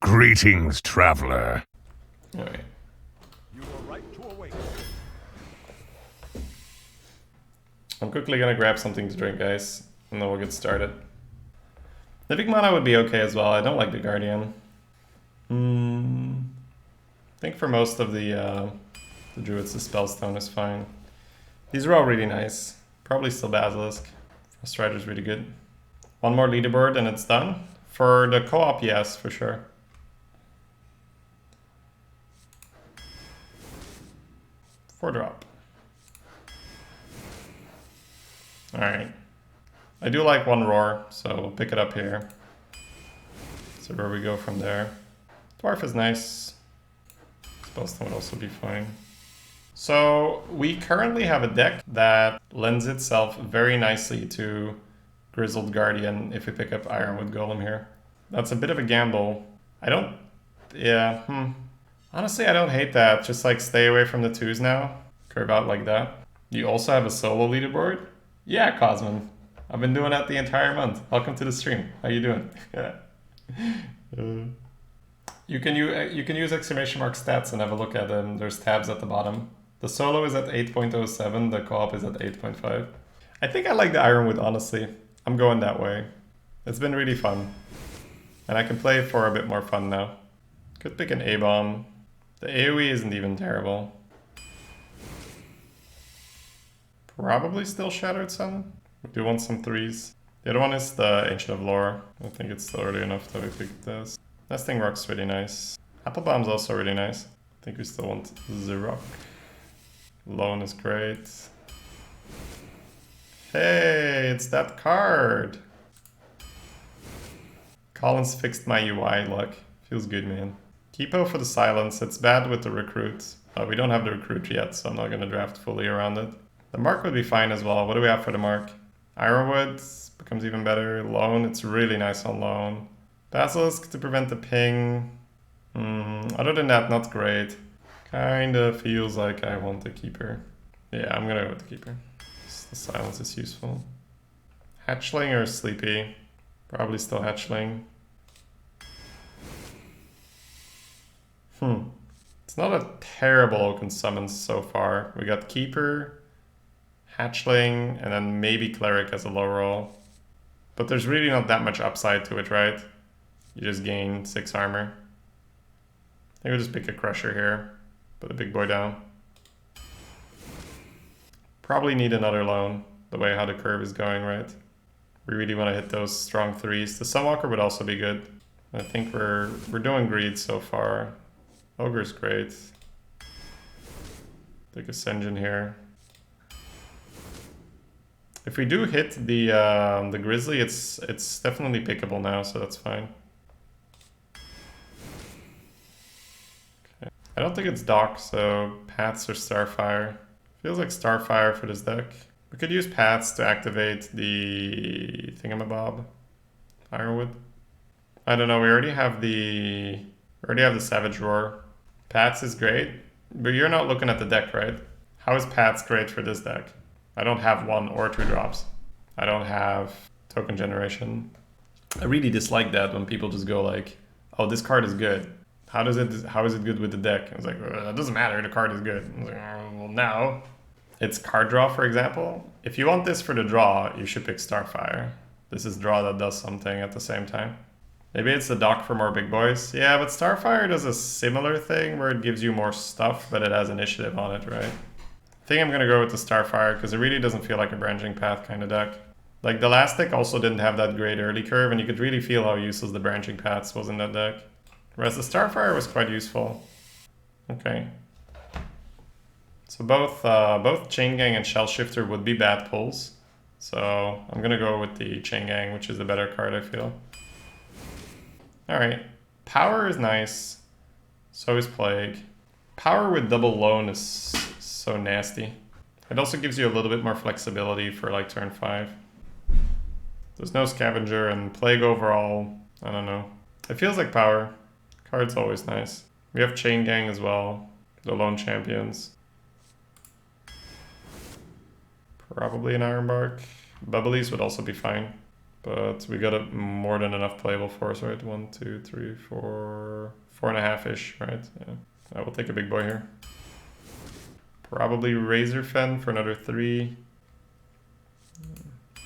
Greetings, traveler. Alright. You are right to awaken. I'm quickly gonna grab something to drink, guys, and then we'll get started. Living mana would be okay as well. I don't like the Guardian. I think for most of the Druids, the Spellstone is fine. These are all really nice. Probably still Basilisk. Frost Rider's really good. One more leaderboard and it's done. For the co-op, yes, for sure. Four drop. Alright. I do like one roar, so we'll pick it up here. So where we go from there. Dwarf is nice. Spellstone would also be fine. So we currently have a deck that lends itself very nicely to Grizzled Guardian if we pick up Ironwood Golem here. That's a bit of a gamble. I don't... yeah, Honestly, I don't hate that. Just like stay away from the twos now. Curve out like that. You also have a solo leaderboard? Yeah, Cosmin. I've been doing that the entire month. Welcome to the stream. How you doing? You can use exclamation mark stats and have a look at them. There's tabs at the bottom. The solo is at 8.07, the co-op is at 8.5. I think I like the Ironwood, honestly. I'm going that way. It's been really fun. And I can play it for a bit more fun now. Could pick an A-bomb. The AoE isn't even terrible. Probably still Shattered Sun. We do want some threes. The other one is the Ancient of Lore. I think it's still early enough that we picked this. Nesting Rock's really nice. Apple Bomb's also really nice. I think we still want the Rock. Lone is great. Hey, it's that card! Collins fixed my UI luck. Feels good, man. Keepo for the silence. It's bad with the recruit. We don't have the recruit yet, so I'm not going to draft fully around it. The mark would be fine as well. What do we have for the mark? Ironwood becomes even better. Lone, it's really nice on Lone. Basilisk to prevent the ping. Other than that, not great. Kinda feels like I want the keeper. Yeah, I'm gonna go with the keeper. The silence is useful. Hatchling or Sleepy? Probably still Hatchling. It's not a terrible Oaken summons so far. We got Keeper, Hatchling, and then maybe Cleric as a low roll. But there's really not that much upside to it, right? You just gain 6 armor. I think we'll just pick a Crusher here. Put the big boy down. Probably need another Lone, the way how the curve is going, right? We really want to hit those strong threes. The Sunwalker would also be good. I think we're doing Greed so far. Ogre's great. Take Ascension here. If we do hit the Grizzly, it's definitely pickable now, so that's fine. Okay. I don't think it's Dock, so Pats or Starfire. Feels like Starfire for this deck. We could use Pats to activate the thingamabob. Ironwood. I don't know, we already have the Savage Roar. Pats is great, but you're not looking at the deck, right? How is Pats great for this deck? I don't have 1 or 2 drops. I don't have token generation. I really dislike that when people just go like, oh, this card is good. How is it good with the deck? I was like, it doesn't matter, the card is good. I was like, well, now it's card draw, for example. If you want this for the draw, you should pick Starfire. This is draw that does something at the same time. Maybe it's the Dock for more big boys. Yeah, but Starfire does a similar thing where it gives you more stuff, but it has initiative on it, right? I think I'm gonna go with the Starfire because it really doesn't feel like a branching path kind of deck. Like the last deck also didn't have that great early curve, and you could really feel how useless the branching paths was in that deck. Whereas the Starfire was quite useful. Okay. So both Chain Gang and Shell Shifter would be bad pulls. So I'm gonna go with the Chain Gang, which is the better card, I feel. Alright. Power is nice. So is Plague. Power with double Lone is so nasty. It also gives you a little bit more flexibility for like turn 5. There's no Scavenger, and Plague overall, I don't know. It feels like Power. Card's always nice. We have Chain Gang as well. The Lone Champions. Probably an Ironbark. Bubblies would also be fine. But we got a more than enough playable force, right? 1, 2, 3, 4, 4.5-ish, right? Yeah. I will take a big boy here. Probably Razor Fen for another 3. I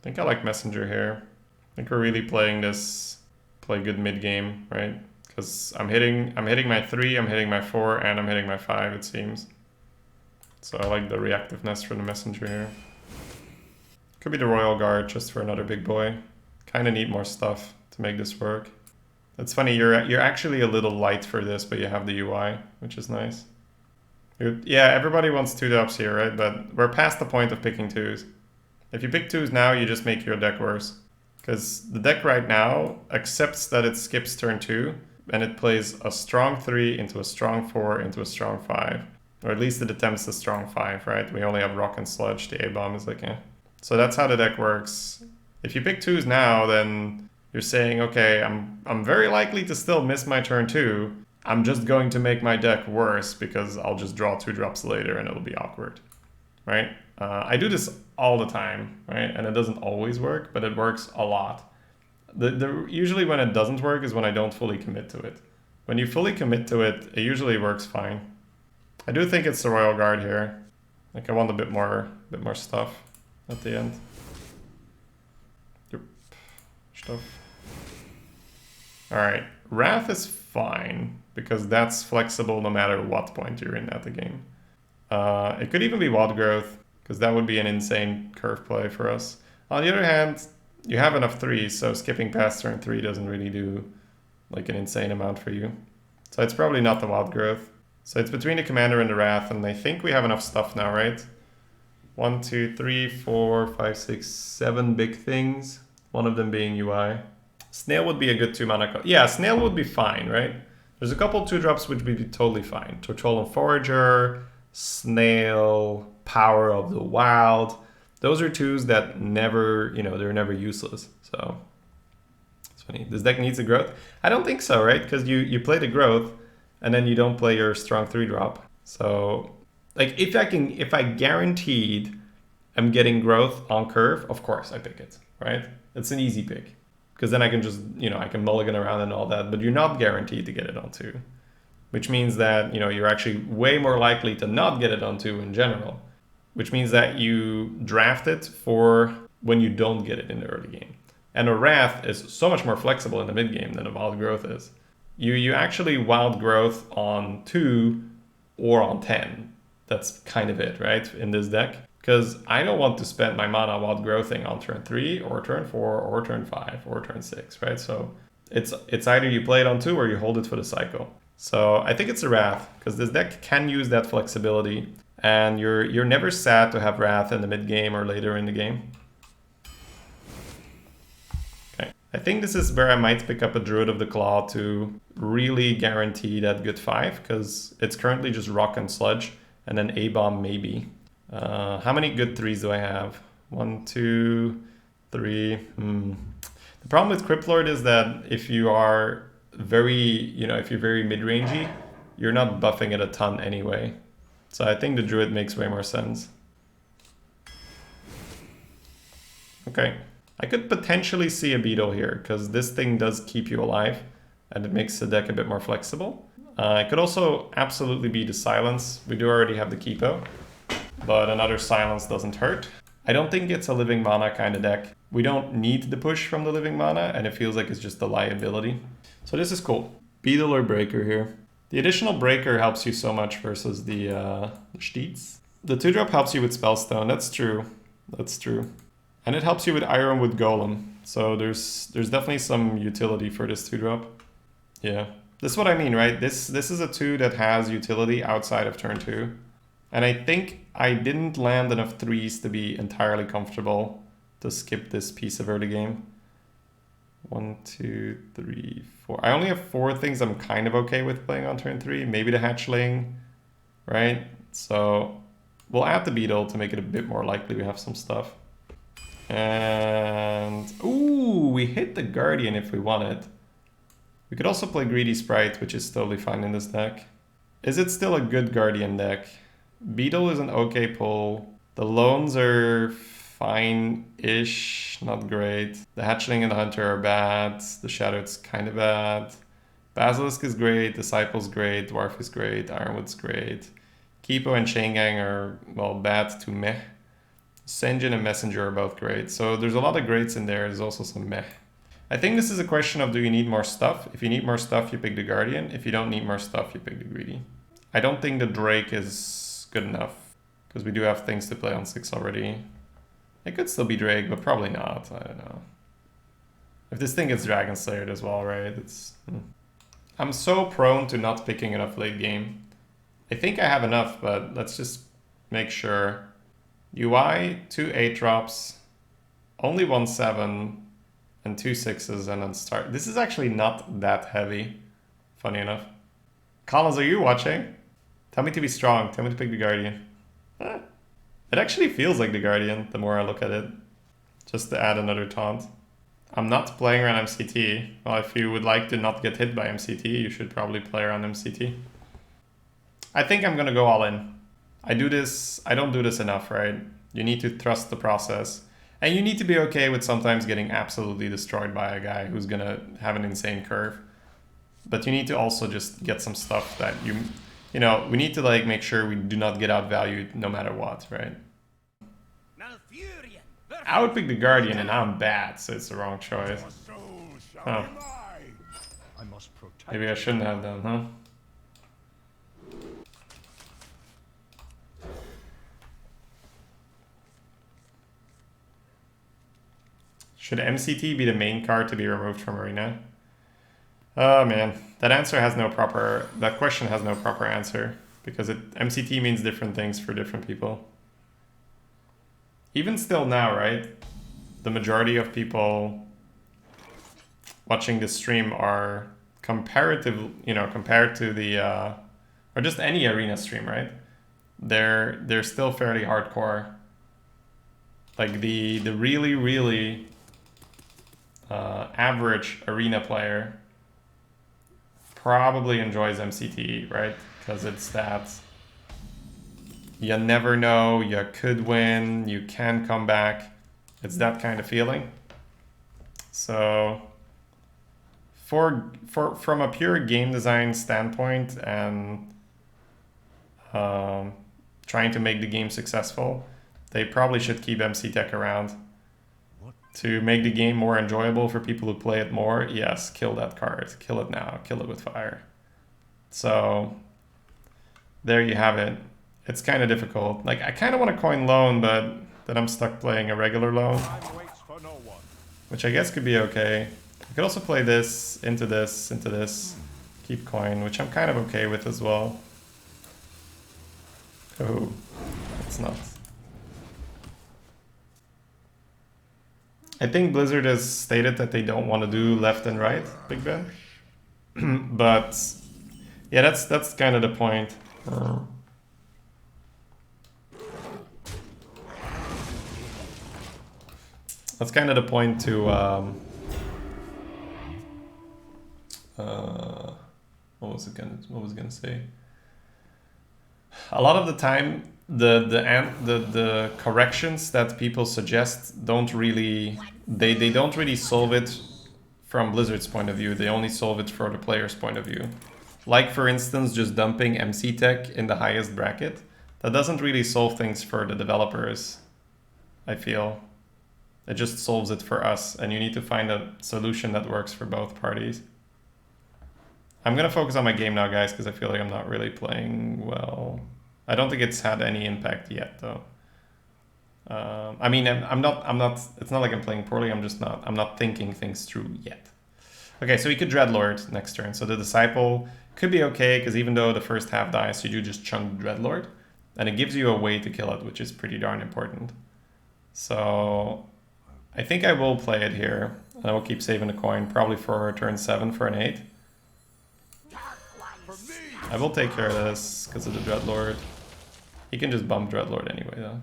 think I like Messenger here. I think we're really playing this, play good mid game, right? Because I'm hitting my 3, I'm hitting my 4, and I'm hitting my 5, it seems. So I like the reactiveness for the Messenger here. Could be the Royal Guard just for another big boy. Kind of need more stuff to make this work. It's funny, you're actually a little light for this, but you have the UI, which is nice. Yeah, everybody wants 2-drops here, right? But we're past the point of picking 2s. If you pick 2s now, you just make your deck worse. Because the deck right now accepts that it skips turn 2, and it plays a strong 3 into a strong 4 into a strong 5. Or at least it attempts a strong 5, right? We only have Rock and Sludge, the A-Bomb is like, eh. So that's how the deck works. If you pick 2s now, then you're saying, okay, I'm very likely to still miss my turn 2. I'm just going to make my deck worse because I'll just draw 2-drops later and it'll be awkward, right? I do this all the time, right? And it doesn't always work, but it works a lot. Usually when it doesn't work is when I don't fully commit to it. When you fully commit to it, it usually works fine. I do think it's the Royal Guard here. Like I want a bit more stuff at the end. Yep. Stuff. Alright, Wrath is fine, because that's flexible no matter what point you're in at the game. It could even be Wild Growth, because that would be an insane curve play for us. On the other hand, you have enough 3s, so skipping past turn 3 doesn't really do like an insane amount for you. So it's probably not the Wild Growth. So it's between the Commander and the Wrath, and I think we have enough stuff now, right? 1, 2, 3, 4, 5, 6, 7 big things. One of them being UI. Snail would be a good 2-mana. Yeah, Snail would be fine, right? There's a couple 2-drops which would be totally fine. Tortolan Forager, Snail, Power of the Wild. Those are 2s that never, they're never useless. So it's funny. This deck needs a growth? I don't think so, right? Because you play the growth and then you don't play your strong 3-drop. So like if I guaranteed I'm getting growth on curve, of course I pick it, right? It's an easy pick. Because then I can just, I can mulligan around and all that, but you're not guaranteed to get it on 2. Which means that, you're actually way more likely to not get it on 2 in general. Which means that you draft it for when you don't get it in the early game. And a Wrath is so much more flexible in the mid game than a Wild Growth is. You actually Wild Growth on 2 or on 10. That's kind of it, right, in this deck. Because I don't want to spend my mana Wild Growthing on turn 3 or turn 4 or turn 5 or turn 6, right? So it's either you play it on 2 or you hold it for the cycle. So I think it's a Wrath, because this deck can use that flexibility, and you're never sad to have Wrath in the mid game or later in the game. Okay, I think this is where I might pick up a Druid of the Claw to really guarantee that good 5, because it's currently just Rock and Sludge, and then A-Bomb maybe. How many good 3s do I have? 1, 2, 3. The problem with Cryptlord is that if you are very, if you're very mid-rangey, you're not buffing it a ton anyway. So I think the Druid makes way more sense. Okay, I could potentially see a Beetle here, because this thing does keep you alive, and it makes the deck a bit more flexible. It could also absolutely be the Silence. We do already have the Kipo, but another Silence doesn't hurt. I don't think it's a living mana kind of deck. We don't need the push from the living mana, and it feels like it's just a liability. So this is cool. Beetle or Breaker here. The additional Breaker helps you so much versus the Steeds. The 2-drop helps you with Spellstone, that's true. That's true. And it helps you with Ironwood Golem. So there's definitely some utility for this 2-drop. Yeah. This is what I mean, right? This is a 2 that has utility outside of turn 2. And I think I didn't land enough 3s to be entirely comfortable to skip this piece of early game. 1, 2, 3, 4. I only have 4 things I'm kind of okay with playing on turn 3. Maybe the Hatchling, right? So we'll add the Beetle to make it a bit more likely we have some stuff. And ooh, we hit the Guardian if we want it. We could also play Greedy Sprite, which is totally fine in this deck. Is it still a good Guardian deck? Beetle is an okay pull. The loans are fine-ish, not great. The Hatchling and the Hunter are bad. The Shadow's kind of bad. Basilisk is great. Disciple's great. Dwarf is great. Ironwood's great. Kipo and Chain Gang are, well, bad to meh. Senjin and Messenger are both great. So there's a lot of greats in there. There's also some meh. I think this is a question of, do you need more stuff? If you need more stuff, you pick the Guardian. If you don't need more stuff, you pick the Greedy. I don't think the Drake is good enough, because we do have things to play on 6 already. It could still be Drake, but probably not. I don't know. If this thing gets Dragon Slayered as well, right? It's... I'm so prone to not picking enough late game. I think I have enough, but let's just make sure. UI, 2 8-drops, only 1 7, and 2 6s, and then start. This is actually not that heavy, funny enough. Collins, are you watching? Tell me to be strong. Tell me to pick the Guardian. It actually feels like the Guardian, the more I look at it. Just to add another taunt. I'm not playing around MCT. Well, if you would like to not get hit by MCT, you should probably play around MCT. I think I'm gonna go all in. I don't do this enough, right? You need to trust the process. And you need to be okay with sometimes getting absolutely destroyed by a guy who's gonna have an insane curve. But you need to also just get some stuff that you know, we need to like make sure we do not get outvalued no matter what, right? I would pick the Guardian and I'm bad, so it's the wrong choice. Huh. Maybe I shouldn't have done, huh? Should MCT be the main card to be removed from Arena? Oh man, that question has no proper answer, because MCT means different things for different people. Even still now, right? The majority of people watching this stream are compared to the or just any Arena stream, right? They're still fairly hardcore. Like the really average Arena player probably enjoys MCT, right? Because it's that you never know, you could win, you can come back. It's that kind of feeling. So from a pure game design standpoint and trying to make the game successful, they probably should keep MC Tech around. To make the game more enjoyable for people who play it more, yes, kill that card. Kill it now. Kill it with fire. So there you have it. It's kind of difficult. Like, I kind of want to coin loan, but then I'm stuck playing a regular loan, which I guess could be okay. I could also play this, into this, keep coin, which I'm kind of okay with as well. Oh, that's not. I think Blizzard has stated that they don't want to do left and right, Big Ben. But yeah, that's kind of the point. That's kind of the point to what was I gonna say? A lot of the time, the corrections that people suggest don't really they don't really solve it from Blizzard's point of view. They only solve it for the player's point of view. Like, for instance, just dumping MC Tech in the highest bracket. That doesn't really solve things for the developers, I feel. It just solves it for us, and you need to find a solution that works for both parties. I'm gonna focus on my game now, guys, because I feel like I'm not really playing well. I don't think it's had any impact yet, though. I mean, I'm not. It's not like I'm playing poorly. I'm not thinking things through yet. Okay, so we could Dreadlord next turn. So the Disciple could be okay, because even though the first half dies, you do just chunk Dreadlord, and it gives you a way to kill it, which is pretty darn important. So I think I will play it here, and I will keep saving the coin, probably for turn 7 for an 8. I will take care of this because of the Dreadlord. He can just bump Dreadlord anyway, though.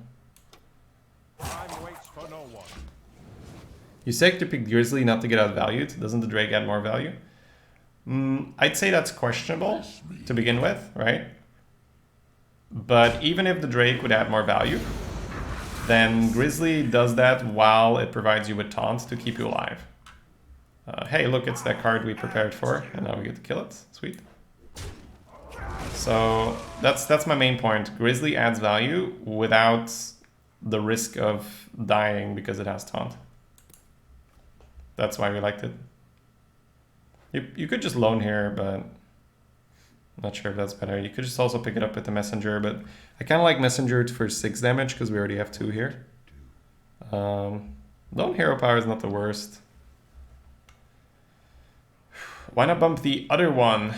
You say to pick Grizzly not to get outvalued. Doesn't the Drake add more value? I'd say that's questionable to begin with, right? But even if the Drake would add more value, then Grizzly does that while it provides you with taunt to keep you alive. Hey, look, it's that card we prepared for, and now we get to kill it. Sweet. So that's my main point. Grizzly adds value without the risk of dying because it has taunt. That's why we liked it. You could just lone here, but I'm not sure if that's better. You could just also pick it up with the messenger, but I kind of like messenger for 6 damage because we already have 2 here. Lone hero power is not the worst. Why not bump the other one?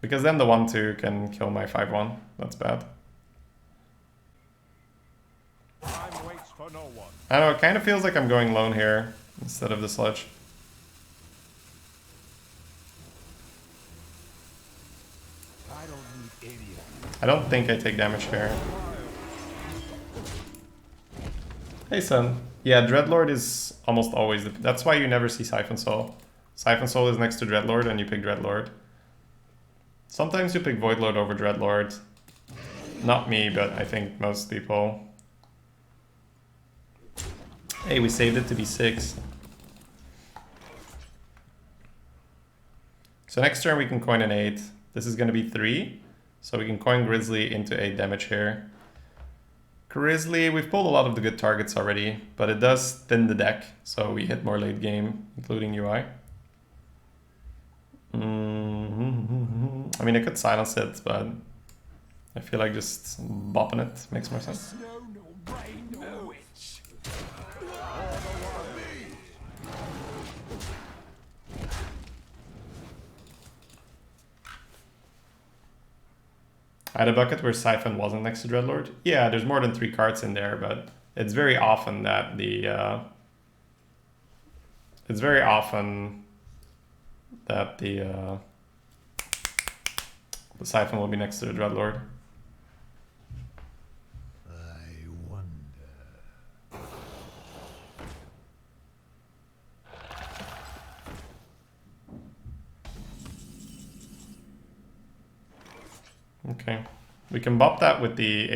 Because then the 1/2 can kill my 5/1. That's bad. Time waits for no one. I don't know, it kind of feels like I'm going lone here instead of the sludge. I don't need any of you. I don't think I take damage here. Hey son. Yeah, Dreadlord is almost always that's why you never see Siphon Soul. Siphon Soul is next to Dreadlord and you pick Dreadlord. Sometimes you pick Voidlord over Dreadlord. Not me, but I think most people. Hey, we saved it to be 6. So next turn we can coin an 8. This is going to be 3. So we can coin Grizzly into 8 damage here. Grizzly, we've pulled a lot of the good targets already, but it does thin the deck. So we hit more late game, including UI. I mean, I could silence it, but I feel like just bopping it makes more sense. I had a bucket where Siphon wasn't next to Dreadlord. Yeah, there's more than 3 cards in there, but it's very often that the Siphon will be next to the Dreadlord. I wonder. Okay, we can bop that with the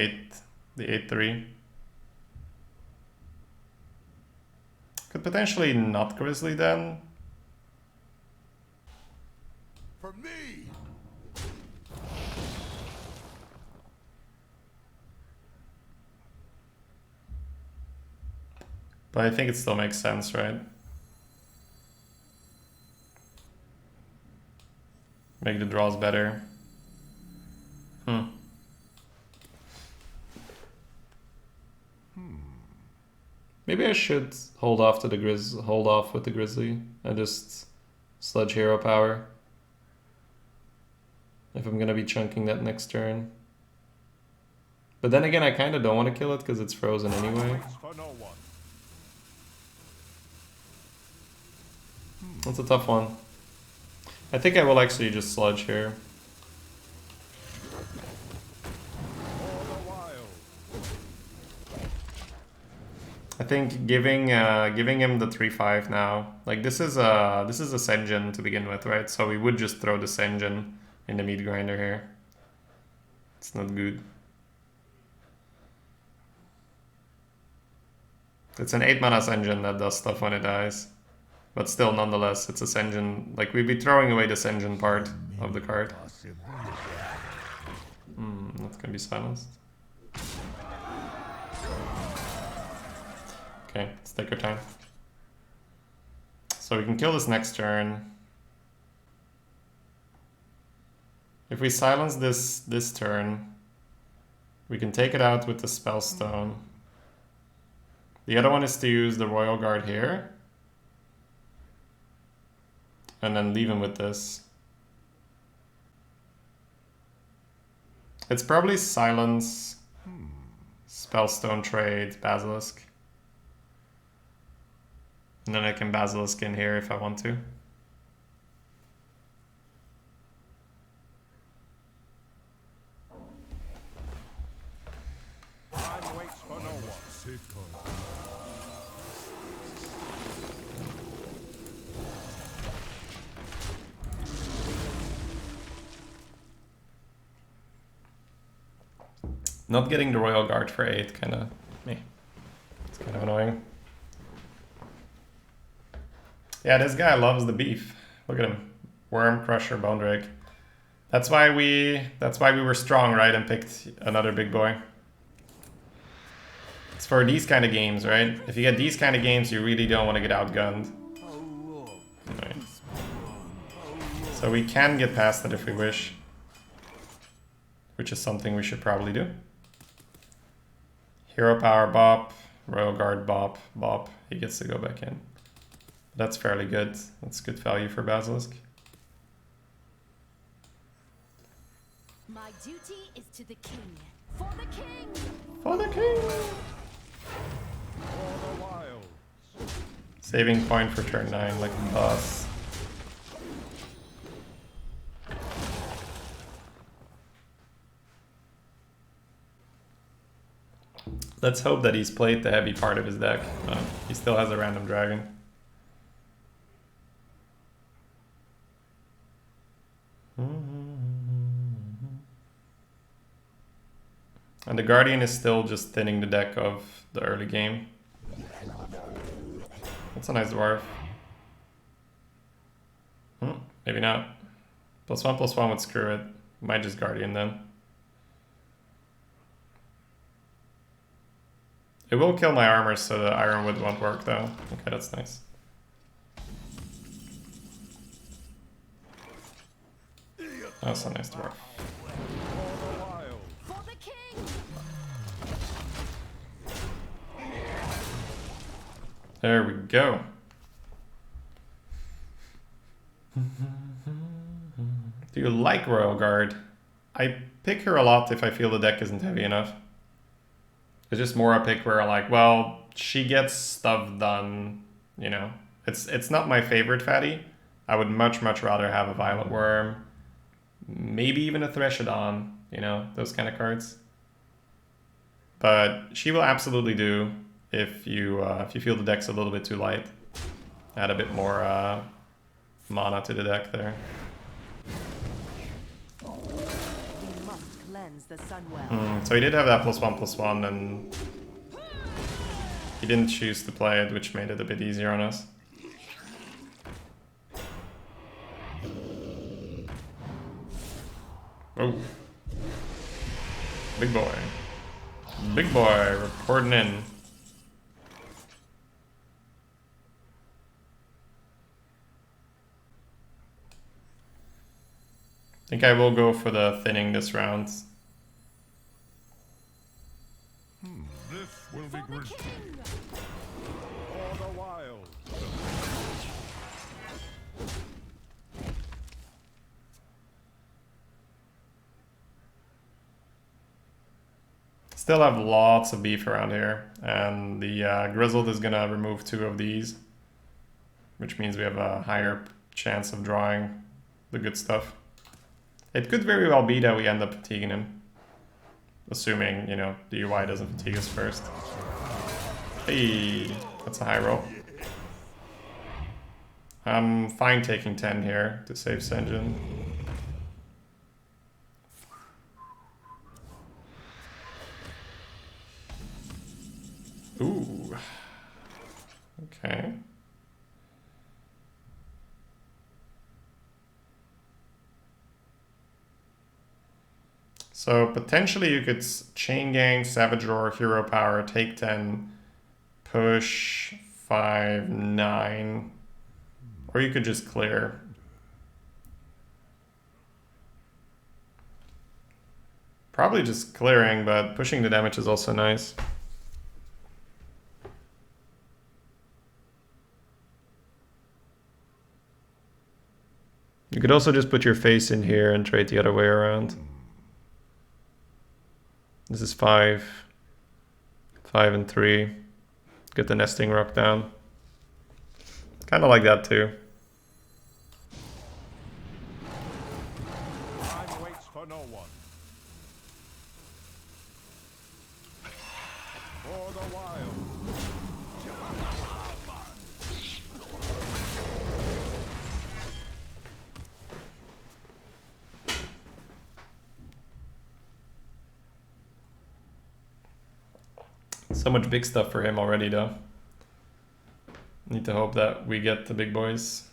8/3. Could potentially not Grizzly then. For me. But I think it still makes sense, right? Make the draws better. Maybe I should hold off with the Grizzly and just sludge hero power. If I'm gonna be chunking that next turn. But then again, I kind of don't want to kill it because it's frozen anyway. That's a tough one. I think I will actually just sludge here. I think giving him the 3/5 now. Like this is a Senjin to begin with, right? So we would just throw the Senjin in the meat grinder here. It's not good. It's an 8 mana Senjin that does stuff when it dies. But still, nonetheless, it's a Senjin. Like, we'd be throwing away the Senjin part of the card. That's gonna be silenced. Okay, let's take our time. So we can kill this next turn. If we silence this turn, we can take it out with the Spellstone. The other one is to use the Royal Guard here. And then leave him with this. It's probably Silence, Spellstone Trade, Basilisk. And then I can Basilisk in here if I want to. Time waits for no one. Not getting the Royal Guard for 8 kind of me. It's kind of annoying. Yeah, this guy loves the beef. Look at him. Worm, Crusher, Bone Drake. That's why we were strong, right? And picked another big boy. It's for these kind of games, right? If you get these kind of games, you really don't want to get outgunned. Anyway. So we can get past it if we wish. Which is something we should probably do. Hero Power Bop, Royal Guard Bop, Bop. He gets to go back in. That's fairly good. That's good value for Basilisk. My duty is to the king. For the king! For the king! For the wilds. Saving point for turn 9 like a boss. Let's hope that he's played the heavy part of his deck. He still has a random dragon. And the Guardian is still just thinning the deck of the early game. That's a nice dwarf. Maybe not. +1/+1 would screw it. Might just Guardian then. It will kill my armor, so the Ironwood won't work though. Okay, that's nice. That's a nice dwarf. For the king! There we go. Do you like Royal Guard? I pick her a lot if I feel the deck isn't heavy enough. It's just more a pick where I'm like, well, she gets stuff done, you know. It's not my favorite fatty. I would much rather have a Violet Worm, maybe even a Threshodon, you know, those kind of cards. But she will absolutely do if you feel the deck's a little bit too light. Add a bit more mana to the deck there. We must cleanse the sun well. So he did have that +1/+1, and he didn't choose to play it, which made it a bit easier on us. Oh. Big boy. Big boy reporting in. I think I will go for the thinning this round. This will be For the great. king! For the wilds. Still have lots of beef around here, and the Grizzled is gonna remove 2 of these, which means we have a higher chance of drawing the good stuff. It could very well be that we end up fatiguing him, assuming, you know, the UI doesn't fatigue us first. Hey, that's a high roll. I'm fine taking 10 here to save Senjin. Ooh. Okay. So potentially you could Chain Gang, Savage Roar, Hero Power, take 10, push 5, 9. Or you could just clear. Probably just clearing, but pushing the damage is also nice. You could also just put your face in here and trade the other way around. This is 5. 5 and 3. Get the nesting rock down. Kind of like that too. Time waits for no one. For the wild. So much big stuff for him already, though. Need to hope that we get the big boys.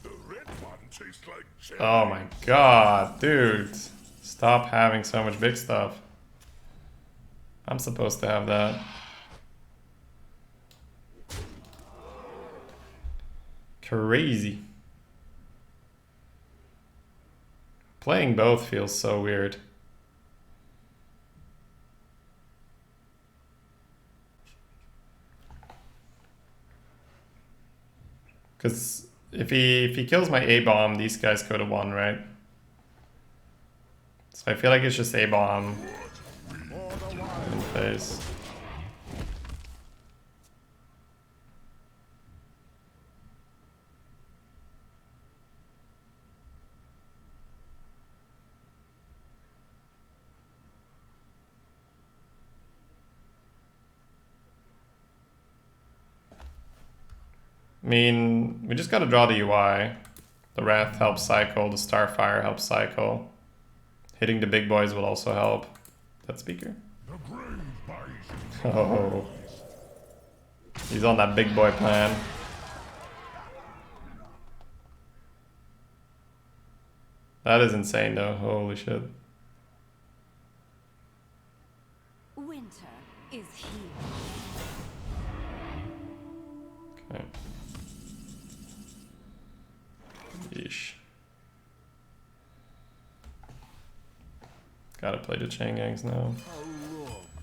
The red one tastes like cherry. Oh my god, dude. Stop having so much big stuff. I'm supposed to have that. Crazy. Playing both feels so weird. Because if he kills my A-bomb, these guys go to 1, right? So I feel like it's just A-bomb in face. I mean, we just gotta draw the UI. The Wrath helps cycle, the Starfire helps cycle. Hitting the big boys will also help. That speaker. The grave buys you. Oh. He's on that big boy plan. That is insane though, holy shit. Winter is here. Okay. Yeesh. Gotta play the chain gangs now.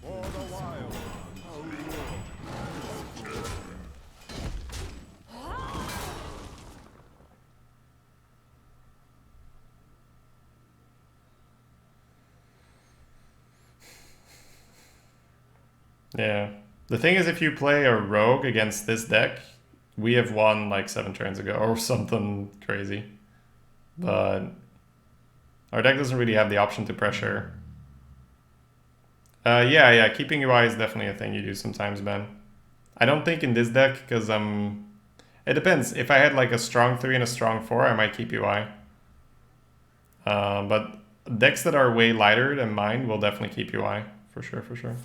For the wild. Yeah. The thing is, if you play a rogue against this deck, we have won like 7 turns ago or something crazy. But our deck doesn't really have the option to pressure. Yeah, keeping UI is definitely a thing you do sometimes, Ben. I don't think in this deck, because it depends. If I had like a strong 3 and a strong 4, I might keep UI. But decks that are way lighter than mine will definitely keep UI. For sure, for sure.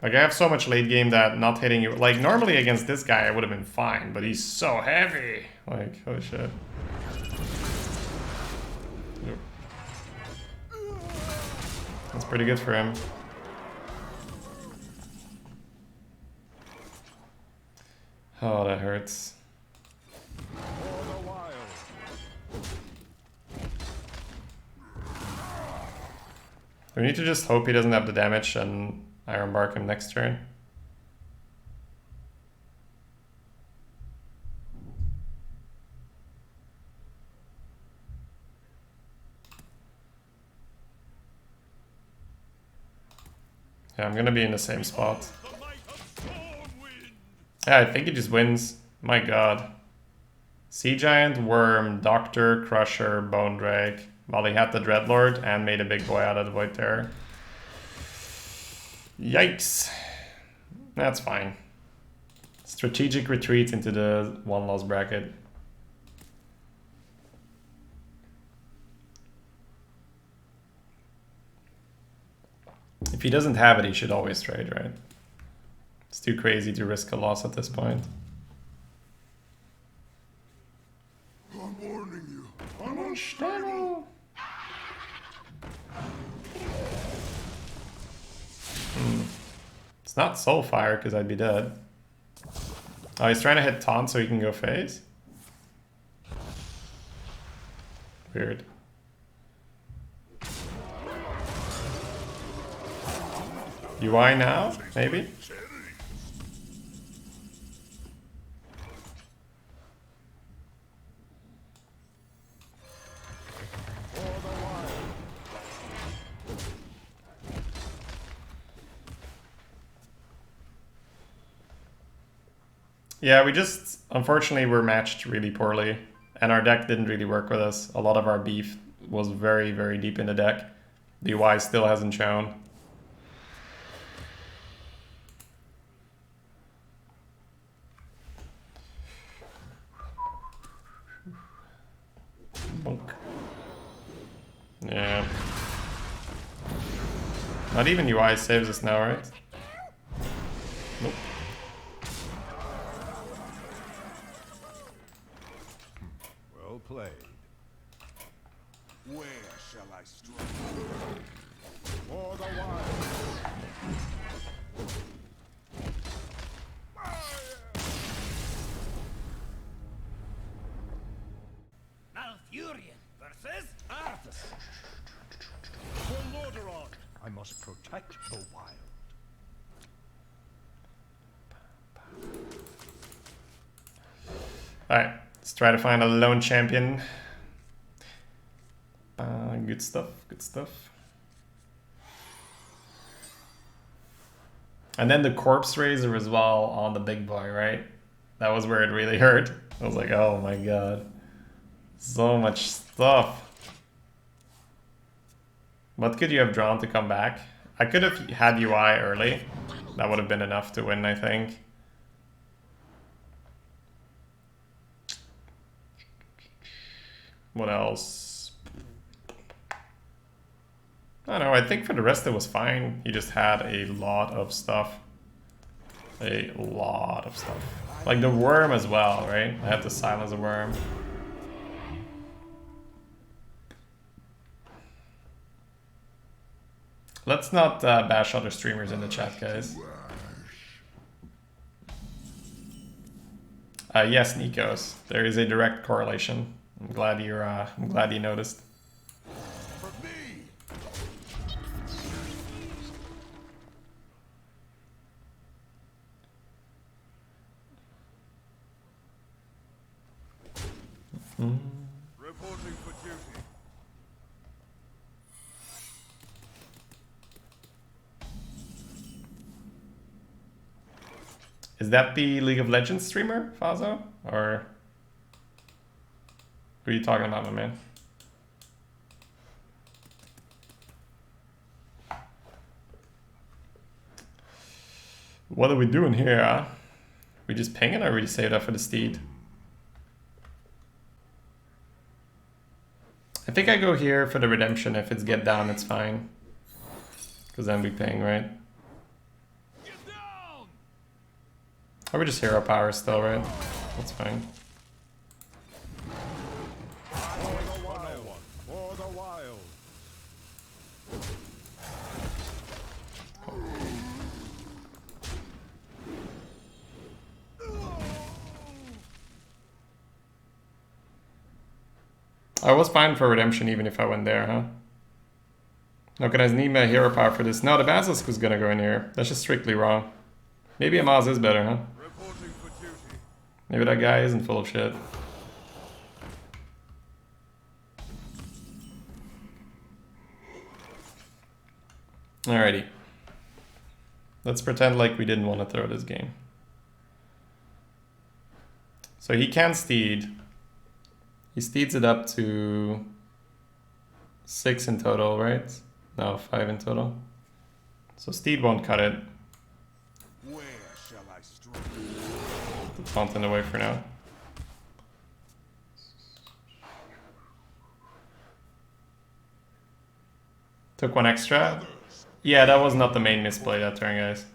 Like, I have so much late game that not hitting you... Like, normally against this guy, I would have been fine, but he's so heavy. Like, holy shit. Yep. That's pretty good for him. Oh, that hurts. For the wild. We need to just hope he doesn't have the damage and Iron Bark him next turn. Yeah, I'm gonna be in the same spot. The might of Stormwind. Yeah, I think he just wins. My god. Sea Giant, Worm, Doctor, Crusher, Bone Drake. While he had the Dreadlord and made a big boy out of the Void Terror. Yikes. That's fine. Strategic retreat into the 1-loss bracket. If he doesn't have it, he should always trade, right? It's too crazy to risk a loss at this point. I'm warning you. I'm unstable. It's not Soulfire because I'd be dead. Oh, he's trying to hit taunt so he can go phase? Weird. UI now? Maybe? Yeah, we just, unfortunately, were matched really poorly. And our deck didn't really work with us. A lot of our beef was very, very deep in the deck. The UI still hasn't shown. Bonk. Yeah. Not even UI saves us now, right? Nope. Well played. Where shall I strike? For the wild. Malfurion versus Arthas. For Lordaeron, I must protect the wild. Alright, let's try to find a lone champion. Good stuff, good stuff. And then the corpse raiser as well on the big boy, right? That was where it really hurt. I was like, oh my god. So much stuff. What could you have drawn to come back? I could have had UI early. That would have been enough to win, I think. What else? I don't know, I think for the rest it was fine. He just had a lot of stuff. A lot of stuff. Like the worm as well, right? I have to silence a worm. Let's not bash other streamers in the chat, guys. Yes, Nikos. There is a direct correlation. I'm glad you noticed. For me. Reporting for duty. Is that the League of Legends streamer, Fazo? Or who are you talking about, my man? What are we doing here, huh? We just pinging or we just saved up for the steed? I think I go here for the redemption. If it's get down, it's fine. Because then we ping, right? Get down! Or we just hero power still, right? That's fine. For the wild. For the wild. I was fine for redemption even if I went there, huh? No, can I need my hero power for this? No, the Basilisk was gonna go in here. That's just strictly wrong. Maybe Amaz is better, huh? Reporting for duty. Maybe that guy isn't full of shit. Alrighty. Let's pretend like we didn't want to throw this game. So he can steed. He steeds it up to 6 in total, right? No, 5 in total. So steed won't cut it. Where shall I strike? The fountain away for now. Took one extra. Yeah, that was not the main misplay that turn, guys.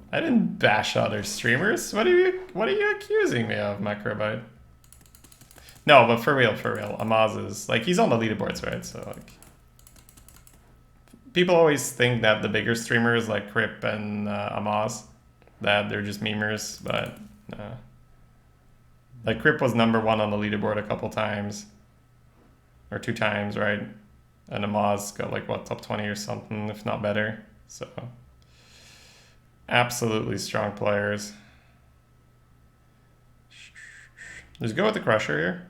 I didn't bash other streamers. What are you accusing me of, Macrobite? No, but for real, Amaz is like he's on the leaderboards, right? So like people always think that the bigger streamers like Crip and Amaz, that they're just memers, but like Crip was #1 on the leaderboard a couple times. Or 2 times, right? And Amaz got like what, top 20 or something, if not better. So absolutely strong players. Just go with the Crusher here.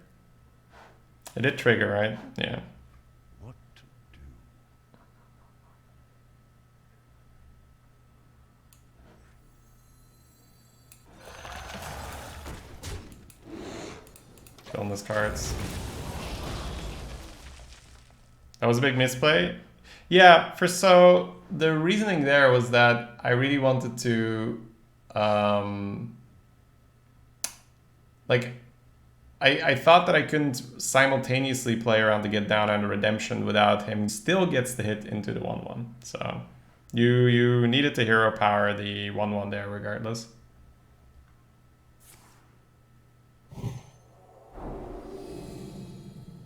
It did trigger, right? Yeah. What to do? Killing his cards. That was a big misplay. Yeah, so the reasoning there was that I really wanted to, like, I thought that I couldn't simultaneously play around to get down on a redemption without him still gets the hit into the 1/1. So you needed to hero power the 1/1 there regardless.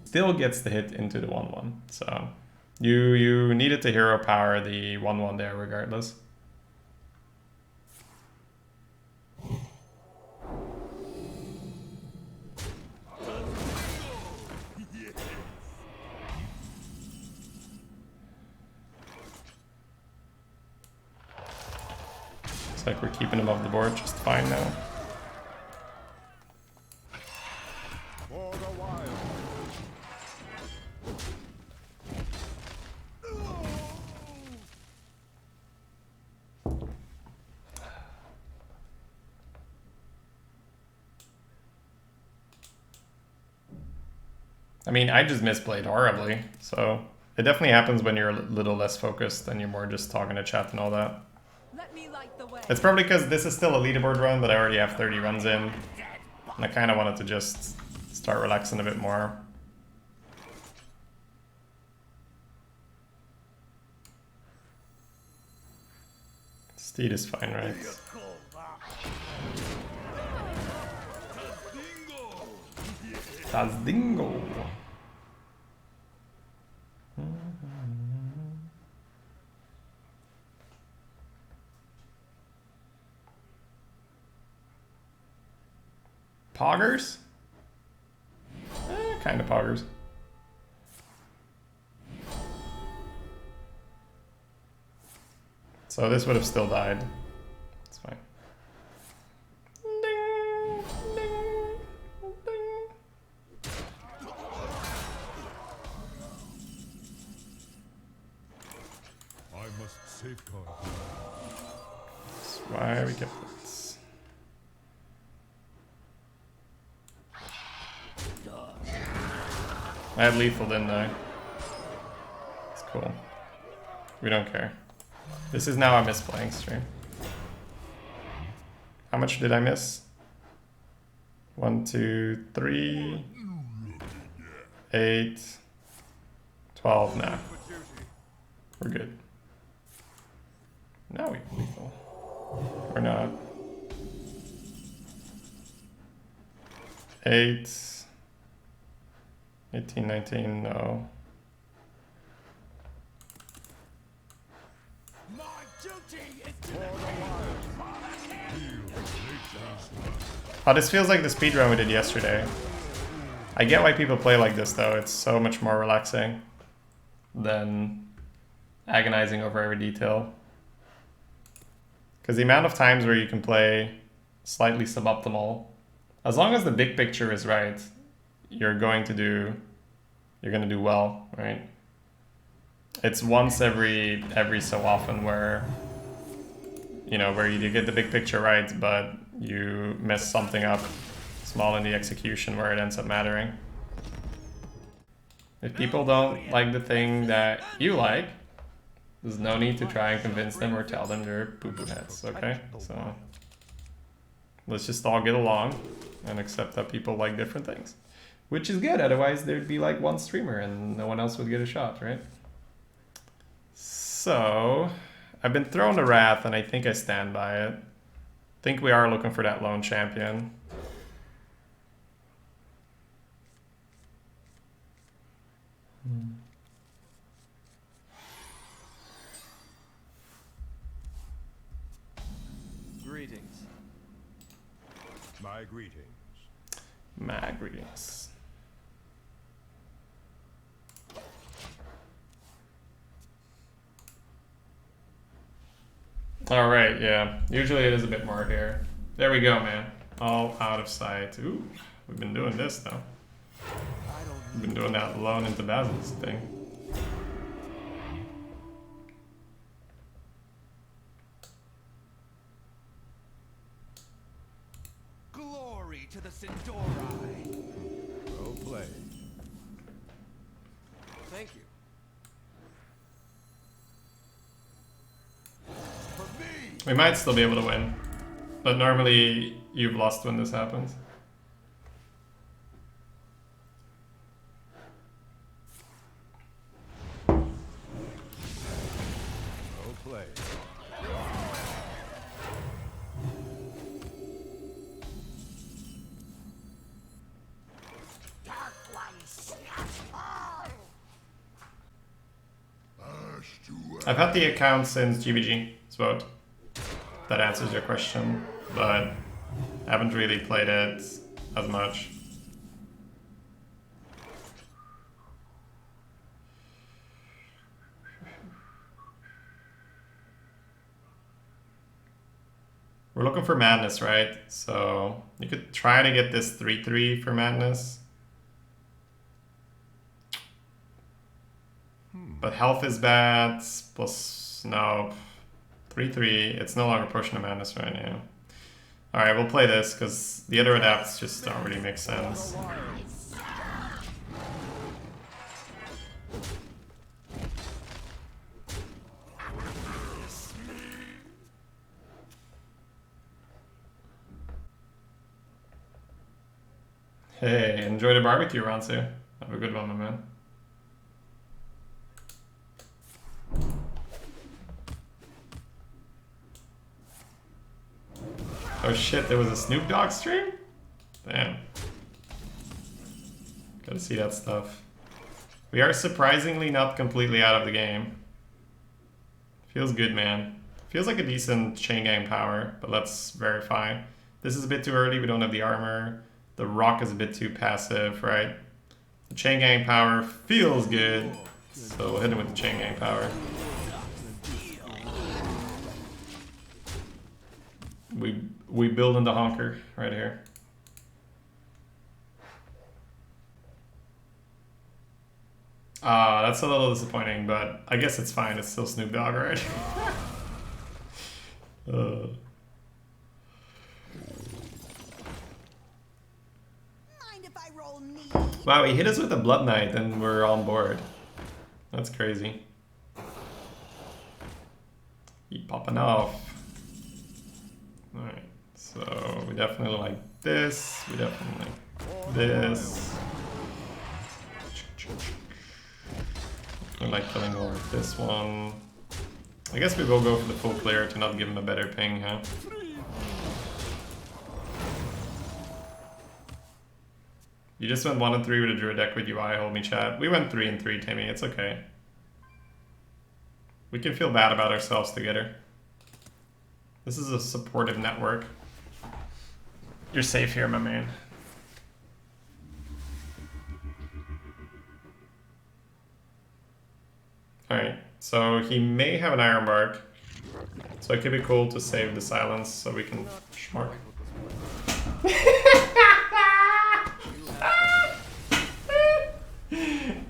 Still gets the hit into the 1/1. So you needed to hero power the 1/1 there regardless. Looks like we're keeping him off the board just fine now. For the wild. I mean, I just misplayed horribly, so it definitely happens when you're a little less focused and you're more just talking to chat and all that. Let me light the way. It's probably because this is still a leaderboard run, but I already have 30 runs in, and I kind of wanted to just start relaxing a bit more. Steed is fine, right? Tazdingo. Poggers? Kind of poggers. So this would have still died. It's fine. Ding, ding, ding. I must safeguard. That's why we kept it. I had lethal, didn't I? It's cool. We don't care. This is now a misplaying stream. How much did I miss? 1, 2, 3, 8, 12. Nah, we're good. Now we can lethal. Or not. 8, 18, 19, no. My duty is to Oh, this feels like the speedrun we did yesterday. I get why people play like this though, it's so much more relaxing than agonizing over every detail. Because the amount of times where you can play slightly suboptimal, as long as the big picture is right, you're going to do well, right? It's once every so often where, you know, where you get the big picture right, but you mess something up small in the execution where it ends up mattering. If people don't like the thing that you like, there's no need to try and convince them or tell them they're poo-poo heads, okay? So let's just all get along and accept that people like different things. Which is good, otherwise there'd be like one streamer and no one else would get a shot, right? So, I've been thrown to Wrath and I think I stand by it. I think we are looking for that lone champion. Greetings. my greetings. My greetings. Alright, yeah. Usually it is a bit more here. There we go, man. All out of sight. Ooh, we've been doing this, though. We've been doing that alone into Basil's thing. Glory to the Sindori. Well played. Thank you. We might still be able to win, but normally you've lost when this happens. No play. I've had the account since GBG, vote. That answers your question, but I haven't really played it as much. We're looking for madness, right? So you could try to get this 3/3 for madness. But health is bad, plus no. 3/3, it's no longer pushing to madness right now. Alright, we'll play this, because the other adapts just don't really make sense. Hey, enjoy the barbecue, Ransu. Have a good one, my man. Oh shit, there was a Snoop Dogg stream? Damn. Gotta see that stuff. We are surprisingly not completely out of the game. Feels good, man. Feels like a decent chain gang power, but let's verify. This is a bit too early, we don't have the armor. The rock is a bit too passive, right? The chain gang power feels good, so we'll hit him with the chain gang power. We build in the honker right here. That's a little disappointing, but I guess it's fine. It's still Snoop Dogg, right? Mind if I roll knee? Wow, he hit us with a Blood Knight and we're on board. That's crazy. Keep popping off. Alright, so we definitely like this. We definitely like this. We like killing over this one. I guess we will go for the full clear to not give him a better ping, huh? You just went 1 and 3 with a Druid deck with UI, hold me chat. We went 3 and 3, Timmy, it's okay. We can feel bad about ourselves together. This is a supportive network. You're safe here, my man. Alright, so he may have an Iron Bark. So it could be cool to save the silence so we can schmark.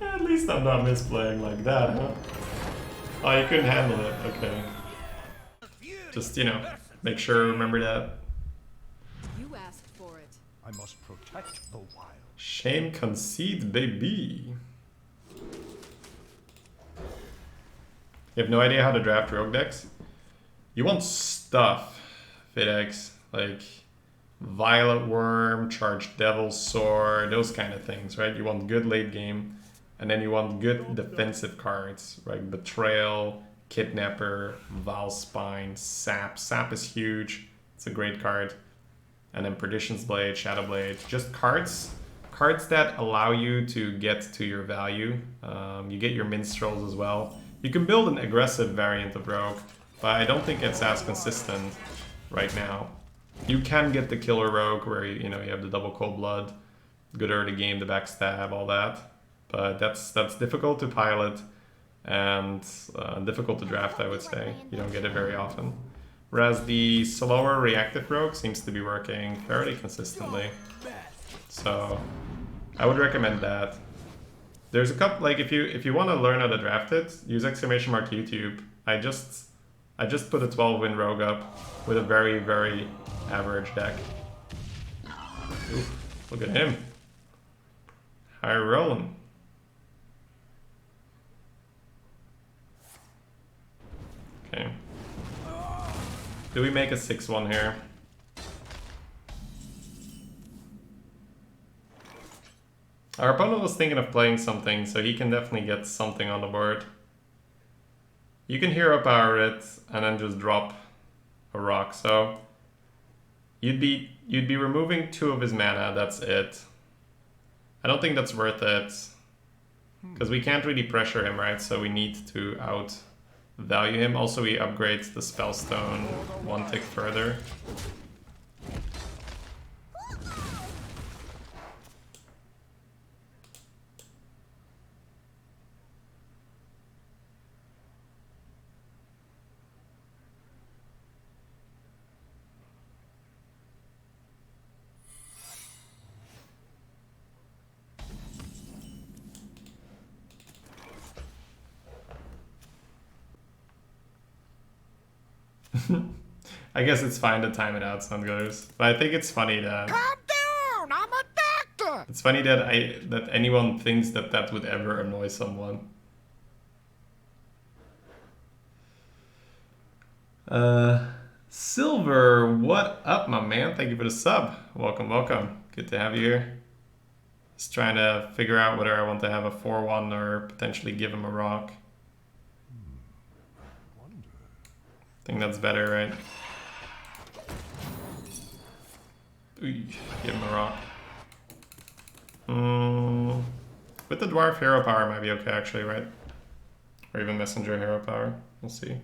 At least I'm not misplaying like that, huh? Oh, you couldn't handle it, okay. Just, you know, make sure, remember that. You asked for it. I must protect the wild. Shame concede, baby. You have no idea how to draft rogue decks? You want stuff, FitX, like Violet Worm, Charged Devil's Sword, those kind of things, right? You want good late game, and then you want good defensive cards, right? Betrayal, Kidnapper, Valspine, Sap. Sap is huge. It's a great card. And then Perdition's Blade, Shadow Blade. Just cards that allow you to get to your value. You get your Minstrels as well. You can build an aggressive variant of Rogue, but I don't think it's as consistent right now. You can get the Killer Rogue where you have the double Cold Blood, good early game, the backstab, all that. But that's difficult to pilot and difficult to draft, I would say. You don't get it very often. Whereas the slower reactive Rogue seems to be working fairly consistently. So I would recommend that. There's a couple, like if you want to learn how to draft it, use !YouTube. I just put a 12-win Rogue up with a very, very average deck. Ooh, look at him. High rolling. Okay. Do we make a 6-1 here? Our opponent was thinking of playing something, so he can definitely get something on the board. You can hero power it and then just drop a rock. So you'd be removing 2 of his mana. That's it. I don't think that's worth it because we can't really pressure him, right? So we need to outvalue him. Also, we upgrade the spellstone 1 tick further. I guess it's fine to time it out, Sungoers. But I think it's funny that... Calm down! I'm a doctor! It's funny that that anyone thinks that that would ever annoy someone. Silver, what up, my man? Thank you for the sub. Welcome, welcome. Good to have you here. Just trying to figure out whether I want to have a 4-1 or potentially give him a rock. I think that's better, right? Ooh, give him a rock. With the dwarf, hero power might be okay, actually, right? Or even messenger hero power. We'll see.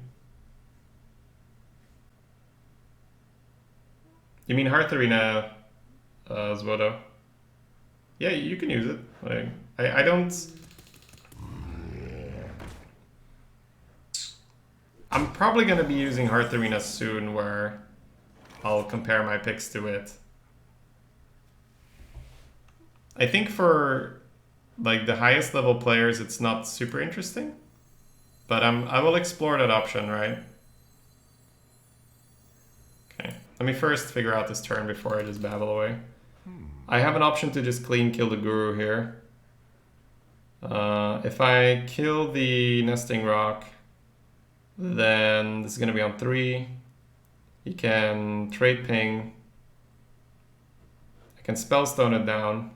You mean Hearth Arena, Zwodo? Yeah, you can use it. Like, I don't... I'm probably going to be using Hearth Arena soon, where I'll compare my picks to it. I think for like the highest level players, it's not super interesting, but I will explore that option, right? Okay, let me first figure out this turn before I just babble away. I have an option to just clean kill the Guru here. If I kill the Nesting Rock, then this is going to be on 3. He can trade ping. I can spellstone it down.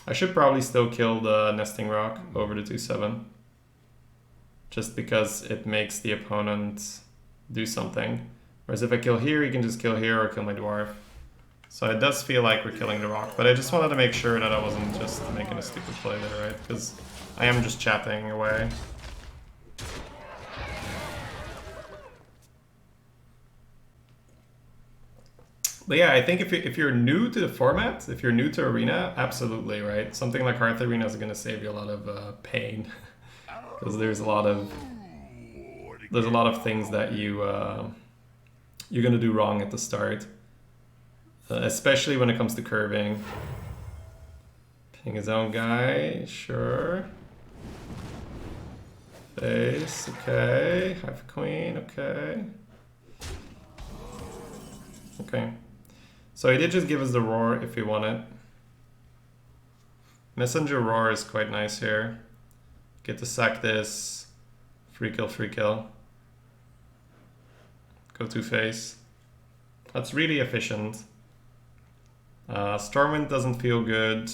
I should probably still kill the Nesting Rock over the 2/7. Just because it makes the opponent do something. Whereas if I kill here, he can just kill here or kill my dwarf. So it does feel like we're killing the rock. But I just wanted to make sure that I wasn't just making a stupid play there, right? Because I am just chatting away. But yeah, I think if you're new to the format, if you're new to Arena, absolutely, right? Something like Hearth Arena is going to save you a lot of pain. Because there's a lot of things that you're going to do wrong at the start. Especially when it comes to curving. Ping his own guy, sure. Face, okay. Half Queen, okay. Okay. So he did just give us the roar if we want it. Messenger roar is quite nice here. Get to sack this. Free kill, free kill. Go to face. That's really efficient. Stormwind doesn't feel good.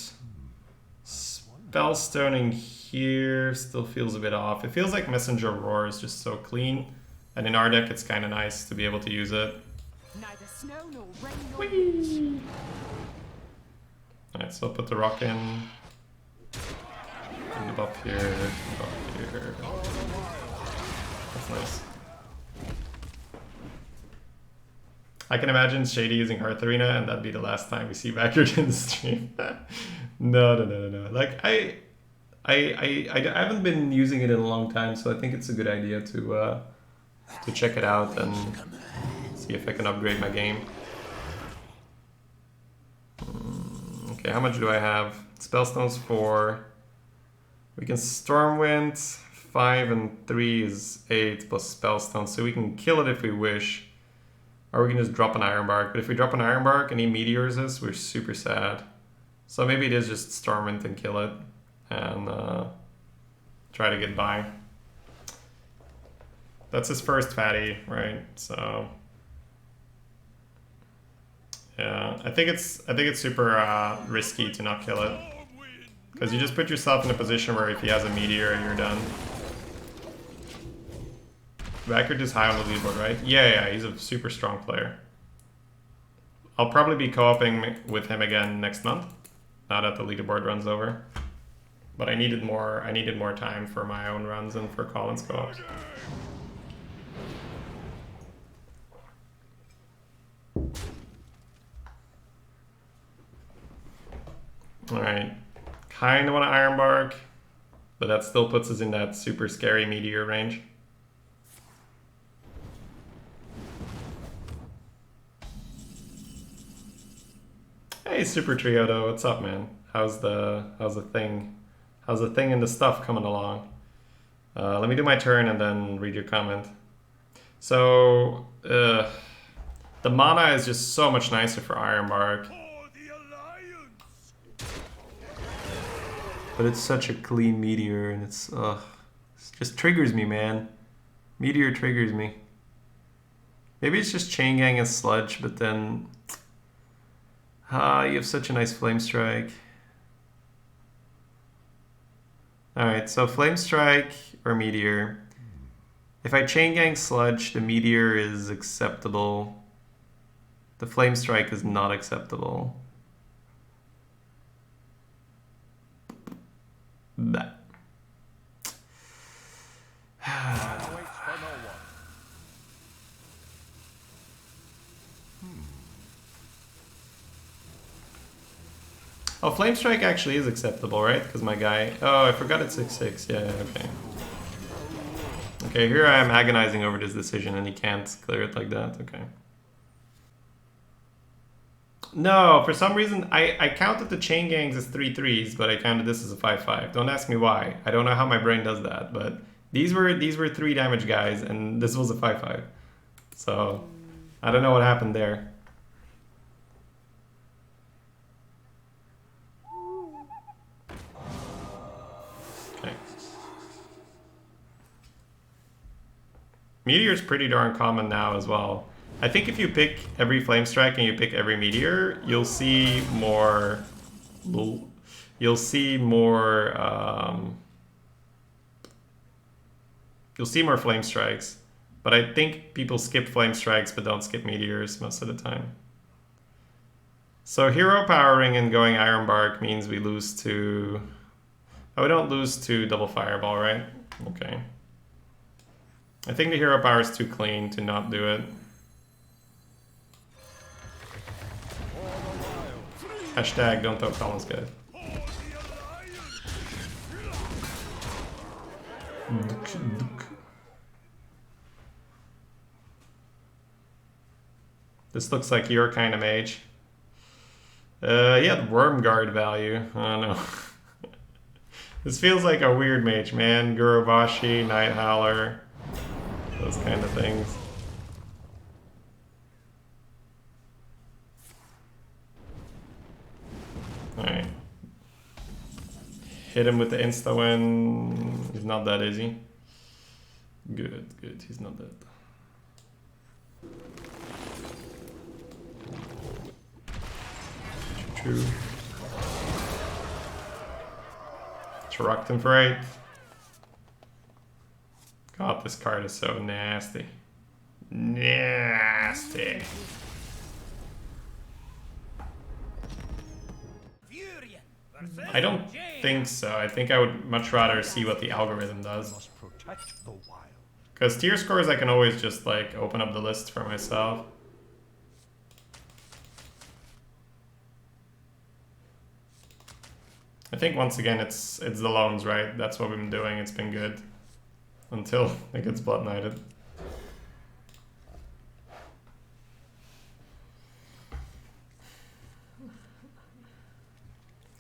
Spellstoning here still feels a bit off. It feels like Messenger roar is just so clean. And in our deck it's kind of nice to be able to use it. Neither snow nor rain nor wind. Alright, so I'll put the rock in. And the buff here, the buff here. That's nice. I can imagine Shady using Hearth Arena and that'd be the last time we see Backyard in the stream. No. Like, I haven't been using it in a long time, so I think it's a good idea to check it out and see if I can upgrade my game. Okay, how much do I have? Spellstone's 4. We can Stormwind. 5 and 3 is 8 plus Spellstone, so we can kill it if we wish. Or we can just drop an Ironbark. But if we drop an Ironbark and he meteors us, we're super sad. So maybe it is just Stormwind and kill it. And try to get by. That's his first fatty, right? So yeah, I think it's super risky to not kill it. Because you just put yourself in a position where if he has a meteor, you're done. Record is high on the leaderboard, right? Yeah, he's a super strong player. I'll probably be co-oping with him again next month, now that the leaderboard runs over. But I needed more time for my own runs and for Colin's co-ops. Alright. Kinda want to Ironbark, but that still puts us in that super scary meteor range. Hey, Super Triodo, what's up, man? How's the thing and the stuff coming along? Let me do my turn and then read your comment. So, the mana is just so much nicer for Ironbark. But it's such a clean meteor, and it just triggers me, man. Meteor triggers me. Maybe it's just Chain Gang and Sludge, but then you have such a nice Flame Strike. Alright, so Flame Strike or Meteor. If I Chain Gang Sludge, the Meteor is acceptable. The Flame Strike is not acceptable. Bah. Oh, Flame Strike actually is acceptable, right? Because my guy... Oh, I forgot it's 6/6. Yeah, okay. Okay, here I am agonizing over this decision and he can't clear it like that. Okay. No, for some reason, I counted the Chain Gangs as 3/3s, but I counted this as a 5/5. Don't ask me why. I don't know how my brain does that, but these were 3 damage guys, and this was a 5/5. So, I don't know what happened there. Okay. Meteor's pretty darn common now as well. I think if you pick every Flame Strike and you pick every Meteor, you'll see more... You'll see more Flame Strikes. But I think people skip Flame Strikes but don't skip Meteors most of the time. So hero powering and going Ironbark means we lose to... Oh, we don't lose to double Fireball, right? Okay. I think the hero power is too clean to not do it. Hashtag don't tell Colin's good. This looks like your kind of mage. Yeah, Worm Guard value. I don't know. This feels like a weird mage, man. Gurubashi, Night Howler, those kind of things. Alright. Hit him with the insta-win. He's not that, is he? Good, good. He's not dead. True. Trucked him for 8. God, this card is so nasty. Nasty. I don't think so. I think I would much rather see what the algorithm does. Because tier scores I can always just like open up the list for myself. I think once again it's the loans, right? That's what we've been doing. It's been good. Until it gets Blood Knighted.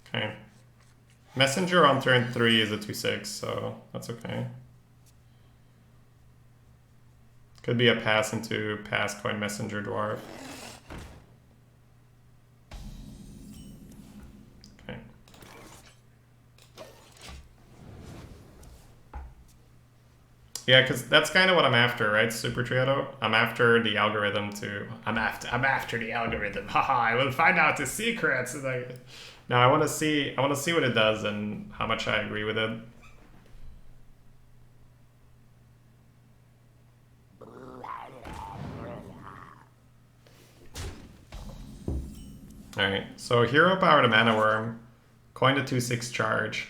Okay. Messenger on turn 3 is a 2/6, so that's okay. Could be a pass into pass coin Messenger Dwarf. Okay. Yeah, because that's kind of what I'm after, right? Super Triado. I'm after the algorithm to. I'm after the algorithm. Haha! I will find out the secrets. And now I want to see. I want to see what it does and how much I agree with it. All right. So hero power to mana worm, coin the 2/6 charge.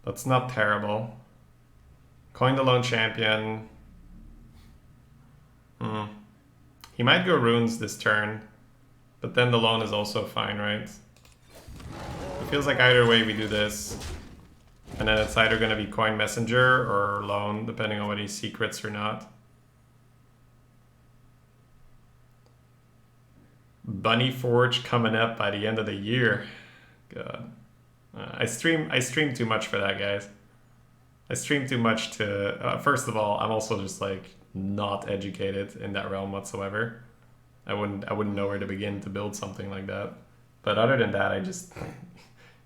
That's not terrible. Coin the lone champion. He might go runes this turn, but then the lone is also fine, right? It feels like either way we do this. And then it's either going to be coin messenger or lone, depending on whether he secrets or not. Bunny Forge coming up by the end of the year. God. I stream too much for that, guys. I stream too much to... first of all, I'm also just like not educated in that realm whatsoever. I wouldn't know where to begin to build something like that. But other than that,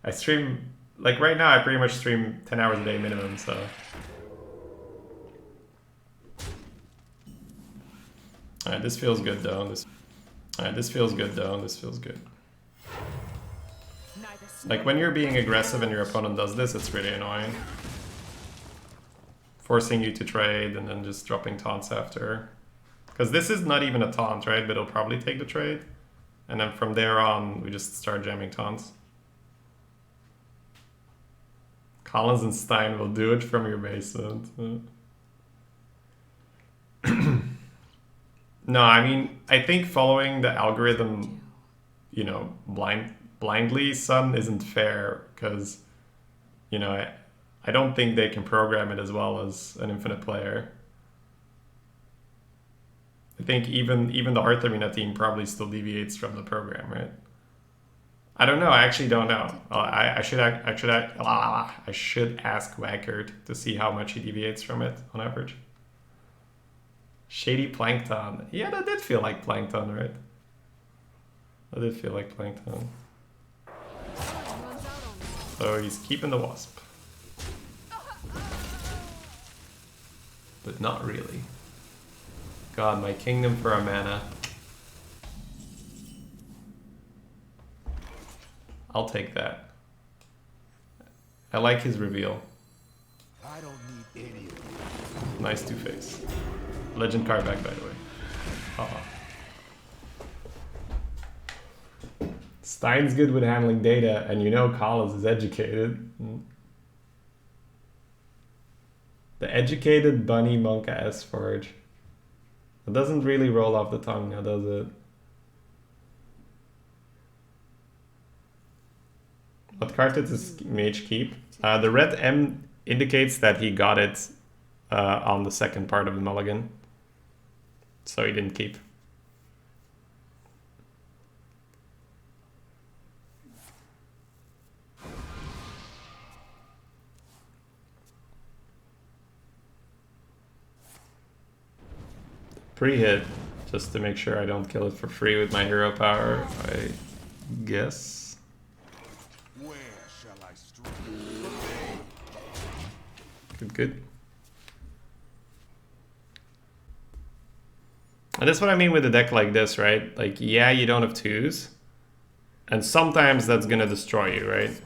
I stream... Like right now, I pretty much stream 10 hours a day minimum, so... Alright, this feels good though. This feels good though. This feels good. Like when you're being aggressive and your opponent does this, it's really annoying. Forcing you to trade and then just dropping taunts after. Because this is not even a taunt, right? But it'll probably take the trade. And then from there on, we just start jamming taunts. Collins and Stein will do it from your basement. No, I mean, I think following the algorithm, you know, blindly, Sun, isn't fair. Because, you know, I don't think they can program it as well as an infinite player. I think even the Hearth Arena team probably still deviates from the program, right? I don't know. I actually don't know. I should ask Wackert to see how much he deviates from it on average. Shady Plankton. Yeah, that did feel like Plankton, right? That did feel like Plankton. So he's keeping the Wasp. But not really. God, my kingdom for a mana. I'll take that. I like his reveal. I don't need any of it. Nice two-face. Legend card back, by the way. Stein's good with handling data, and you know Collins is educated. The educated Bunny Monka S Forge. It doesn't really roll off the tongue now, does it? What card did this mage keep? The red M indicates that he got it on the second part of the mulligan. So he didn't keep. Pre-hit, just to make sure I don't kill it for free with my hero power, I guess. Where shall I strike? Good, good. And that's what I mean with a deck like this, right? Like, yeah, you don't have twos. And sometimes that's gonna destroy you, right?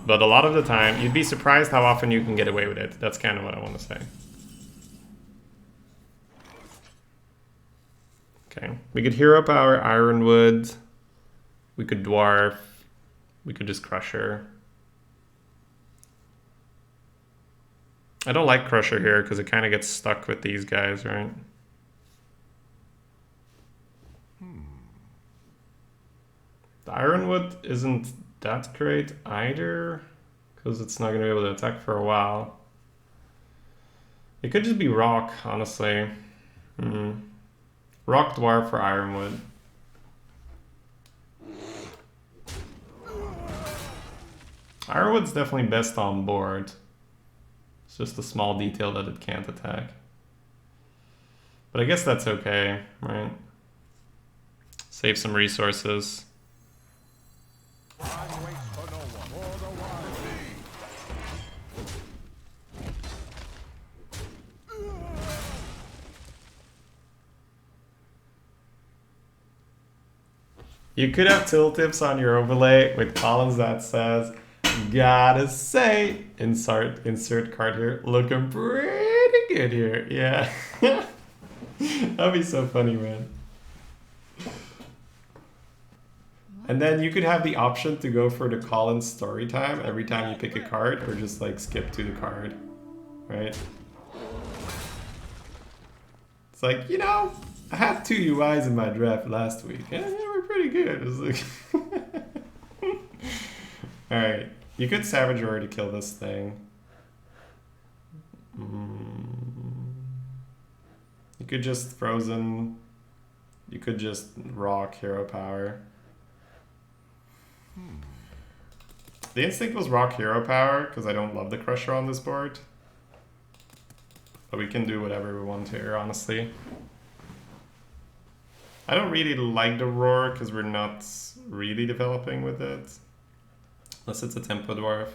But a lot of the time, you'd be surprised how often you can get away with it. That's kind of what I want to say. Okay, we could hero power Ironwood. We could dwarf. We could just Crusher. I don't like Crusher here because it kind of gets stuck with these guys, right? The Ironwood isn't that great either because it's not going to be able to attack for a while. It could just be Rock, honestly. Rock, Dwarf, or Ironwood. Ironwood's definitely best on board. It's just a small detail that it can't attack. But I guess that's okay, right? Save some resources. Time waits for no one. For the wild You could have tooltips on your overlay with columns that says, gotta say, insert card here, looking pretty good here. Yeah. That'd be so funny, man. And then you could have the option to go for the call-in story time every time you pick a card, or just like skip to the card, right? It's like, you know, I had 2 UIs in my draft last week, and they were pretty good. It was like... Alright, you could Savage Roar to kill this thing. You could just Frozen. You could just Rock Hero Power. The instinct was Rock Hero Power, because I don't love the Crusher on this board. But we can do whatever we want here, honestly. I don't really like the Roar, because we're not really developing with it. Unless it's a Tempo Dwarf.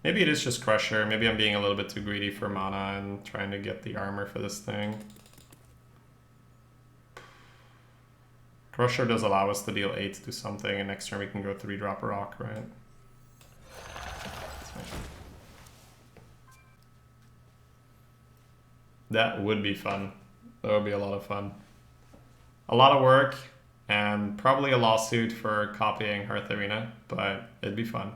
Maybe it is just Crusher. Maybe I'm being a little bit too greedy for mana and trying to get the armor for this thing. Crusher does allow us to deal 8 to something, and next turn we can go 3-drop Rock, right? That would be fun. That would be a lot of fun. A lot of work, and probably a lawsuit for copying Hearth Arena, but it'd be fun.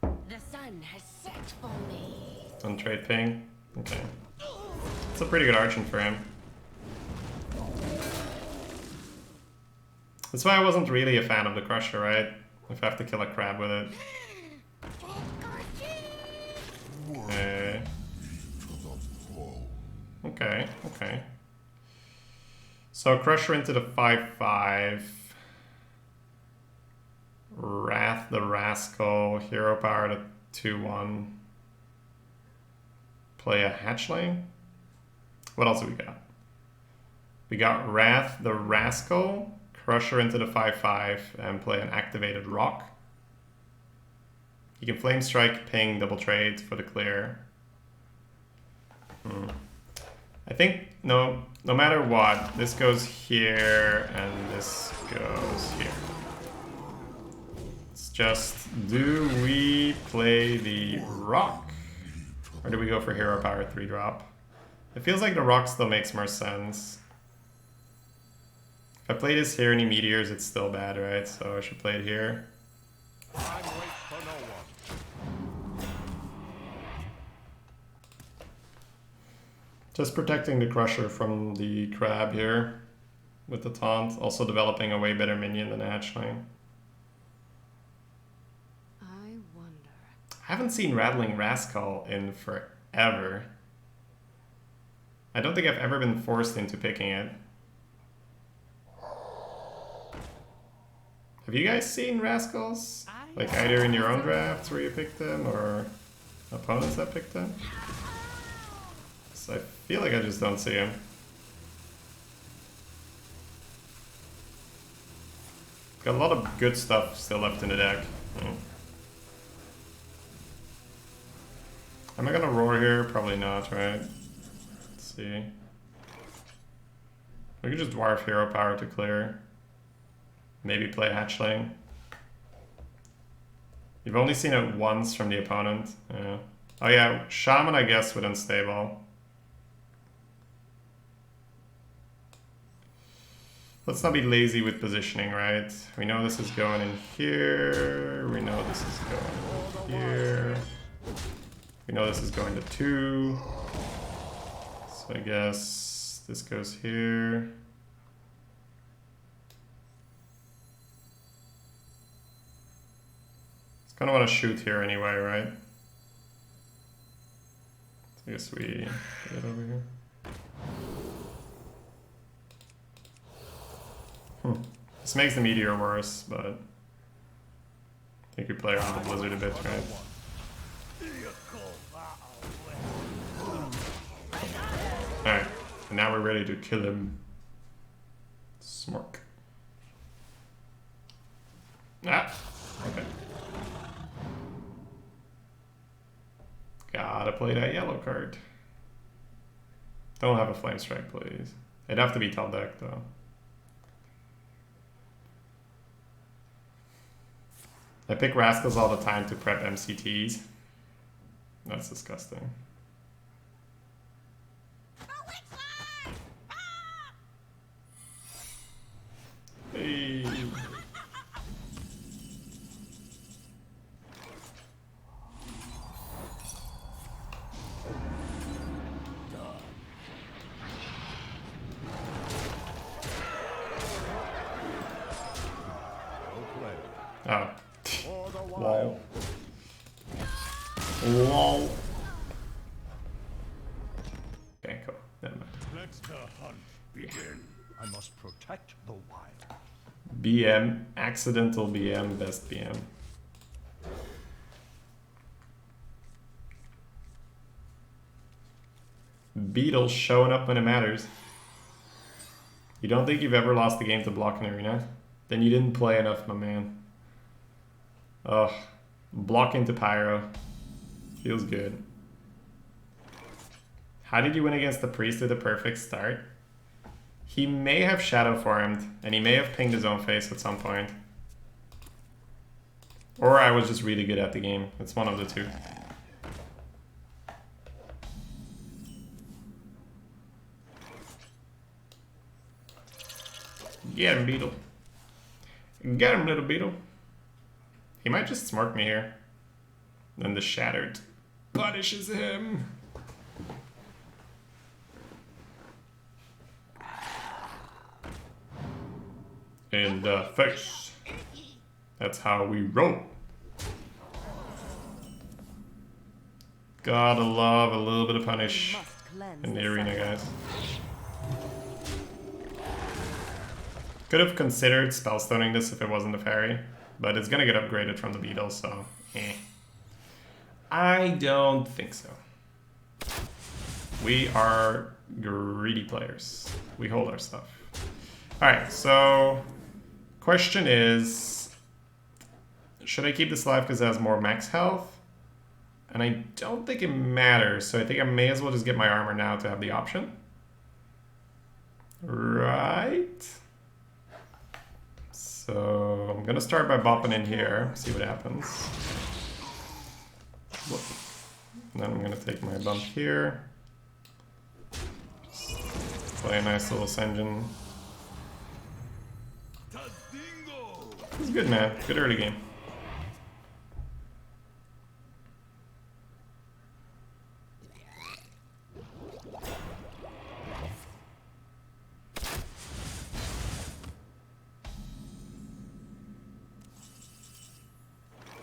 The sun has set for me. On trade ping? Okay. It's a pretty good arching for him. That's why I wasn't really a fan of the Crusher, right? If I have to kill a crab with it. Okay. Okay, okay. So Crusher into the 5/5. Wrath the Rascal. Hero Power to 2/1. Play a Hatchling. What else have we got? We got Wrath the Rascal. Crusher into the 5/5 and play an activated Rock. You can Flame Strike, ping, double trade for the clear. I think, no matter what, this goes here and this goes here. It's just, do we play the Rock? Or do we go for Hero Power 3-drop? It feels like the Rock still makes more sense. If I play this here any Meteors, it's still bad, right? So I should play it here. Time waits for no one. Just protecting the Crusher from the Crab here with the taunt. Also developing a way better minion than a Hatchling. I wonder. I haven't seen Rattling Rascal in forever. I don't think I've ever been forced into picking it. Have you guys seen Rascals? Like either in your own drafts where you picked them or opponents that picked them? So I feel like I just don't see him. Got a lot of good stuff still left in the deck. Am I gonna roar here? Probably not, right? Let's see. We could just Dwarf Hero Power to clear. Maybe play Hatchling. You've only seen it once from the opponent. Yeah. Oh yeah, Shaman I guess with Unstable. Let's not be lazy with positioning, right? We know this is going in here. We know this is going in here. We know this is going to 2. So I guess this goes here. Just kind of want to shoot here anyway, right? So I guess we get it over here. This makes the Meteor worse, but I think we play around the Blizzard a bit, right? Alright, and now we're ready to kill him. Smork. Ah, okay. Gotta play that yellow card. Don't have a flame strike, please. It'd have to be top deck though. I pick Rascals all the time to prep MCTs. That's disgusting. Hey. Oh. Lol. Lol. Okay, cool. Never mind. Let the hunt begin. I must protect the wild. BM, accidental BM, best BM. Beetle showing up when it matters. You don't think you've ever lost the game to block an arena? Then you didn't play enough, my man. Ugh. Block into Pyro. Feels good. How did you win against the Priest with a perfect start? He may have Shadow Formed, and he may have pinged his own face at some point. Or I was just really good at the game. It's one of the two. Get him, Beetle. Get him, little Beetle. He might just smirk me here. Then the Shattered punishes him. In the face. That's how we roll. Gotta love a little bit of punish in the arena, guys. Could have considered spellstoning this if it wasn't a fairy, but it's gonna get upgraded from the beetle, so I don't think so. We are greedy players. We hold our stuff. Alright, so question is, should I keep this alive because it has more max health? And I don't think it matters, so I think I may as well just get my armor now to have the option. Right? So I'm gonna start by bopping in here, see what happens. Whoop. And then I'm gonna take my bump here. Play a nice little Senjin. It's good, man. Good early game.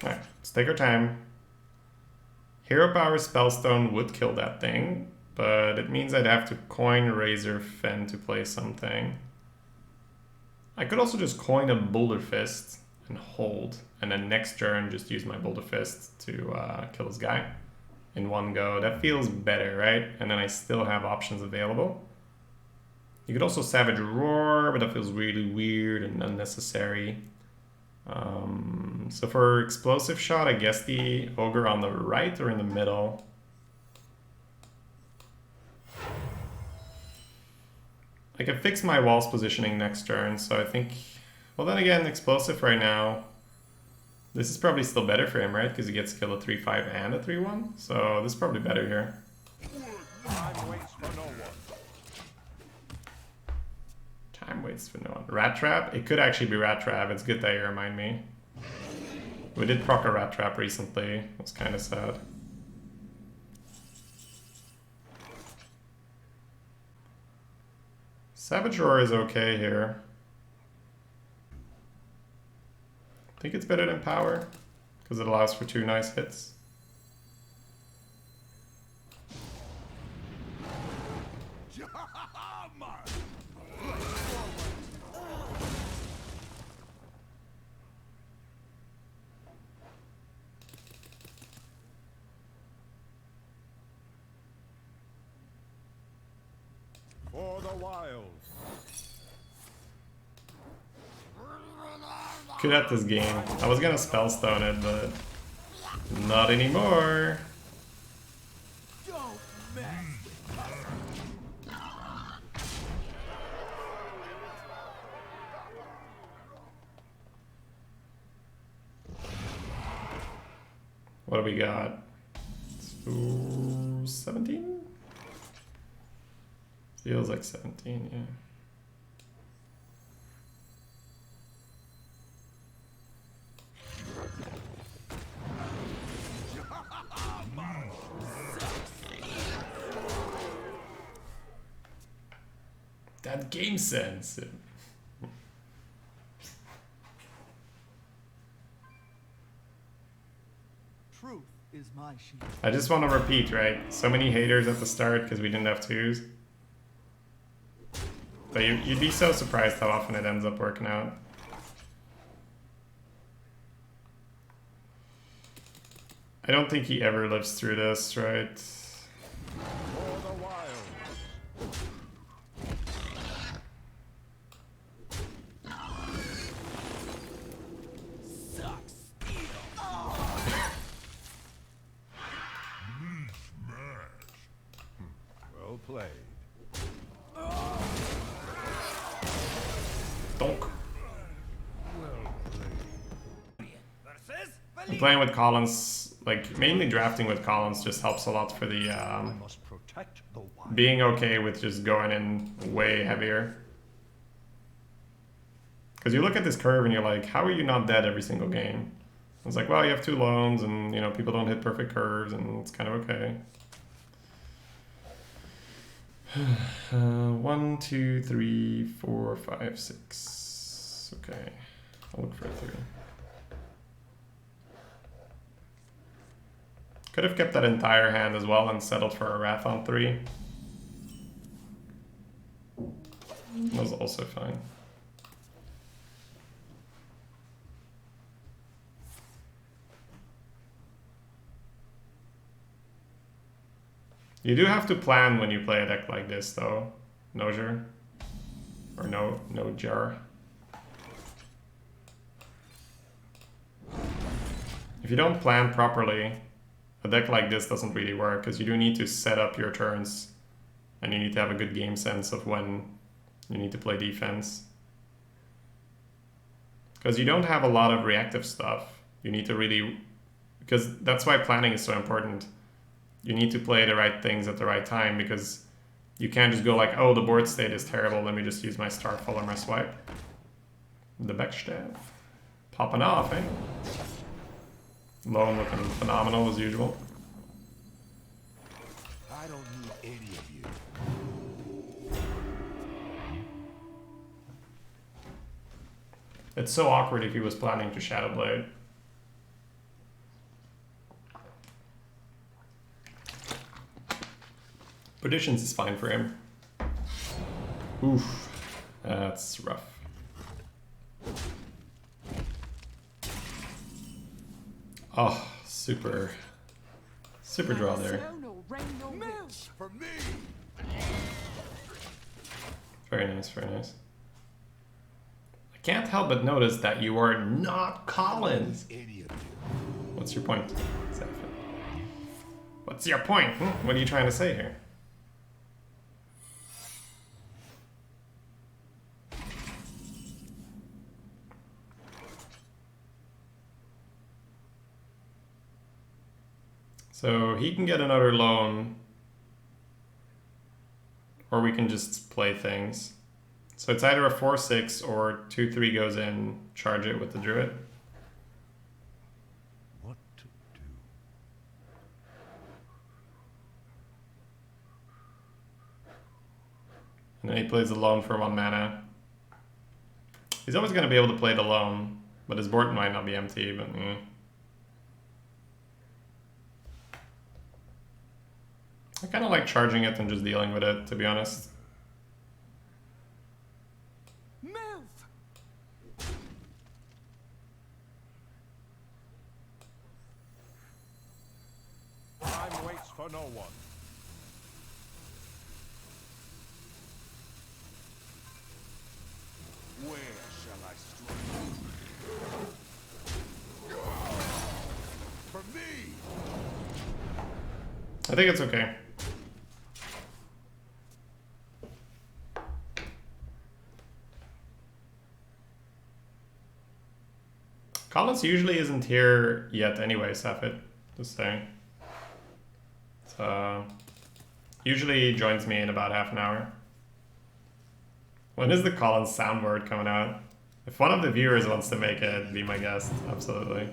Alright, let's take our time. Hero Power Spellstone would kill that thing, but it means I'd have to coin Razor Fen to play something. I could also just coin a Boulder Fist and hold, and then next turn just use my Boulder Fist to kill this guy in one go. That feels better, right? And then I still have options available. You could also Savage Roar, but that feels really weird and unnecessary. So for Explosive Shot, I guess the Ogre on the right or in the middle. I can fix my walls positioning next turn, so I think... Well, then again, Explosive right now... This is probably still better for him, right? Because he gets to kill a 3-5 and a 3-1. So this is probably better here. Time waits for no one. Time waits for no one. Rat Trap? It could actually be Rat Trap. It's good that you remind me. We did proc a Rat Trap recently. It was kind of sad. Savage Roar is okay here. I think it's better than Power, because it allows for 2 nice hits. For the wild. Good at this game. I was gonna Spellstone it, but not anymore. Don't mess. What do we got? 17? Feels like 17, yeah. That game sense. Truth is my shield. I just want to repeat, right? So many haters at the start because we didn't have twos. But you'd be so surprised how often it ends up working out. I don't think he ever lives through this, right? For the wild. Sucks. Well played. Donk. Well played. Versus I'm playing with Collins, like mainly drafting with Collins just helps a lot for the I must protect the wild. being okay with just going in way heavier. Because you look at this curve and you're like, how are you not dead every single game? It's like, well, you have two loans and, you know, people don't hit perfect curves and it's kind of okay. 1, 2, 3, 4, 5, 6. Okay, I'll look for a 3. Could have kept that entire hand as well and settled for a Wrath on 3. That was also fine. You do have to plan when you play a deck like this, though. Nojer. Or no jar. If you don't plan properly, a deck like this doesn't really work, because you do need to set up your turns, and you need to have a good game sense of when you need to play defense. Because you don't have a lot of reactive stuff. You need to really... Because that's why planning is so important. You need to play the right things at the right time, because you can't just go like, oh, the board state is terrible, let me just use my Starfall or my swipe. The backstab. Popping off, eh? Lone looking phenomenal as usual. I don't need any of you. It's so awkward if he was planning to Shadowblade. Perditions is fine for him. Oof, that's rough. Oh, super draw there. Move for me. Very nice, very nice. I can't help but notice that you are not Collins. Any of you. What's your point, Zephyr? What's your point? What are you trying to say here? So he can get another loan, or we can just play things. So it's either a 4-6 or 2-3 goes in, charge it with the Druid. What to do? And then he plays the loan for 1 mana. He's always going to be able to play the loan, but his board might not be empty, but I kind of like charging it and just dealing with it, to be honest. Move. Time waits for no one. Where shall I strike? For me. I think it's okay. Collins usually isn't here yet anyway, Safit. Just saying. So usually joins me in about half an hour. When is the Collins soundboard coming out? If one of the viewers wants to make it, be my guest. Absolutely.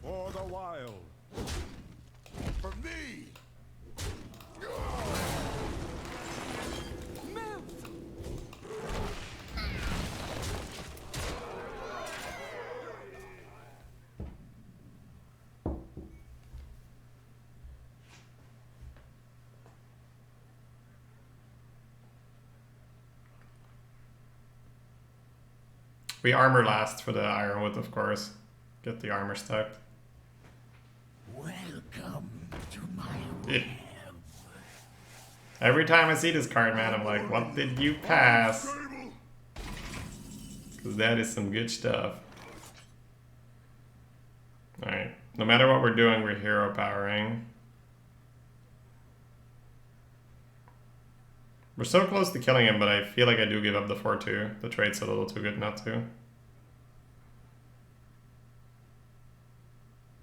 For the wild. For me! We armor last for the Ironwood, of course. Get the armor stacked. Welcome to my Yeah. Every time I see this card, man, I'm like, what did you pass? Because that is some good stuff. Alright. No matter what we're doing, we're hero powering. We're so close to killing him, but I feel like I do give up the 4-2. The trade's a little too good not to.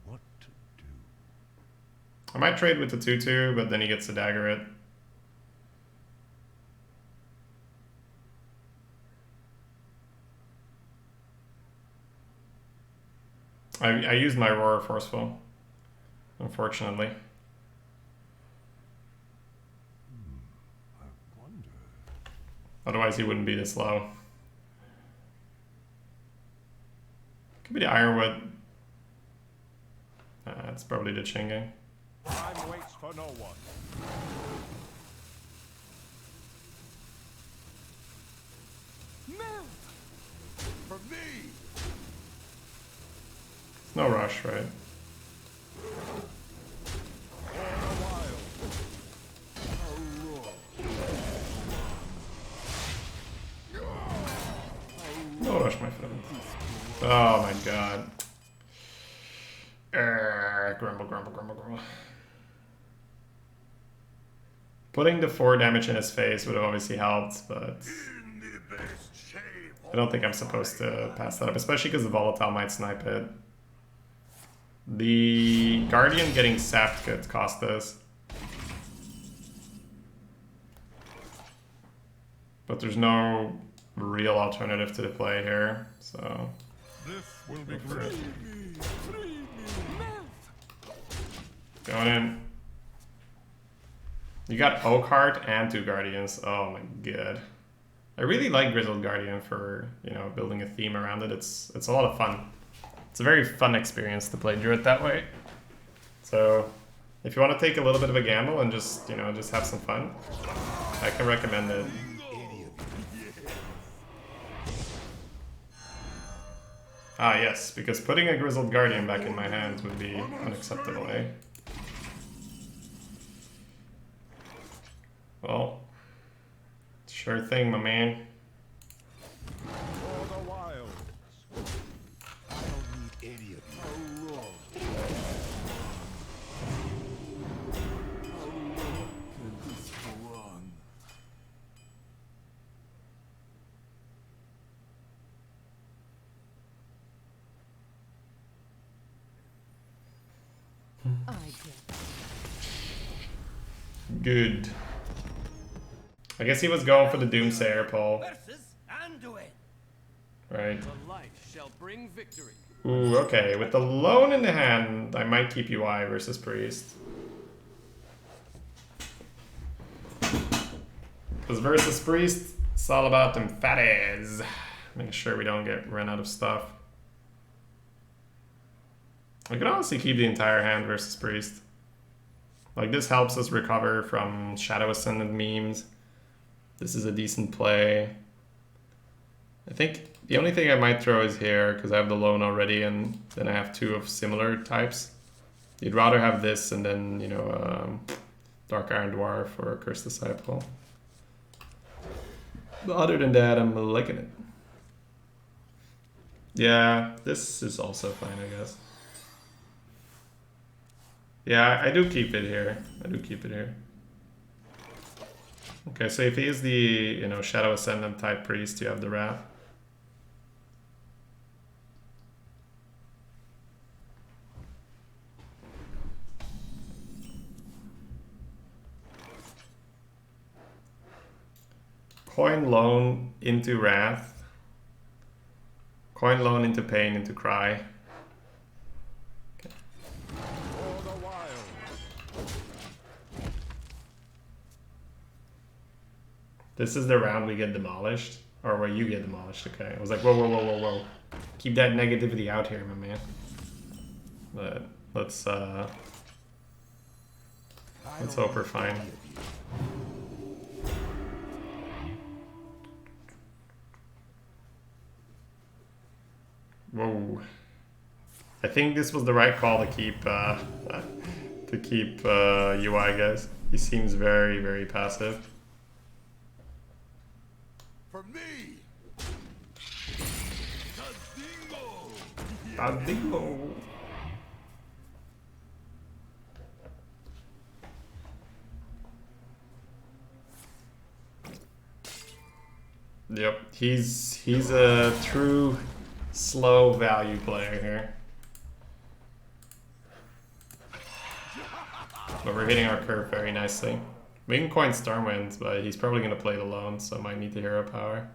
What to do? I might trade with the 2-2, but then he gets to dagger it. I used my Roar Forceful, unfortunately. I wonder. Otherwise he wouldn't be this low. Could be the Ironwood. It's probably the Chinging. Time waits for no one. For me! No rush, right? No rush, my friend. Oh my god. Grumble, grumble, grumble, grumble. Putting the 4 damage in his face would have obviously helped, but In the best shape. I don't think I'm supposed to pass that up, especially because the Volatile might snipe it. The Guardian getting sapped could cost us. But there's no real alternative to the play here, so... This will be Go for great. it. Free me. Going in. You got Oak Heart and 2 Guardians. Oh my god. I really like Grizzled Guardian for, you know, building a theme around it. It's a lot of fun. It's a very fun experience to play Druid that way. So, if you want to take a little bit of a gamble and just, you know, just have some fun, I can recommend it. Ah, yes, because putting a Grizzled Guardian back in my hands would be unacceptable, eh? Well, sure thing, my man. For the wild. I don't need any of you. Can this go on? I get Good. I guess he was going for the Doomsayer pull, Versus Anduin. right? The light shall bring victory. Ooh, okay. With the Lone in the hand, I might keep UI versus Priest. Because versus Priest, it's all about them fatties. Making sure we don't get run out of stuff. I could honestly keep the entire hand versus Priest. Like, this helps us recover from Shadow Ascendant memes. This is a decent play. I think the only thing I might throw is here, because I have the Lone already, and then I have 2 of similar types. You'd rather have this and then, you know, Dark Iron Dwarf or Cursed Disciple. But other than that, I'm liking it. Yeah, this is also fine, I guess. Yeah, I do keep it here. I do keep it here. Okay, so if he is the, you know, Shadow Ascendant type priest, you have the Wrath. Coin Loan into Wrath. Coin Loan into Pain into Cry. For the wild. This is the round we get demolished. Or where you get demolished, okay. I was like, whoa, whoa, whoa, whoa, whoa. Keep that negativity out here, my man. But let's hope we're fine. Whoa. I think this was the right call to keep UI, guys. He seems very, very passive. For me. Tadingo. Yep, he's a true slow value player here. But we're hitting our curve very nicely. We can coin Stormwind, but he's probably going to play it alone, so might need the hero power.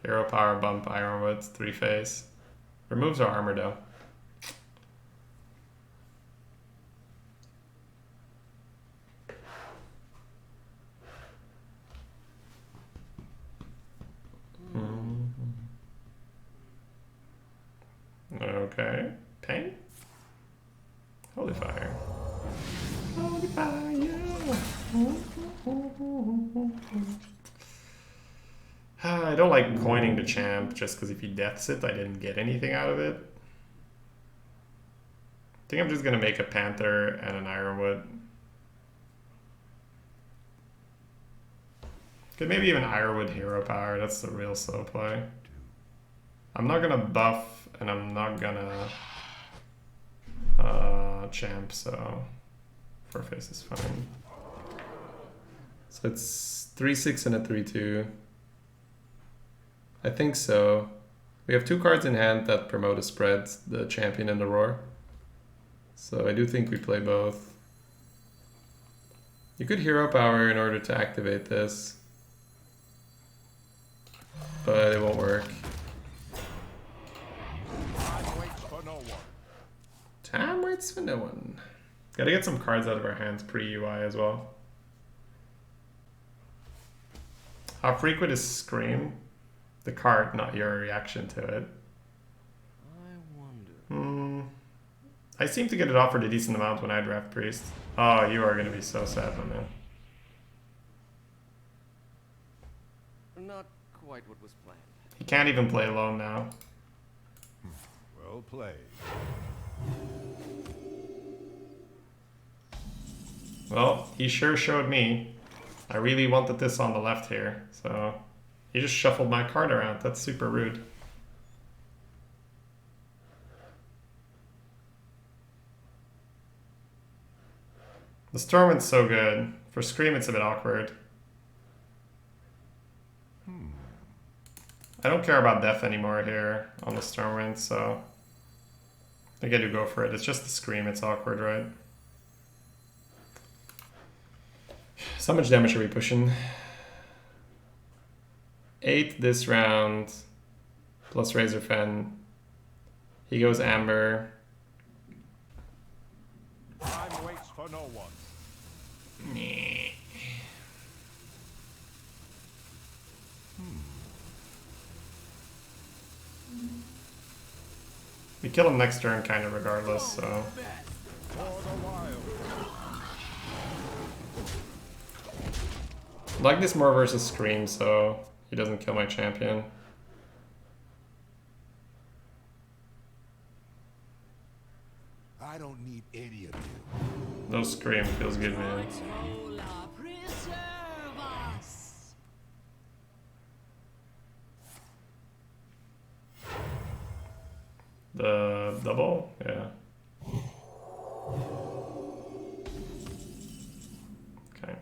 Hero power bump Ironwood, 3-phase. Removes our armor though. Okay. Pain? Holy fire. Holy fire. I don't like coining the champ just because if he deaths it, I didn't get anything out of it. I think I'm just gonna make a Panther and an Ironwood. Could maybe even Ironwood hero power, that's the real slow play. I'm not gonna buff and I'm not gonna champ, so 4-phase is fine. So it's 3-6 and a 3-2. I think so. We have 2 cards in hand that promote a spread, the champion and the roar. So I do think we play both. You could hero power in order to activate this, but it won't work. Time waits for no one. Time waits for no one. Gotta get some cards out of our hands pre-UI as well. How frequent is Scream? The card, not your reaction to it. I wonder. I seem to get it offered a decent amount when I draft Priest. Oh, you are gonna be so sad, my man. Not quite what was planned. He can't even play alone now. Well played. Well, he sure showed me. I really wanted this on the left here, so he just shuffled my card around. That's super rude. The Stormwind's so good. For Scream, it's a bit awkward. I don't care about death anymore here on the Stormwind, so I think I do go for it. It's just the Scream, it's awkward, right? So much damage are we pushing? 8 this round, plus Razor Fen. He goes Amber. Time waits for no one. We kill him next turn kind of regardless, so. For the wild. I like this more versus Scream, so he doesn't kill my champion. I don't need any of you. No Scream feels good, man. Tola, preserve us. double? Yeah. Okay.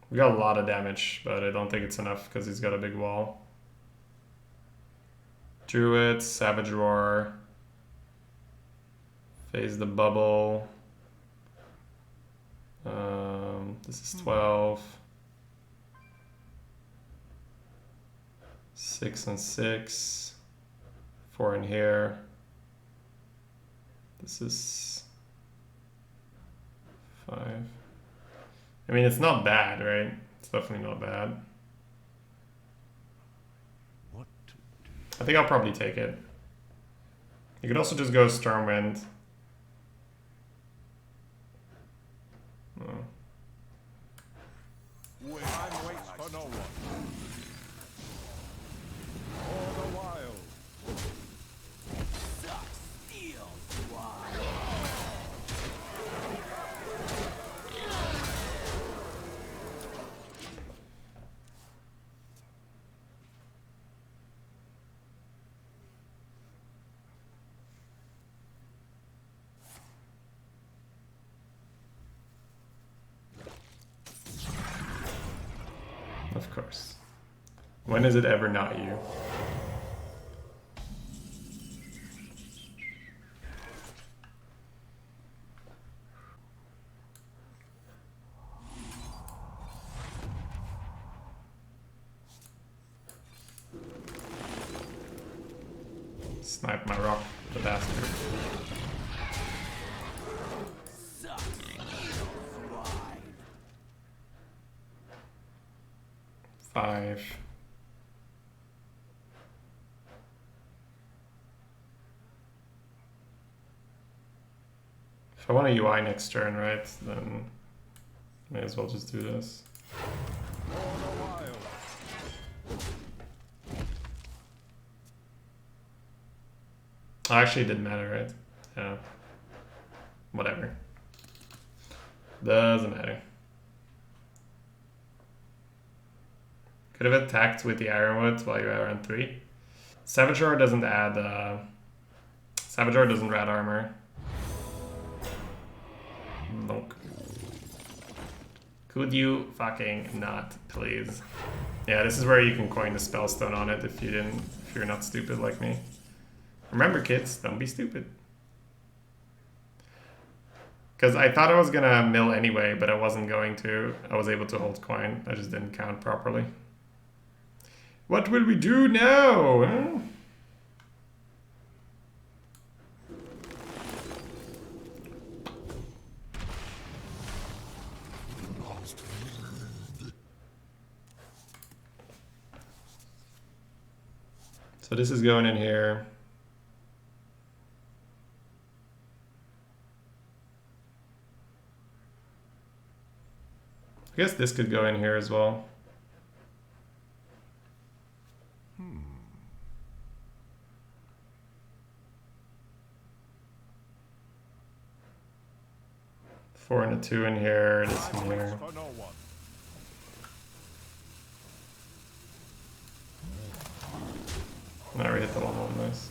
We got a lot of damage, but I don't think it's enough because he's got a big wall. Druid, Savage Roar. Phase the bubble. This is 12. 6 and 6. 4 in here. This is 5. I mean, it's not bad, right? It's definitely not bad. What to do? I think I'll probably take it. You could also just go Stormwind. Oh. Time waits for no one. For the wild. Of course. When is it ever not you? Snipe my rock, the bastard. Five. If I want a UI next turn, right, then may as well just do this. For the wild. Actually, it didn't matter, right? Yeah. Whatever. Doesn't matter. Could have attacked with the Ironwood while you're around 3. Savage Roar doesn't add, Savage Roar doesn't add armor. Nope. Could you fucking not, please? Yeah, this is where you can coin the Spellstone on it if you're not stupid like me. Remember, kids, don't be stupid. Because I thought I was gonna mill anyway, but I wasn't going to. I was able to hold coin. I just didn't count properly. What will we do now? Huh? So this is going in here. I guess this could go in here as well. Four and a 2 in here, this in Time waits here. for no one. Now we hit the 1-1, nice.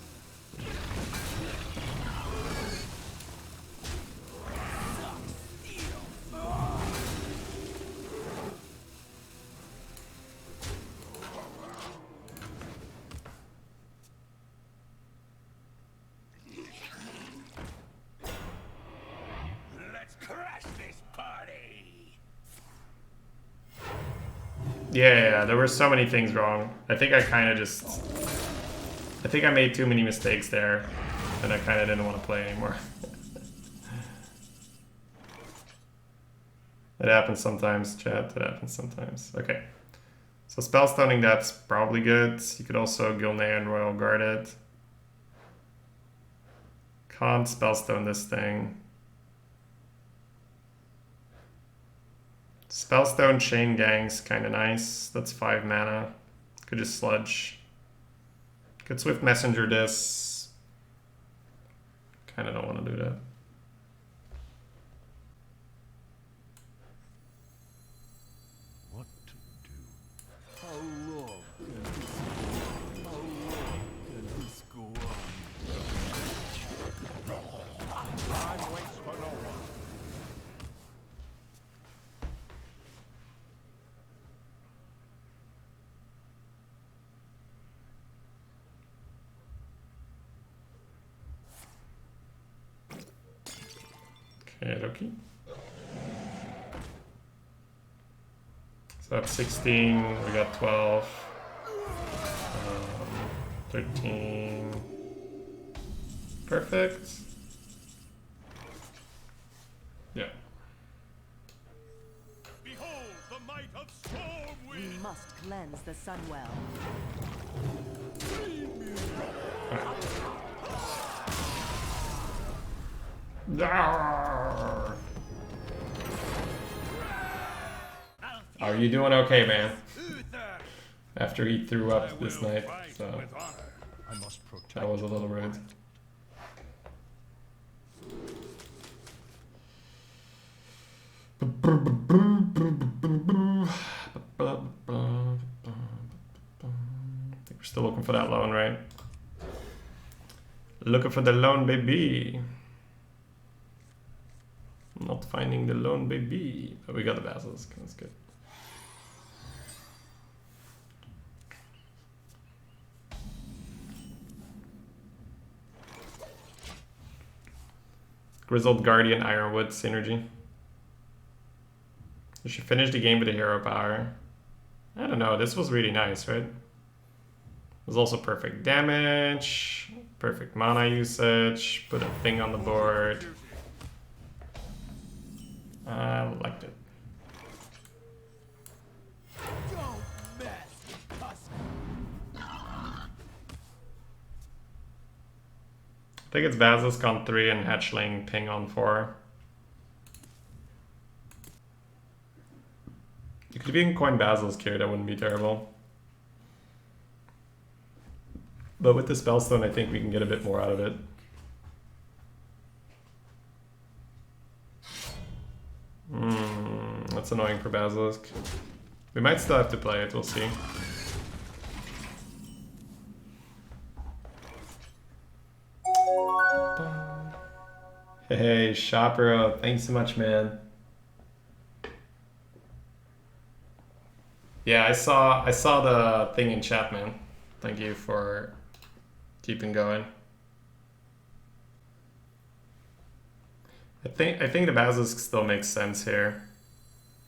Let's crash this party. Yeah, there were so many things wrong. I think I kind of just... I think I made too many mistakes there, and I kind of didn't want to play anymore. It happens sometimes, chat. It happens sometimes. Okay. So Spellstoning, that's probably good. You could also Gilnea and Royal Guard it. Can't Spellstone this thing. Spellstone Chain Gang's kind of nice. That's 5 mana. Could just Sludge. Could Swift Messenger this. Kind of don't want to do that. What to do? How long? How Okay, okay. So that's 16, we got 12, 13. Perfect. Yeah. Behold the might of storm We wind. must cleanse the Sunwell. Yarr. Are you doing okay, man? Uther. After he threw I up this will night, fight so with honor. I must protect. that was a little rude. I think we're still looking for that loan, right? Looking for the loan, baby. Not finding the loan, baby. But we got the basilisk. That's good. Grizzled Guardian Ironwood synergy. You should finish the game with a hero power. I don't know, this was really nice, right? It was also perfect damage, perfect mana usage, put a thing on the board. I liked it. Don't mess with us. I think it's Basilisk on 3 and Hatchling Ping on 4. You could even coin Basilisk here, that wouldn't be terrible. But with the Spellstone, I think we can get a bit more out of it. That's annoying for Basilisk. We might still have to play it, we'll see. Hey, Shopero, thanks so much, man. Yeah, I saw the thing in chat, man. Thank you for keeping going. I think the Basilisk still makes sense here.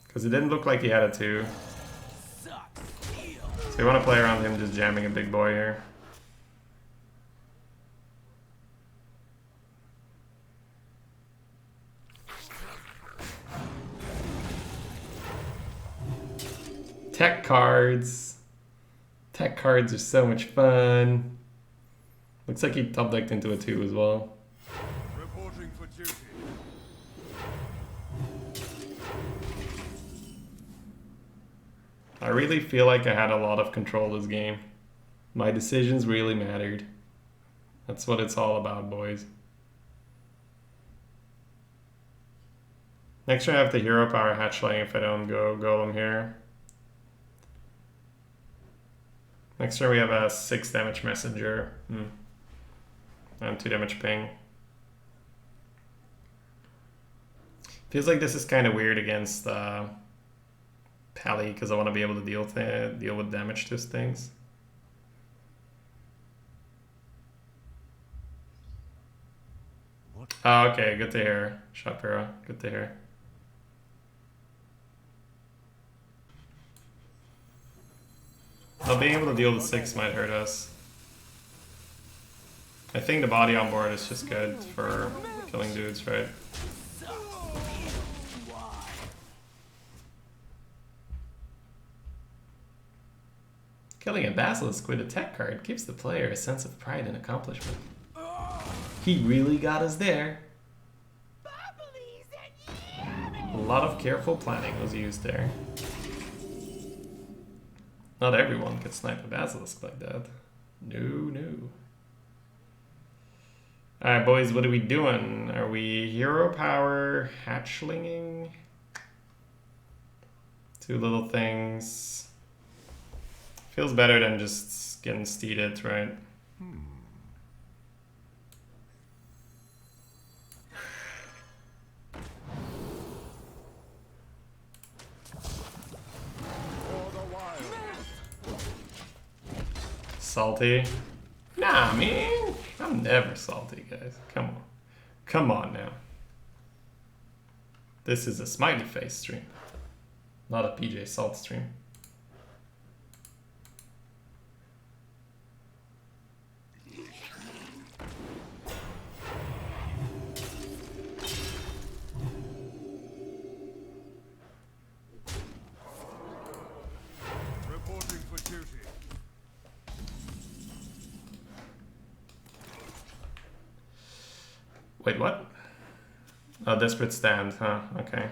Because it didn't look like he had a 2. So you want to play around him just jamming a big boy here. Tech cards. Tech cards are so much fun. Looks like he top decked into a 2 as well. Reporting for duty. I really feel like I had a lot of control this game. My decisions really mattered. That's what it's all about, boys. Next turn I have the hero power hatchling if I don't go golem here. Next turn we have a 6 damage messenger. And 2 damage ping. Feels like this is kind of weird against Pally because I want to be able to deal with damage to things. What? Oh, okay, good to hear, Shapiro. Good to hear. Well, being able to deal with 6 might hurt us. I think the body on board is just good for killing dudes, right? Killing a Basilisk with a tech card gives the player a sense of pride and accomplishment. He really got us there. A lot of careful planning was used there. Not everyone could snipe a Basilisk like that. No. Alright, boys, what are we doing? Are we hero power hatchlinging? 2 little things. Feels better than just getting steeded, right? Salty? Nah, man. I'm never salty, guys. Come on. Come on now. This is a smiley face stream, not a PJ Salt stream. Reporting for duty. Wait, what? Oh, Desperate Stand, huh? Okay.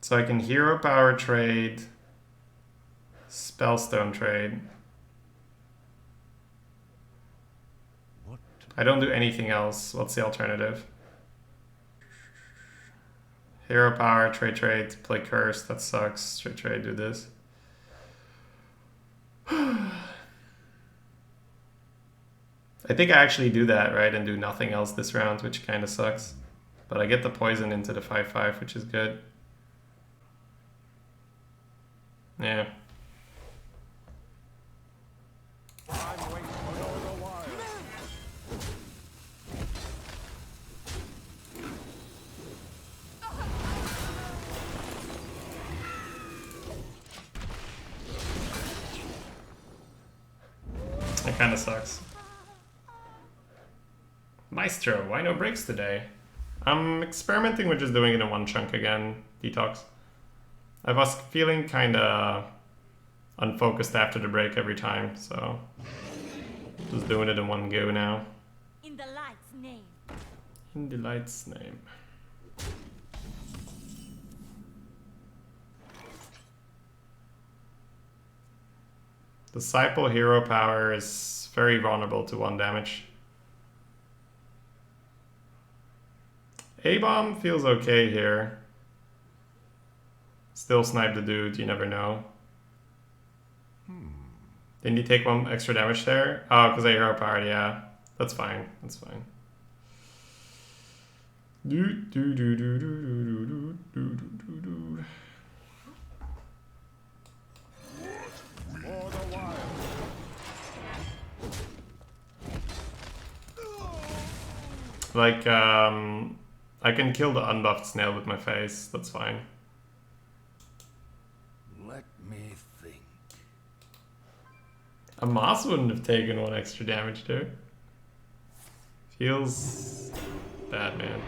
So I can Hero Power trade, Spellstone trade. What? I don't do anything else. What's the alternative? Hero Power, trade, play Curse, that sucks. Trade, do this. I think I actually do that, right? And do nothing else this round, which kind of sucks. But I get the poison into the 5/5, which is good. Yeah. I'm waiting for the wild. It kind of sucks. Maestro, why no breaks today? I'm experimenting with just doing it in one chunk again, Detox. I was feeling kind of unfocused after the break every time, so just doing it in one go now. In the light's name. In the light's name. Disciple hero power is very vulnerable to 1 damage. A-bomb feels okay here. Still snipe the dude, you never know. Didn't you take 1 extra damage there? Oh, because I hero powered, yeah. That's fine, that's fine. For the wild. Like, I can kill the unbuffed snail with my face, that's fine. Let me think. A moss wouldn't have taken 1 extra damage, dude. Feels bad, man.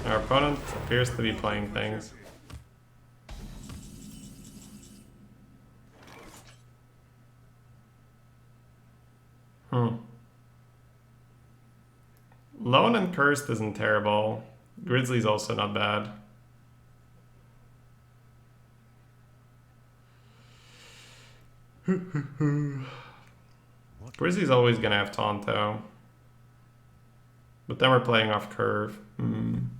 Our opponent appears to be playing things. Lone and Cursed isn't terrible. Grizzly's also not bad. Grizzly's always gonna have taunt though. But then we're playing off curve. Then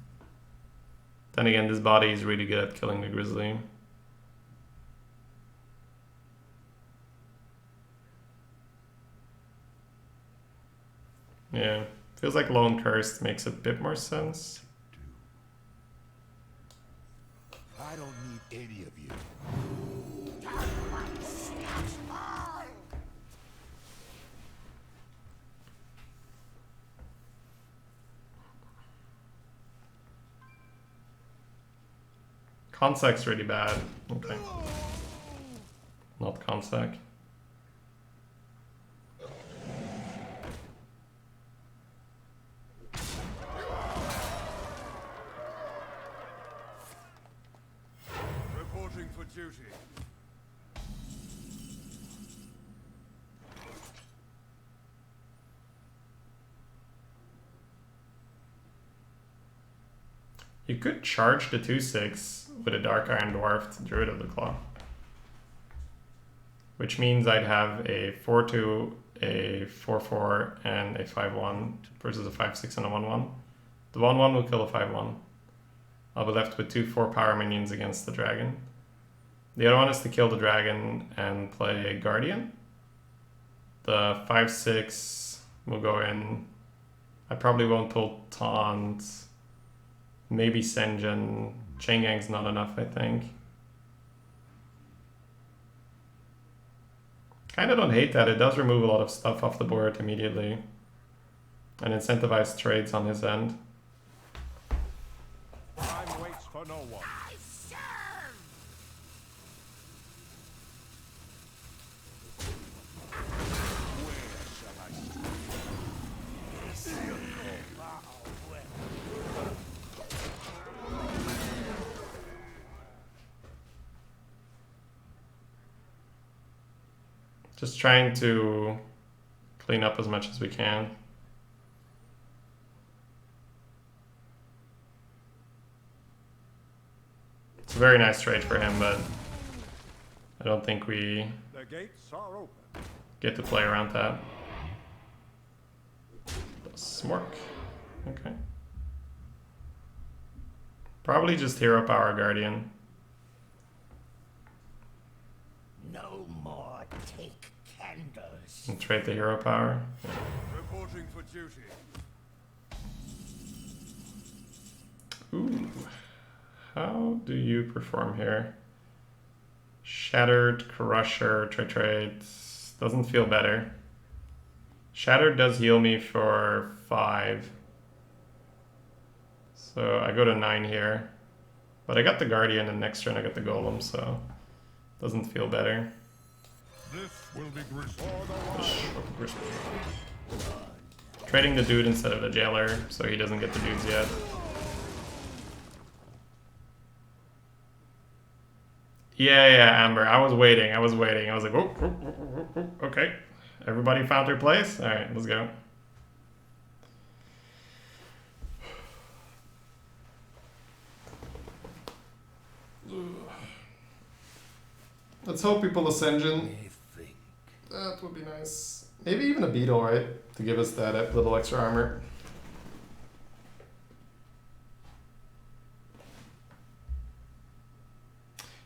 again, this body is really good at killing the Grizzly. Yeah, feels like Lone Cursed makes a bit more sense. I don't need any of you. Consec's really bad. Okay. Not Consec. Reporting for duty. You could charge the 2/6 with a Dark Iron Dwarfed Druid of the Claw. Which means I'd have a 4/2, a 4/4, and a 5/1 versus a 5/6 and a 1/1. The 1/1 will kill the 5/1. I'll be left with 2 4-power minions against the dragon. The other one is to kill the dragon and play a Guardian. The 5/6 will go in. I probably won't pull Taunt. Maybe Senjin. Chain Gang's not enough, I think. Kind of don't hate that. It does remove a lot of stuff off the board immediately. And incentivize trades on his end. Time waits for no one. Just trying to clean up as much as we can. It's a very nice trade for him, but I don't think we The gates are open. get to play around that. Smork. Okay. Probably just Hero Power Guardian. No more take candles. And trade the Hero Power. Yeah. Reporting for duty. Ooh. How do you perform here? Shattered, Crusher, trade. Doesn't feel better. Shattered does heal me for 5. So I go to 9 here. But I got the Guardian and next turn I got the Golem, so doesn't feel better. This will be grisly. Trading the dude instead of the jailer, so he doesn't get the dudes yet. Yeah, Amber. I was waiting. I was like, oh, okay. Everybody found their place? Alright, let's go. Let's hope we pull Ascension. That would be nice. Maybe even a Beetle, right? To give us that little extra armor.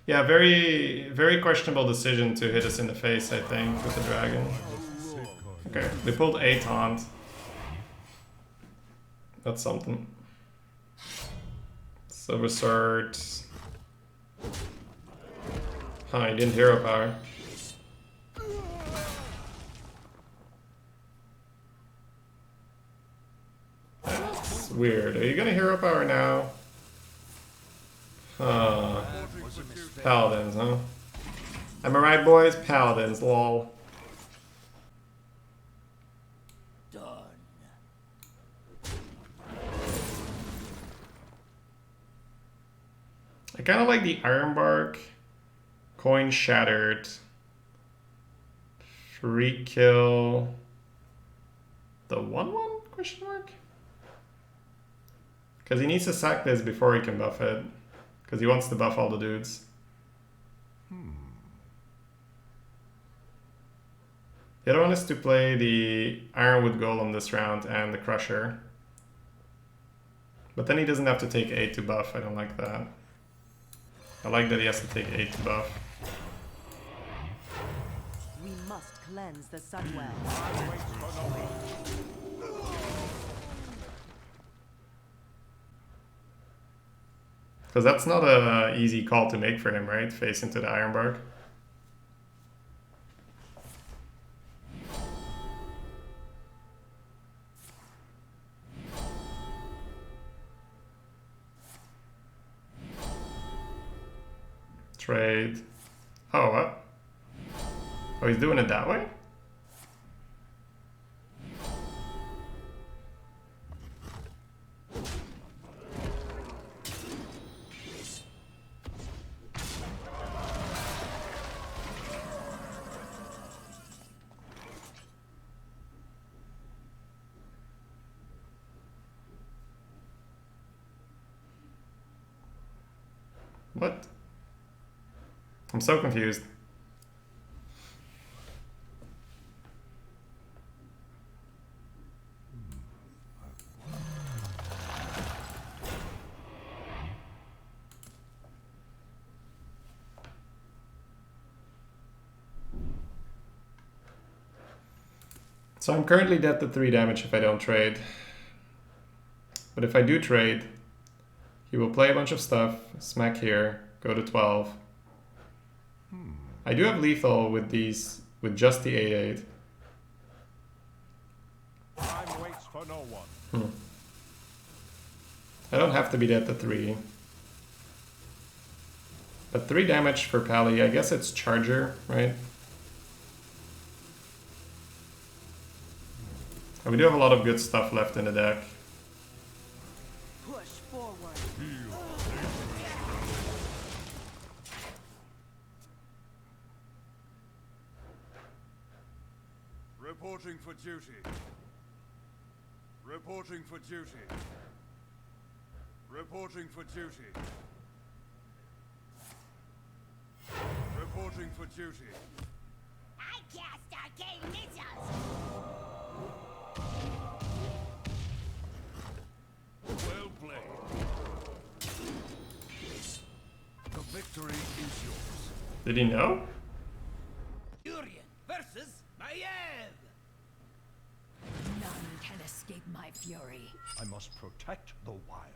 Yeah, very, very questionable decision to hit us in the face, I think, with the dragon. Okay, they pulled a taunt. That's something. Silver Sword. Huh, he didn't Hero Power. That's weird. Are you gonna Hero Power now? Huh. Paladins, huh? Am I right, boys? Paladins, lol. Done. I kind of like the Ironbark. Coin Shattered. Free kill. The 1/1? Question mark? Because he needs to sack this before he can buff it. Because he wants to buff all the dudes. The other one is to play the Ironwood Golem this round and the Crusher. But then he doesn't have to take 8 to buff. I don't like that. I like that he has to take 8 to buff. We must cleanse the Sunwell. Time waits for no one. Because that's not a easy call to make for him, right? Face into the Ironbark. Trade. Oh, what? Oh, he's doing it that way? What? I'm so confused. So I'm currently dead to 3 damage if I don't trade. But if I do trade, he will play a bunch of stuff, smack here, go to 12. I do have lethal with these with just the 8/8. Time waits for no one. I don't have to be dead to 3. But 3 damage for Pally, I guess it's Charger, right? And we do have a lot of good stuff left in the deck. Push forward. Reporting for duty. Reporting for duty. Reporting for duty. Reporting for duty. I cast arcane missiles. Well played. The victory is yours. Did he know? Urian versus Maiev! None can escape my fury. I must protect the wild.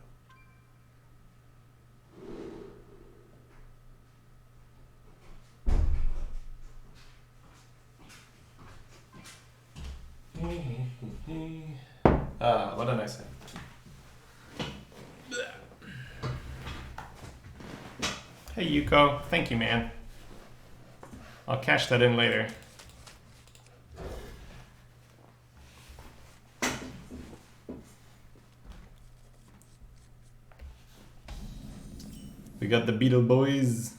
What did I say? Hey Yuko, thank you, man. I'll cash that in later. We got the Beetle Boys.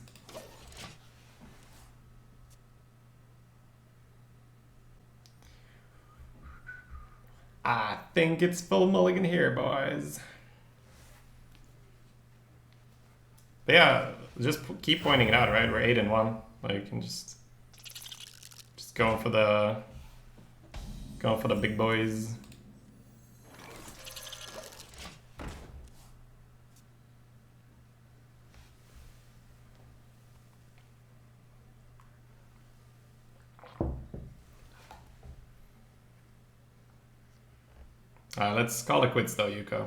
I think it's full mulligan here, boys. But yeah, just keep pointing it out, right? We're 8-1. Like, and just going for the big boys. Let's call it quits though, Yuko.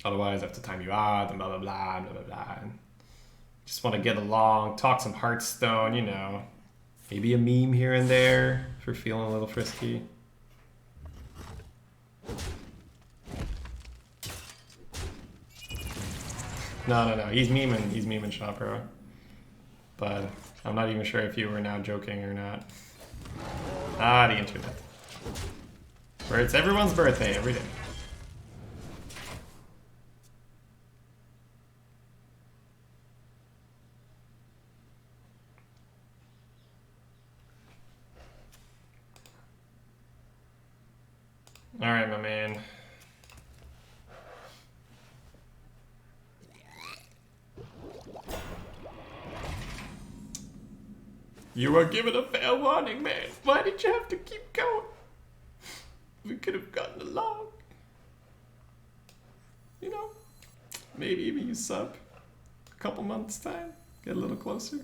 Otherwise, I have to time you out and blah blah blah blah blah blah. And just want to get along, talk some Hearthstone, you know. Maybe a meme here and there if we're feeling a little frisky. No. He's memeing Shopro. But I'm not even sure if you were now joking or not. The internet. Where it's everyone's birthday every day. All right, my man. You were given a fair warning, man. Why did you have to keep going? We could have gotten along. You know, maybe even you sub a couple months time, get a little closer.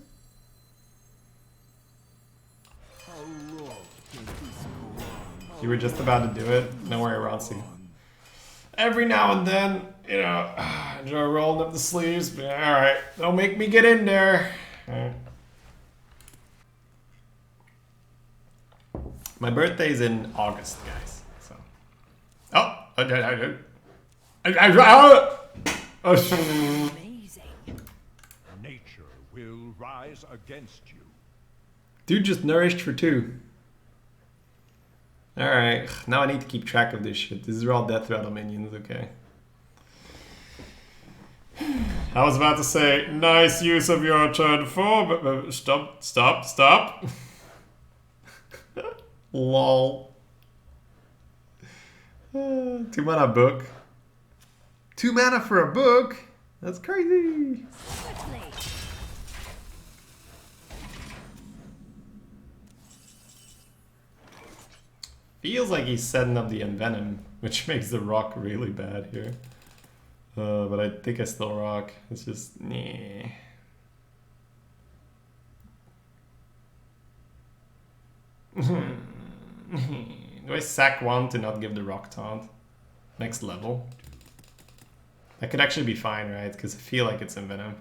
You were just about to do it. No worry, Roncy. Every now and then, you know, enjoy rolling up the sleeves, but all right, don't make me get in there. All right. My birthday's in August, guys. So. Oh, Amazing. Nature will rise against you. Dude just nourished for 2. Alright, now I need to keep track of this shit. These are all Death Rattle minions, okay. I was about to say, nice use of your turn 4, but stop. Lol. 2 mana book. 2 mana for a book? That's crazy. Quickly. Feels like he's setting up the Envenom, which makes the rock really bad here. But I think I still rock. It's just, nah. Do I sack 1 to not give the rock taunt? Next level? That could actually be fine, right? Because I feel like it's Envenom.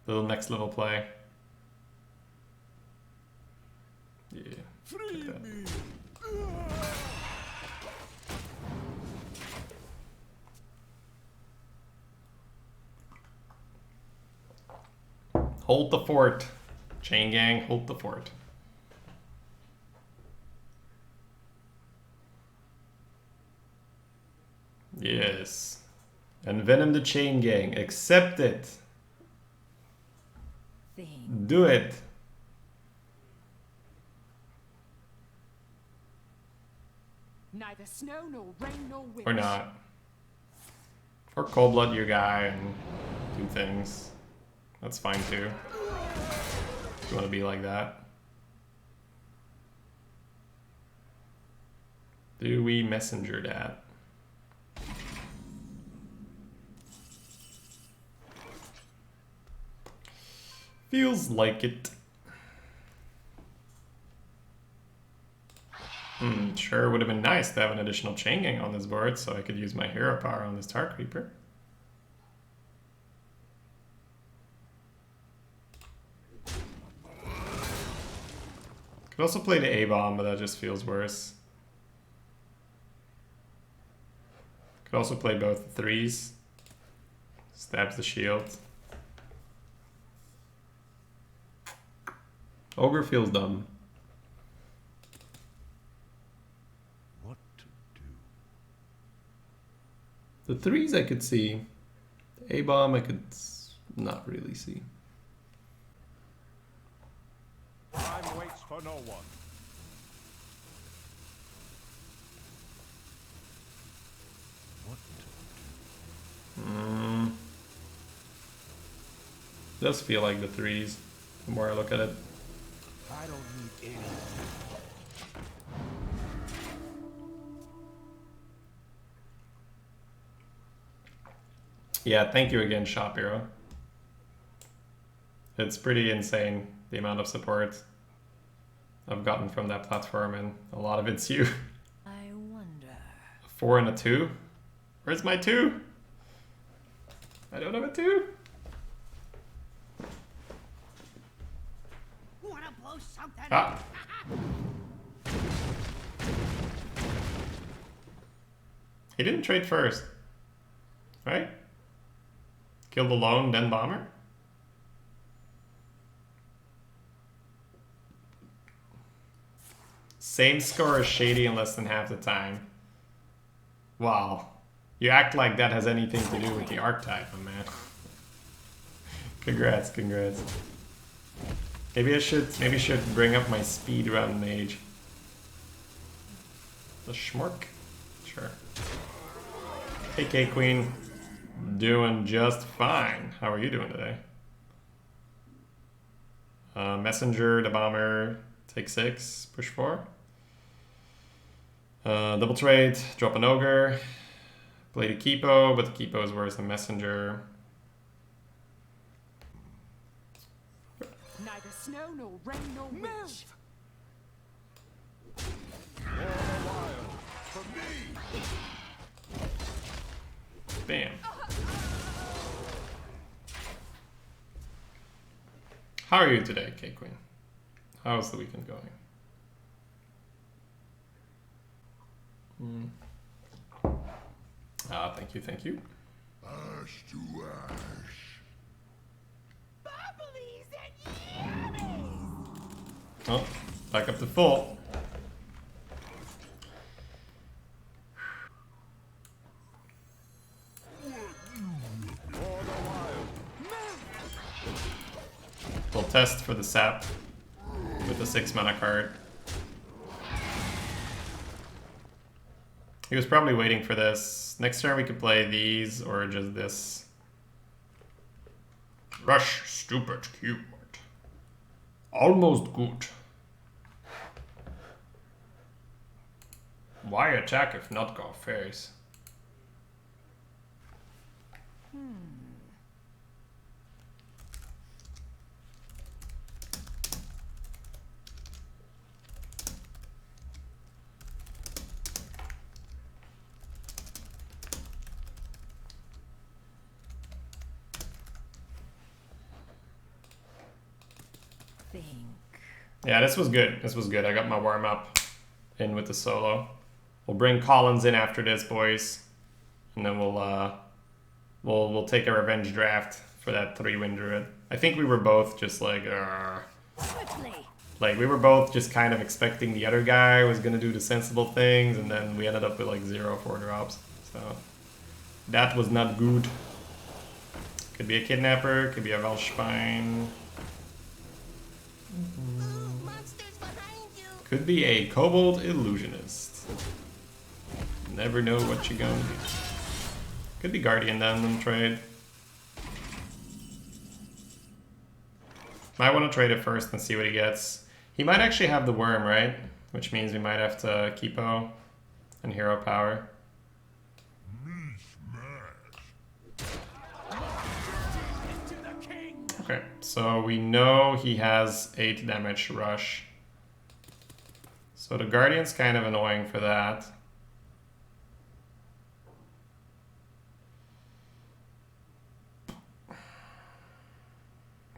Little next level play. Free that. me! Hold the fort. Chain gang, hold the fort. Yes. Envenom the chain gang. Accept it. Thing. Do it. Neither snow nor rain nor wind. Or not. Or cold blood your guy and do things. That's fine too. If you want to be like that. Do we messenger that? Feels like it. Sure would have been nice to have an additional chain gang on this board so I could use my hero power on this Tar Creeper. Could also play the A-bomb, but that just feels worse. Could also play both the threes. Stabs the shield. Ogre feels dumb. What to do? The threes I could see. The A-bomb I could not really see. Time waits for no one. What to do? Does feel like the threes the more I look at it. I don't need any. Yeah, thank you again, Shop Hero. It's pretty insane the amount of support I've gotten from that platform, and a lot of it's you. I wonder. A 4 and a 2? Where's my 2? I don't have a 2. Wanna blow something Ah. He didn't trade first, right? Killed alone, then bomber? Same score as Shady in less than half the time. Wow. You act like that has anything to do with the archetype, my man. Congrats, congrats. Maybe I should bring up my speed run mage. The schmork? Sure. Hey K Queen. Doing just fine. How are you doing today? Messenger, the bomber, take 6, push 4. Double trade, drop an ogre, play the Kipo, but the Kipo is worse than messenger. Neither snow nor rain nor wind. Bam. How are you today, K Queen? How's the weekend going? Ah, thank you, thank you. Ash to ash. Bubblies and yummies. Oh, back up to full. We'll test for the sap with the 6 mana card. He was probably waiting for this. Next turn we could play these or just this. Rush, stupid keyboard. Almost good. Why attack if not go face? Think. Yeah, this was good. This was good. I got my warm up in with the solo. We'll bring Collins in after this, boys, and then we'll take a revenge draft for that 3 Win Druid. I think we were both just like, Swiftly. like we were both just kind of expecting the other guy was gonna do the sensible things, and then we ended up with like 0 4-drops. So that was not good. Could be a kidnapper, could be a Welshspine. Could be a Kobold Illusionist. Never know what you're gonna do. Could be Guardian then in trade. Might want to trade it first and see what he gets. He might actually have the worm, right? Which means we might have to Keepo and hero power. Okay, so we know he has 8 damage rush. So the Guardian's kind of annoying for that.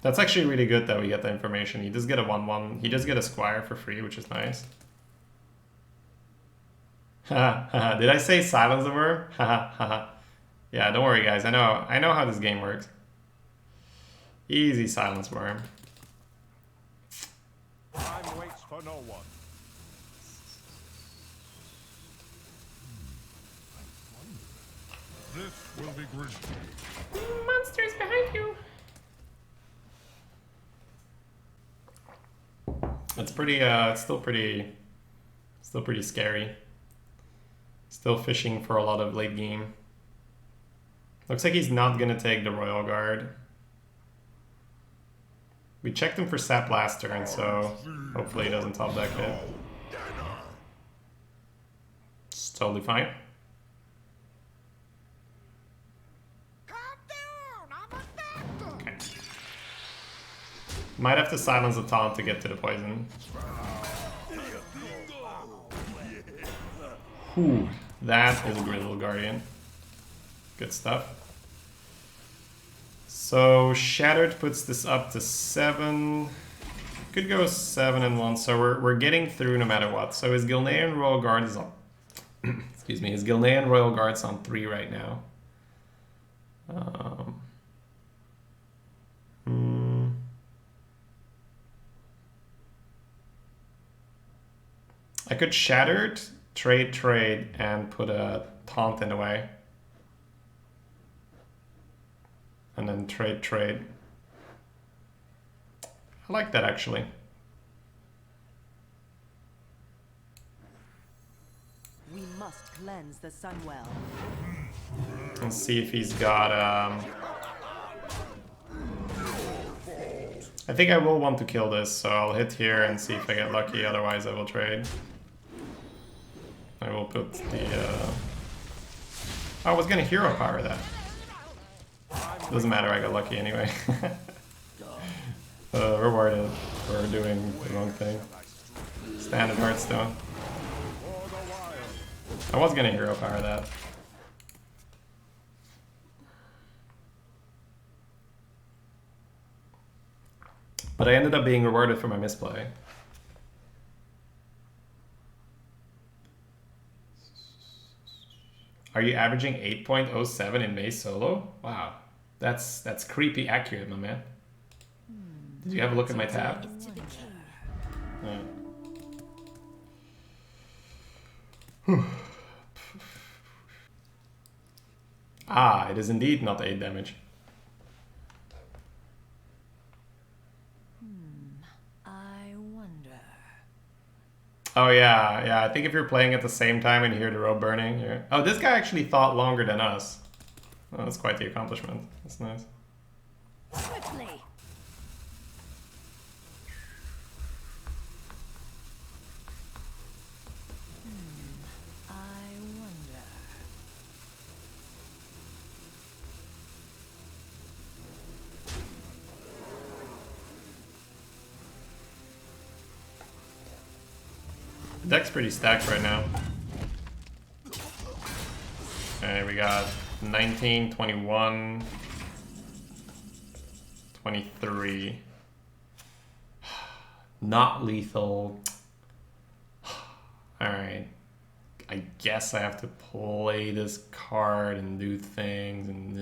That's actually really good that we get the information. He does get a 1/1. He does get a Squire for free, which is nice. Haha, did I say silence the worm? Haha. Yeah, don't worry guys. I know how this game works. Easy silence worm. Time waits for no one. This will be grisly. Monsters behind you. It's pretty it's still pretty scary. Still fishing for a lot of late game. Looks like he's not gonna take the Royal Guard. We checked him for Sap last turn, so hopefully he doesn't top deck it. It's totally fine. Okay. Might have to silence the taunt to get to the poison. Whew, that is a Grizzle Guardian. Good stuff. So Shattered puts this up to 7. Could go 7 and 1. So we're getting through no matter what. So his Gilnean Royal Guard is on. Excuse me. His Gilnean Royal Guard's on 3 right now. I could Shattered, trade, and put a taunt in the way. And then trade. I like that actually. We must cleanse the Sunwell. Let's see if he's got I think I will want to kill this, so I'll hit here and see if I get lucky, otherwise I will trade. I will put the I was gonna hero power that. Doesn't matter, I got lucky anyway. Rewarded for doing the wrong thing. Standard Hearthstone. I was gonna hero power that. But I ended up being rewarded for my misplay. Are you averaging 8.07 in Maze solo? Wow. That's creepy accurate, my man. Did you have a look at my tab? Yeah. Ah, it is indeed not 8 damage. I wonder. Oh yeah, I think if you're playing at the same time and you hear the rope burning, you're... Oh, this guy actually thought longer than us. Oh, that's quite the accomplishment. That's nice. Swiftly. I wonder. The deck's pretty stacked right now. Okay, we got 19, 21, 23. Not lethal. Alright. I guess I have to play this card and do things and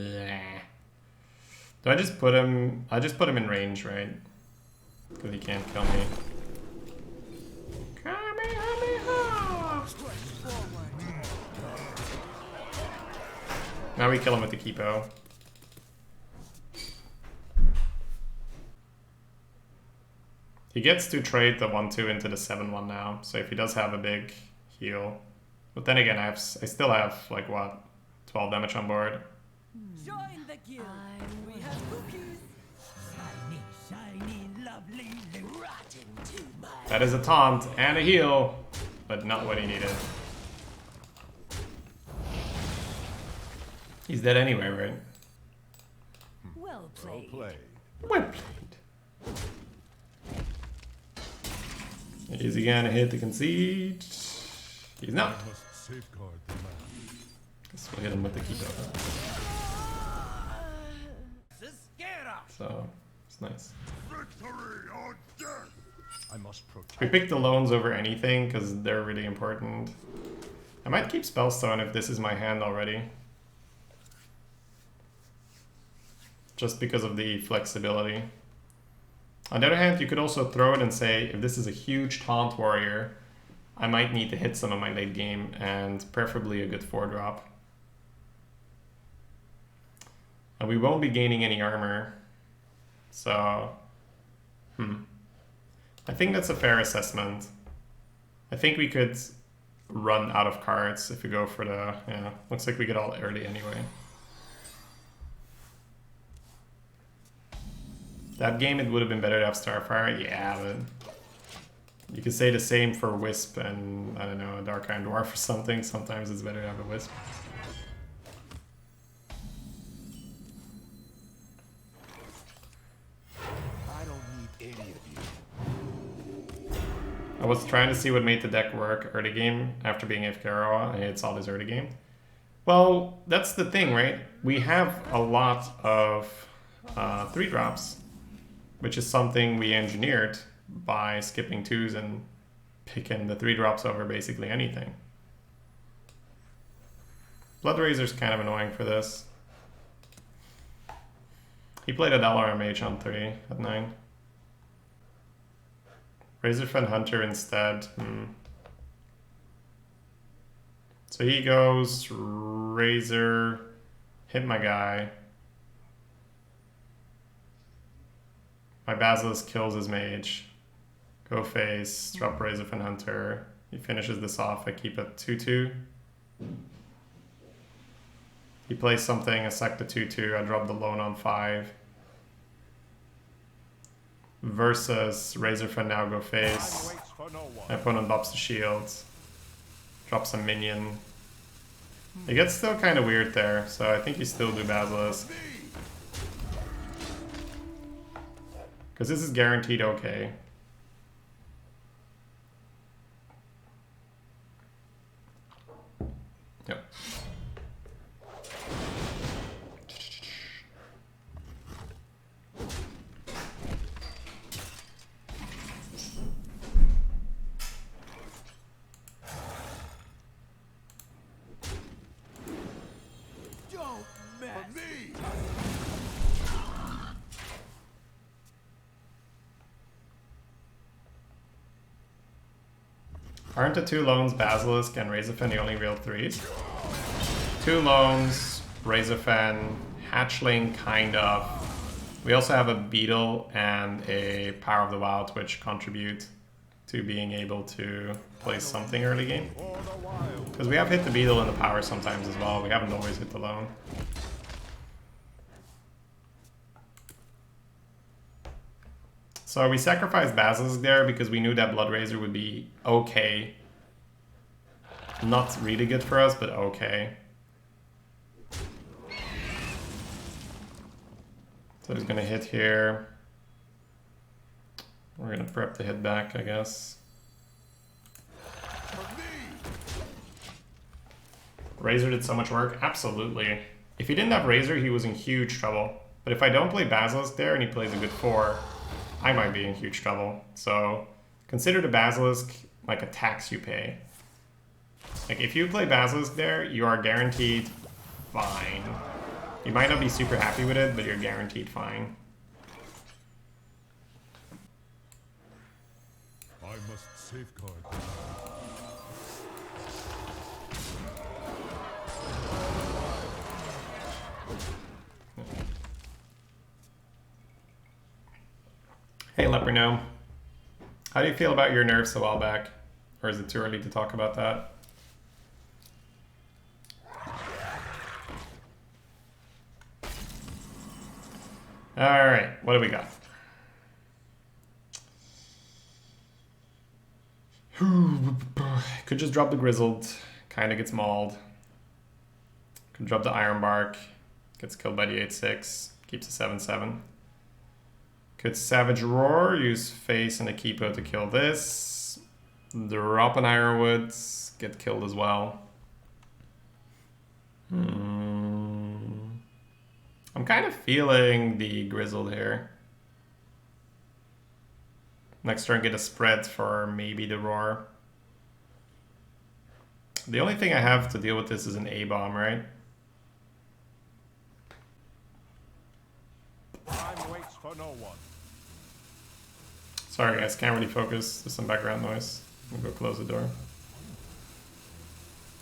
do I just put him in range, right? Because he can't kill me. Kamehameha! Now we kill him with the Kipo. He gets to trade the 1/2 into the 7/1 now, so if he does have a big heal. But then again, I still have, like, what, 12 damage on board. Join the guild. We have cookies. Shiny, lovely, rotten to my. That is a taunt and a heal, but not what he needed. He's dead anyway, right? Well played. Well played. Is he gonna hit the concede? He's not. I must safeguard the land. Guess we'll hit him with the Kipo. So, it's nice. Victory or death! I must protect. We picked the loans over anything because they're really important. I might keep Spellstone if this is my hand already. Just because of the flexibility. On the other hand, you could also throw it and say, if this is a huge taunt warrior, I might need to hit some of my late game, and preferably a good 4-drop. And we won't be gaining any armor. So, I think that's a fair assessment. I think we could run out of cards if we go for the, yeah, looks like we get all early anyway. That game, it would have been better to have Starfire, yeah, but you could say the same for Wisp and, I don't know, a Dark Iron Dwarf or something. Sometimes it's better to have a Wisp. I don't need any of you. I was trying to see what made the deck work early game after being AFK Aroa, and it's all this early game. Well, that's the thing, right? We have a lot of 3-drops, which is something we engineered by skipping 2s and picking the 3-drops over basically anything. Bloodrazor's kind of annoying for this. He played a Dalaran Mage on 3 at 9. Razorfen Hunter instead. So he goes Razor, hit my guy. My Basilisk kills his mage. Go face, drop Razorfen Hunter. He finishes this off. I keep it 2/2. He plays something, I sack the 2/2. I drop the loan on 5. Versus Razorfen now go face. Time waits for no one. My opponent bops the shield. Drops a minion. It gets still kind of weird there, so I think you still do Basilisk. Because this is guaranteed okay. Yep. Don't mess. For me. Aren't the 2 loans Basilisk and Razorfen the only real 3s? 2 loans, Razorfen, Hatchling, kind of. We also have a Beetle and a Power of the Wild, which contribute to being able to play something early game. Because we have hit the Beetle and the Power sometimes as well. We haven't always hit the loan. So we sacrificed Basilisk there because we knew that Bloodrazor would be okay. Not really good for us, but okay. So he's gonna hit here. We're gonna prep to hit back, I guess. Razor did so much work? Absolutely. If he didn't have Razor, he was in huge trouble. But if I don't play Basilisk there and he plays a good 4, I might be in huge trouble. So consider the Basilisk like a tax you pay. Like if you play Basilisk there, you are guaranteed fine. You might not be super happy with it, but you're guaranteed fine. I must safeguard. Hey Leperno, how do you feel about your nerfs a while back? Or is it too early to talk about that? Alright, what do we got? Could just drop the Grizzled, kinda gets mauled. Could drop the Ironbark, gets killed by the 8/6, keeps a 7/7. Could Savage Roar, use Face and a Kipo to kill this. Drop an Ironwood, get killed as well. I'm kind of feeling the Grizzled here. Next turn get a spread for maybe the Roar. The only thing I have to deal with this is an A-bomb, right? Time waits for no one. Sorry guys, can't really focus. There's some background noise. I'm gonna go close the door.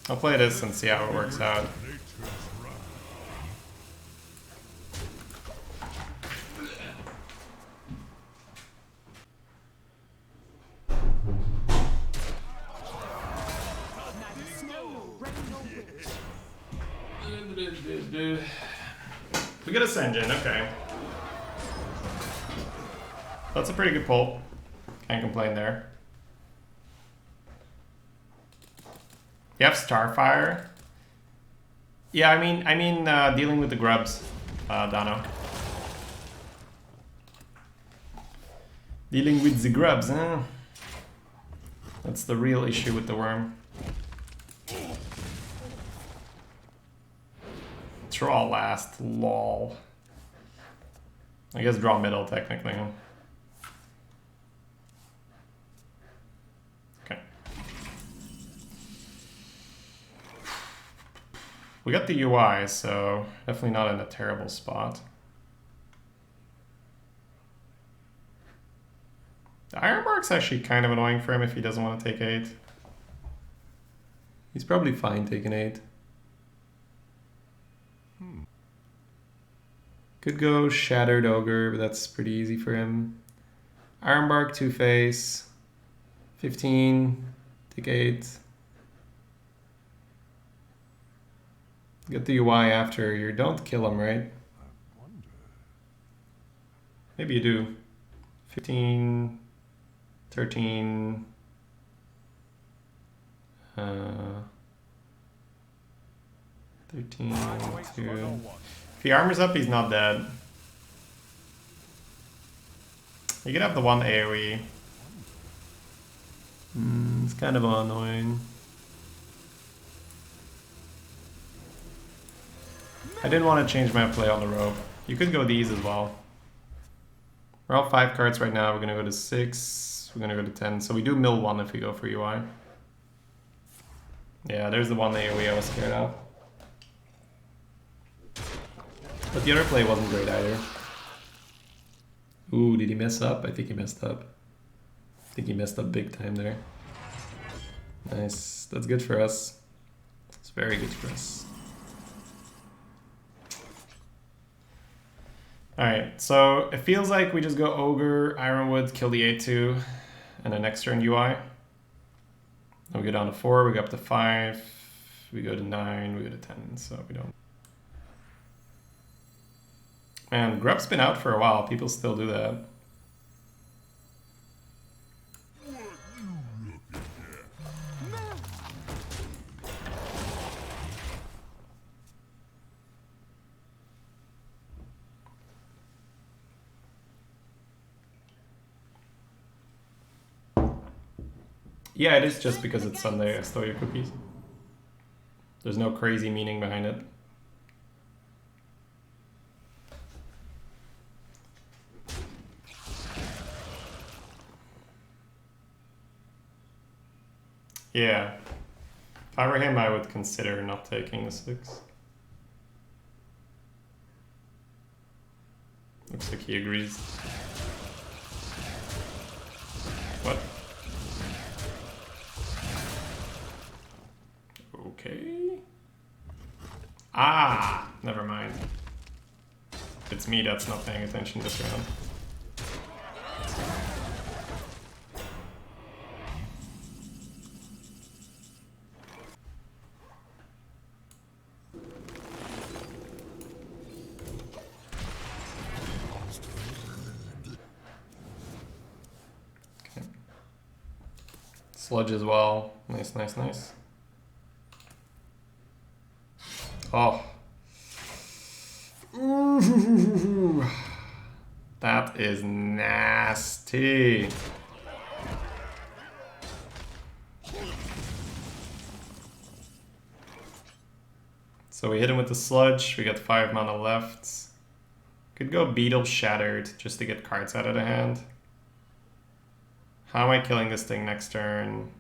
I'll play this and see how it works out. Neither snow nor rain nor wind. We got a Senjin, okay. That's a pretty good pull. Can't complain there. You have Starfire. Yeah, I mean, dealing with the grubs, Dano. Dealing with the grubs, huh? That's the real issue with the worm. Draw last, lol. I guess draw middle, technically. Huh? Okay. We got the UI, so definitely not in a terrible spot. The Ironbark's actually kind of annoying for him if he doesn't want to take 8. He's probably fine taking 8. Could go Shattered Ogre, but that's pretty easy for him. Ironbark, Two-Face. 15. Take 8. Get the UI after. You don't kill him, right? Maybe you do. 15. 13. 13. Time waits for 2. no one. If he armors up, he's not dead. You could have the one AoE. It's kind of annoying. I didn't want to change my play on the rope. You could go these as well. We're all 5 cards right now. We're going to go to 6. We're going to go to 10. So we do mill 1 if we go for UI. Yeah, there's the one AoE I was scared of. But the other play wasn't great either. Ooh, did he mess up? I think he messed up. I think he messed up big time there. Nice. That's good for us. It's very good for us. Alright, so it feels like we just go Ogre, Ironwood, kill the 8/2, and then next turn UI. Then we go down to 4, we go up to 5, we go to 9, we go to 10, so we don't. Man, Grub's been out for a while, people still do that. Yeah, it is just because it's Sunday, I stole your cookies. There's no crazy meaning behind it. Yeah. If I were him, I would consider not taking the 6. Looks like he agrees. What? Okay. Ah, never mind. It's me that's not paying attention this round. Okay. Sludge as well. Nice, nice, nice. Oh. Ooh. That is nasty. So we hit him with the sludge, we got 5 mana left. Could go Beetle Shattered just to get cards out of the hand. How am I killing this thing next turn?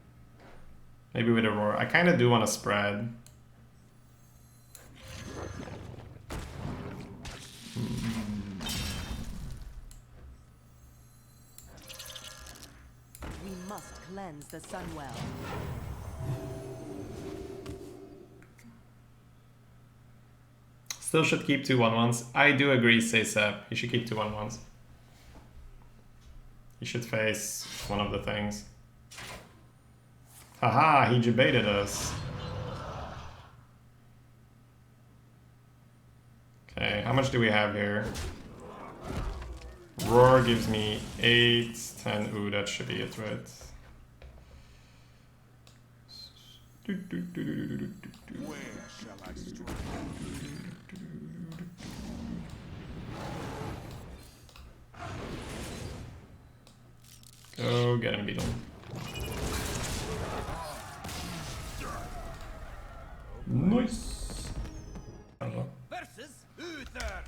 Maybe with a roar. I kind of do want to spread. We must cleanse the Sunwell. Still should keep 2 1/1s. I do agree, say Seb. You should keep 2 1/1s. You should face one of the things. Haha, he debated us. Okay, how much do we have here? Roar gives me 8, 10. Ooh, that should be it, right? Where shall I strike? Go get him, Beetle. Nice. Versus Uther.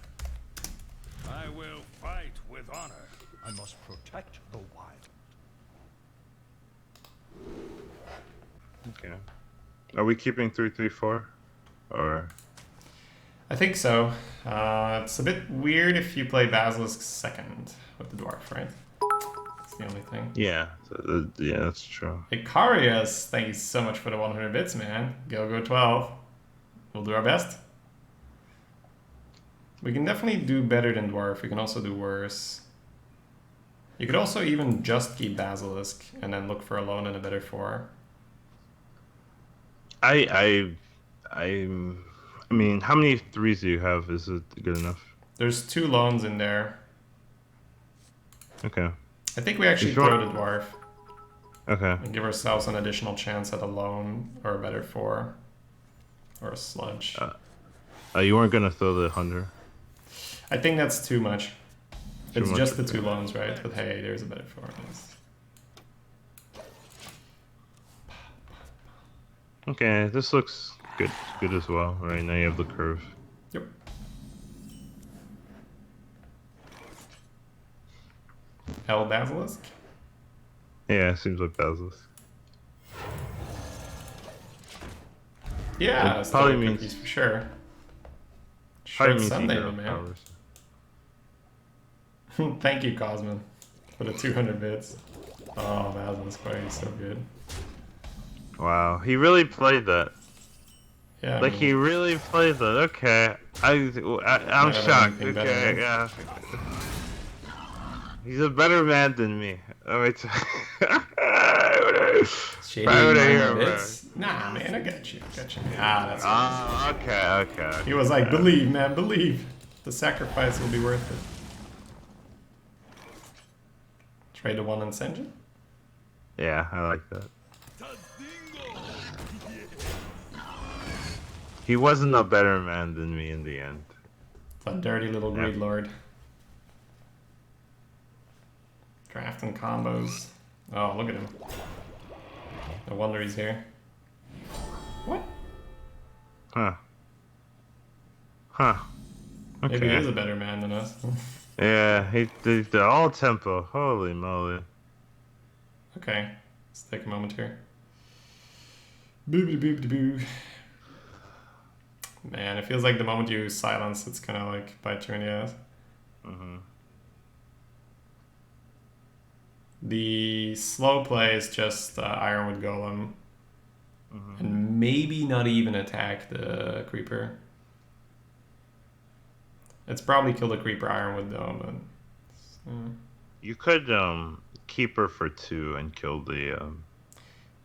I will fight with honor. I must protect the wild. Okay. Are we keeping 3-3-4? Or I think so. It's a bit weird if you play Basilisk second with the dwarf, right? That's the only thing. yeah, yeah, that's true. Icarius, thank you so much for the 100 bits, man. Go 12. We'll do our best. We can definitely do better than dwarf. We can also do worse. You could also even just keep Basilisk and then look for a lone and a better 4. I mean, how many 3s do you have? Is it good enough? There's 2 lones in there. Okay. I think we actually If you throw want- the dwarf Okay. and give ourselves an additional chance at a lone or a better 4. Or a sludge. You weren't gonna throw the hunter. I think that's too much. Too It's much, just the okay. 2 loans, right? But hey, there's a better 4. Yes. Okay, this looks good. Good as well. Right now you have the curve. Yep. El Basilisk? Yeah, seems like Basilisk. Yeah, It still probably cookies means- for sure. Probably Short means Sunday, hero man. powers. Thank you, Cosman, for the 200 bits. Oh, Basilisk Party is so good. Wow, he really played that. Yeah, I Like mean, he really played that. Okay, I'm have shocked. anything better, Okay, right? yeah. He's a better man than me. Oh wait. Shady Why would I 9 hear bits? Nah, man, I got you. Ah, that's right. Okay. He was like, believe, man, believe. The sacrifice will be worth it. Trade the 1 and Senjin? Yeah, I like that. He wasn't a better man than me in the end. A dirty little Yeah. greed lord. Drafting combos. Oh, look at him. No wonder he's here. What? Huh. Okay. Maybe he is a better man than us. Yeah, they're all tempo. Holy moly. Okay, let's take a moment here. Boobity boobity boo. Man, it feels like the moment you silence, it's gonna like bite you in the ass. Mm-hmm. The slow play is just Ironwood Golem. Mm-hmm. And maybe not even attack the Creeper. It's probably kill the Creeper Ironwood though, but... You could keep her for 2 and kill the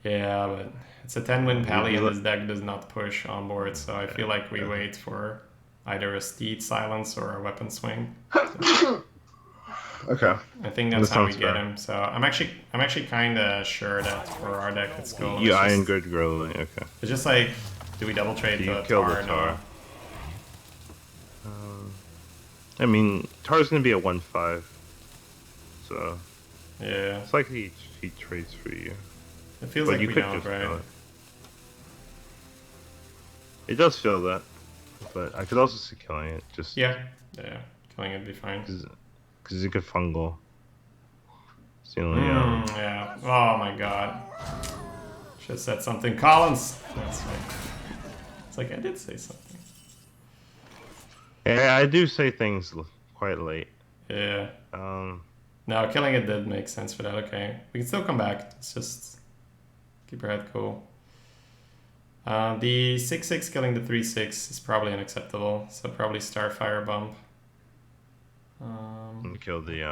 Yeah, but it's a 10-win pally you and look- this deck does not push on board, so I feel like we Okay. wait for either a Steed Silence or a Weapon Swing. Okay. I think that's That how we sounds get fair. him. So I'm actually kind of sure that for our deck it's Golem. You It's Iron just, Good Growling, okay. it's just like, do we double trade You the kill Tar? the No. Tar. I mean, Tar's gonna be a 1/5, so Yeah, it's like he trades for you. it feels But like you we could don't, just kill right? it. It does feel that, but I could also see killing it, just Yeah, killing it'd be fine. because you could fungal. It's the only Yeah. Oh my god. Should have said something. Collins! That's right. It's like I did say something. Yeah, I do say things quite late. Yeah. Um, No, killing it did make sense for that. Okay. We can still come back. It's just keep your head cool. The 6/6 killing the 3/6 is probably unacceptable. So probably Starfire bump. and kill the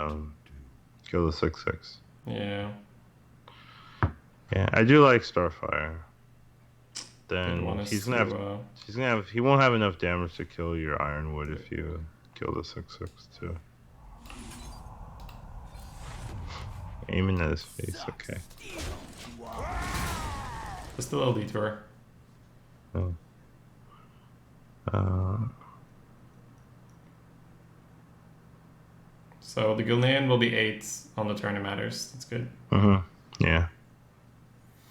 6/6. Yeah. Yeah, I do like Starfire. Good one Then is he won't have enough damage to kill your Ironwood if you kill the 6/6 too. Aiming at his face, okay. Just a little detour. Oh. So the Gilnean will be 8 on the turn it matters. That's good. Yeah.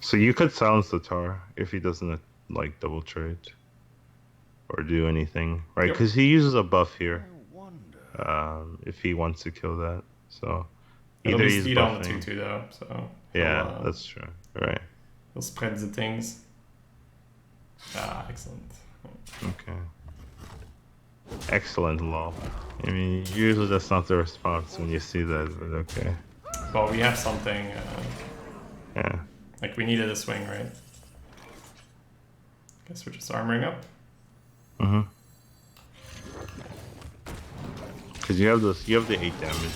So you could silence the Tar if he doesn't like double trade or do anything, right? Yep. Because he uses a buff here. If he wants to kill that, so It'll either be he's speed on the buffing. 2/2 though, so Yeah, that's true. Right. he'll spread the things. Ah, excellent. Okay. Excellent, lol. I mean, usually that's not the response when you see that, but okay. Well, we have something. Yeah. Like we needed a swing, right? Guess we're just armoring up. Because you have the 8 damage.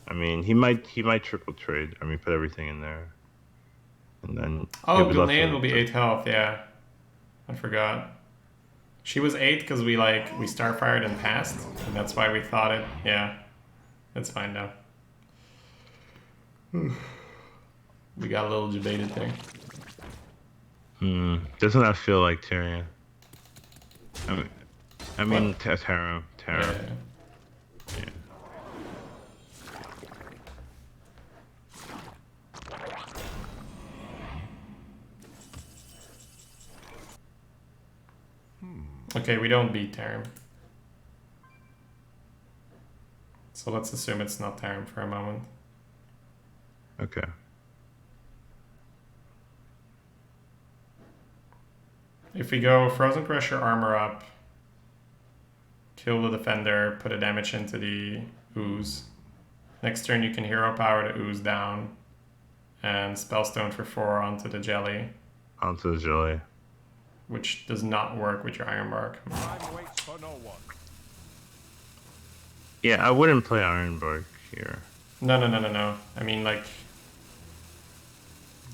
I mean, he might triple trade. I mean, put everything in there, and then. Oh, he'll be left Gilnean with will be 8 health. Yeah, I forgot. She was 8 because we starfired and passed, and that's why we thought it. Yeah, it's fine now. We got a little debated there. Doesn't that feel like Tyrion? I mean, What? Tara. Yeah. Yeah. Okay, we don't beat Tarim. So let's assume it's not Tarim for a moment. Okay. If we go Frozen Pressure, Armor up, kill the Defender, put a damage into the Ooze. Next turn you can Hero Power the Ooze down, and Spellstone for 4 onto the Jelly, Onto the jelly. which does not work with your Iron Bark. Time waits for no one. Yeah, I wouldn't play Ironbark here. No. I mean, like...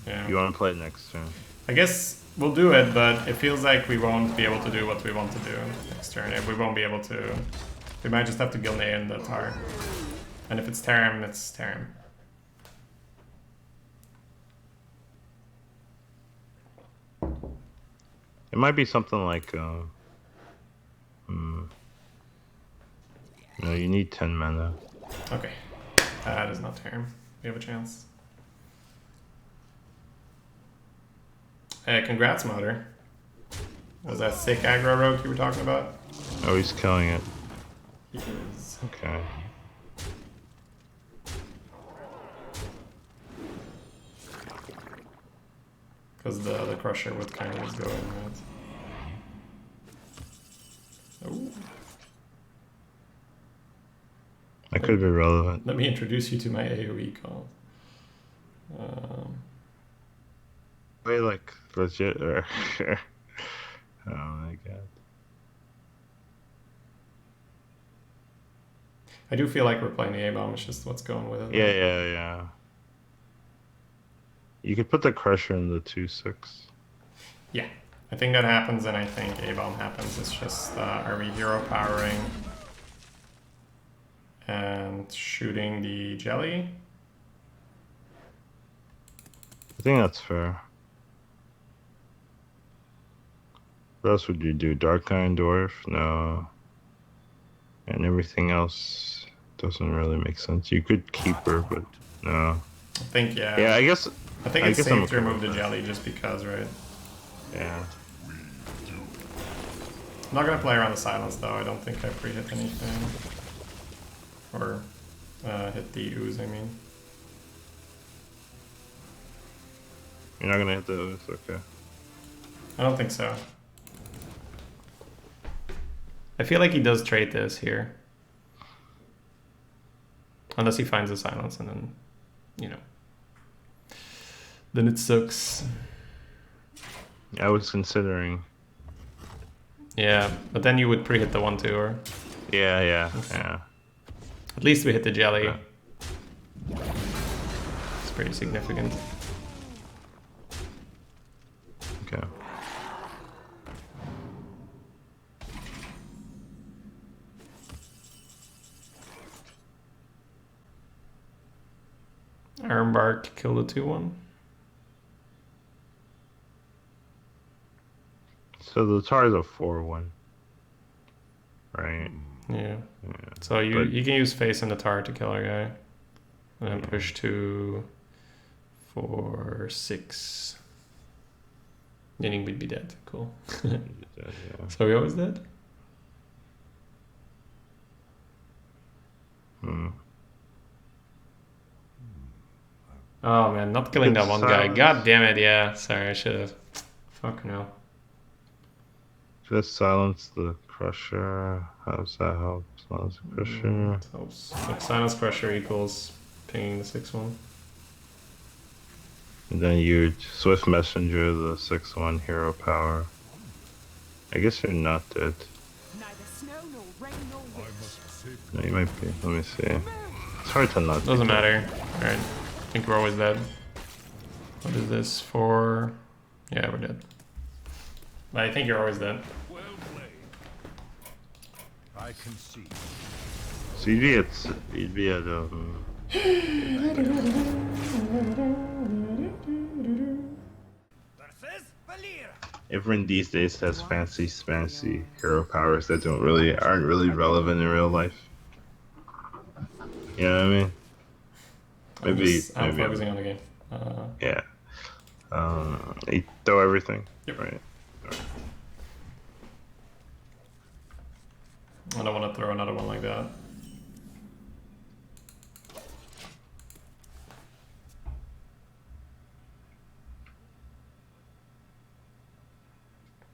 Yeah. You want to play it next turn. I guess we'll do it, but it feels like we won't be able to do what we want to do next turn. We won't be able to... We might just have to Gilnean the Tar. And if it's Tarim, it's Tarim. It might be something like, no, you need 10 mana. Okay. That is not Tarim. We have a chance. Hey, congrats, Motor. Was that sick aggro rogue you were talking about? Oh, he's killing it. He is. Okay. Because the crusher would kind of just go in, right? Oh. That could be relevant. Let me introduce you to my AoE call. Wait, like legit or oh my god. I do feel like we're playing the A-bomb, it's just what's going with it. Yeah. You could put the crusher in the 2/6. Yeah, I think that happens, and I think A-bomb happens. It's just, are we hero powering and shooting the jelly? I think that's fair. What else would you do? Dark Iron Dwarf? No. And everything else doesn't really make sense. You could keep her, but no. I think, yeah. Yeah, I guess. I think it's guess safe I'm to okay remove with the that. jelly just because, right? Yeah. I'm not gonna play around the silence though. I don't think I pre-hit anything. Or hit the ooze, I mean. You're not gonna hit the ooze? Okay. I don't think so. I feel like he does trade this here. Unless he finds the silence and then, you know. Then it sucks. I was considering. Yeah, but then you would pre-hit the 1-2 or... Yeah. At least we hit the jelly. Yeah. It's pretty significant. Okay. Ironbark kill the 2-1. So the tar is a 4/1. Right? Yeah. Yeah. So you But- you can use face and the tar to kill our guy. And then push 2, 4, 6. Meaning we'd be dead. Cool. Yeah. So we always dead? Hmm. Oh man, not killing that Good one guy. silence. God damn it, yeah. Sorry, I should have. Fuck no. Just silence the crusher. How does that help? Silence the crusher. It helps. Like, silence pressure equals pinging the 6-1. And then you Swift Messenger the 6/1 hero power. I guess you're not dead. Neither snow nor rain nor I wind. must save No, you might be. Let me see. It's hard to not. Doesn't be dead. matter. Alright. I think we're always dead. What is this for? Yeah, we're dead. I think you're always dead. Well played. I can see. So you'd be at Versus Valir. everyone these days has fancy hero powers that aren't really relevant in real life. You know what I mean? I'm maybe focusing on the game. yeah. You throw everything. Yep. Right. I don't want to throw another one like that.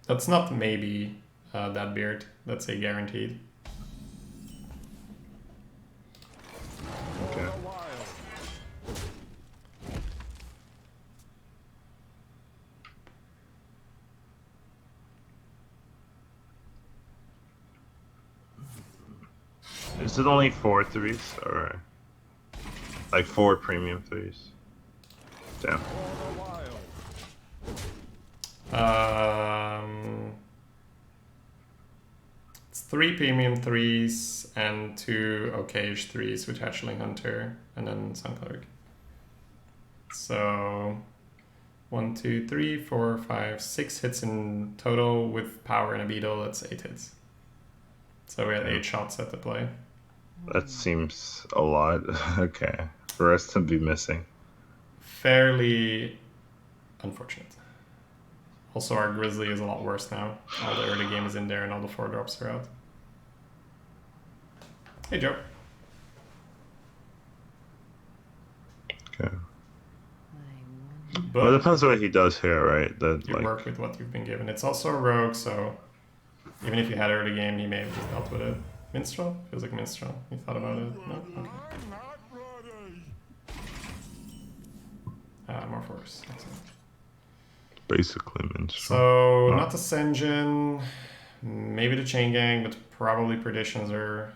That's not maybe that beard. That's a guaranteed. Okay. Is it only 4 threes or like 4 premium threes? Damn. It's 3 premium 3s and 2 okayish 3s with Hatchling Hunter and then Sun Cleric. So 1, 2, 3, 4, 5, 6 hits in total with power and a beetle. That's 8 hits. So we had 8 shots at the play. That seems a lot. Okay. For us to be missing. Fairly unfortunate. Also, our Grizzly is a lot worse now. All the early game is in there and all the 4-drops are out. Hey, Joe. Okay. But Well, it depends what he does here, right? That you like work with what you've been given. It's also a rogue, so even if you had early game, he may have just dealt with it. Minstrel? Feels like minstrel. You thought about it? No? Okay. I'm not ready. More force. Excellent. basically minstrel. So, No. not the Senjin, maybe the Chain Gang, but probably Perditions or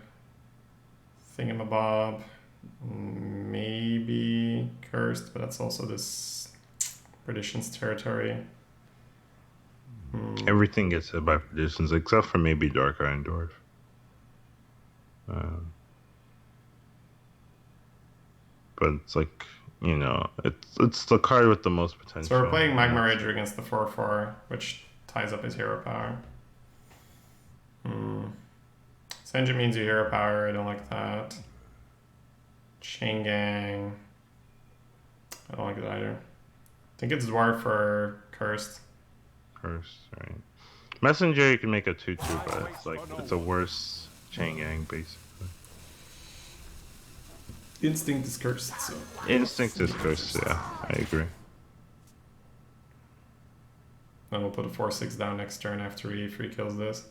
Thingamabob. Maybe Cursed, but that's also this Perditions territory. Everything gets hit by Perditions except for maybe Dark Iron Dwarf. But it's like, you know, it's the card with the most potential. So we're playing Magma Rager against the 4/4, which ties up his hero power. Senju means your hero power, I don't like that. Chain Gang, I don't like it either. I think it's Dwarf or Cursed. First, right? Messenger you can make a 2/2, but it's like it's a worse Chain Gang basically. Instinct is Cursed, so. Instinct is cursed, yeah, I agree. Then we'll put a 4/6 down next turn after he free kills this.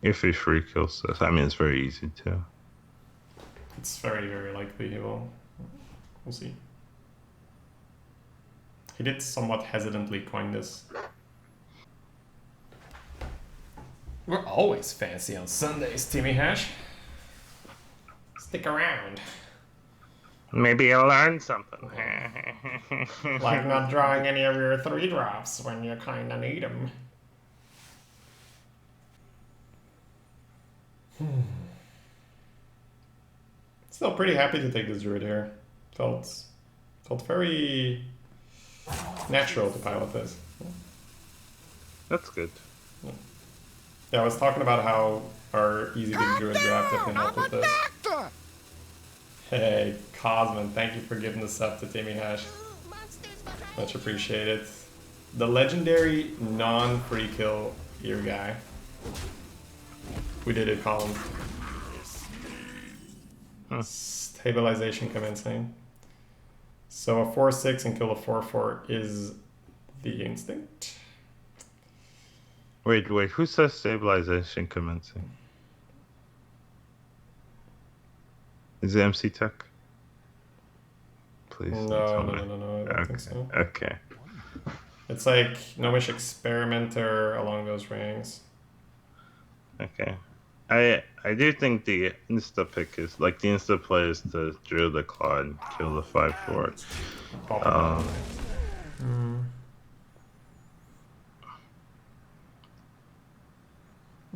If he free kills this, I mean it's very easy too. It's very, very likely he will. We'll see. He did somewhat hesitantly coin this. We're always fancy on Sundays, Timmy Hash. Stick around. Maybe I'll learn something. Like not drawing any of your 3-drops when you kinda need them. Still pretty happy to take this druid here. Felt very natural to pilot this. That's good. Yeah, I was talking about how our easy big druid draft definitely helped with this. Hey, Cosman, thank you for giving the sub to Timmy Hash. Much appreciated. The legendary non-free kill ear guy. We did it, Colin. Stabilization commencing. So a 4/6 and kill a 4/4 is the instinct. Wait, who says stabilization commencing? Is it MC Tech? Please. No, I don't think so. Okay. It's like Gnomish Experimenter along those rings. Okay. I do think the insta pick is like the insta play is to drill the claw and kill the 5/4.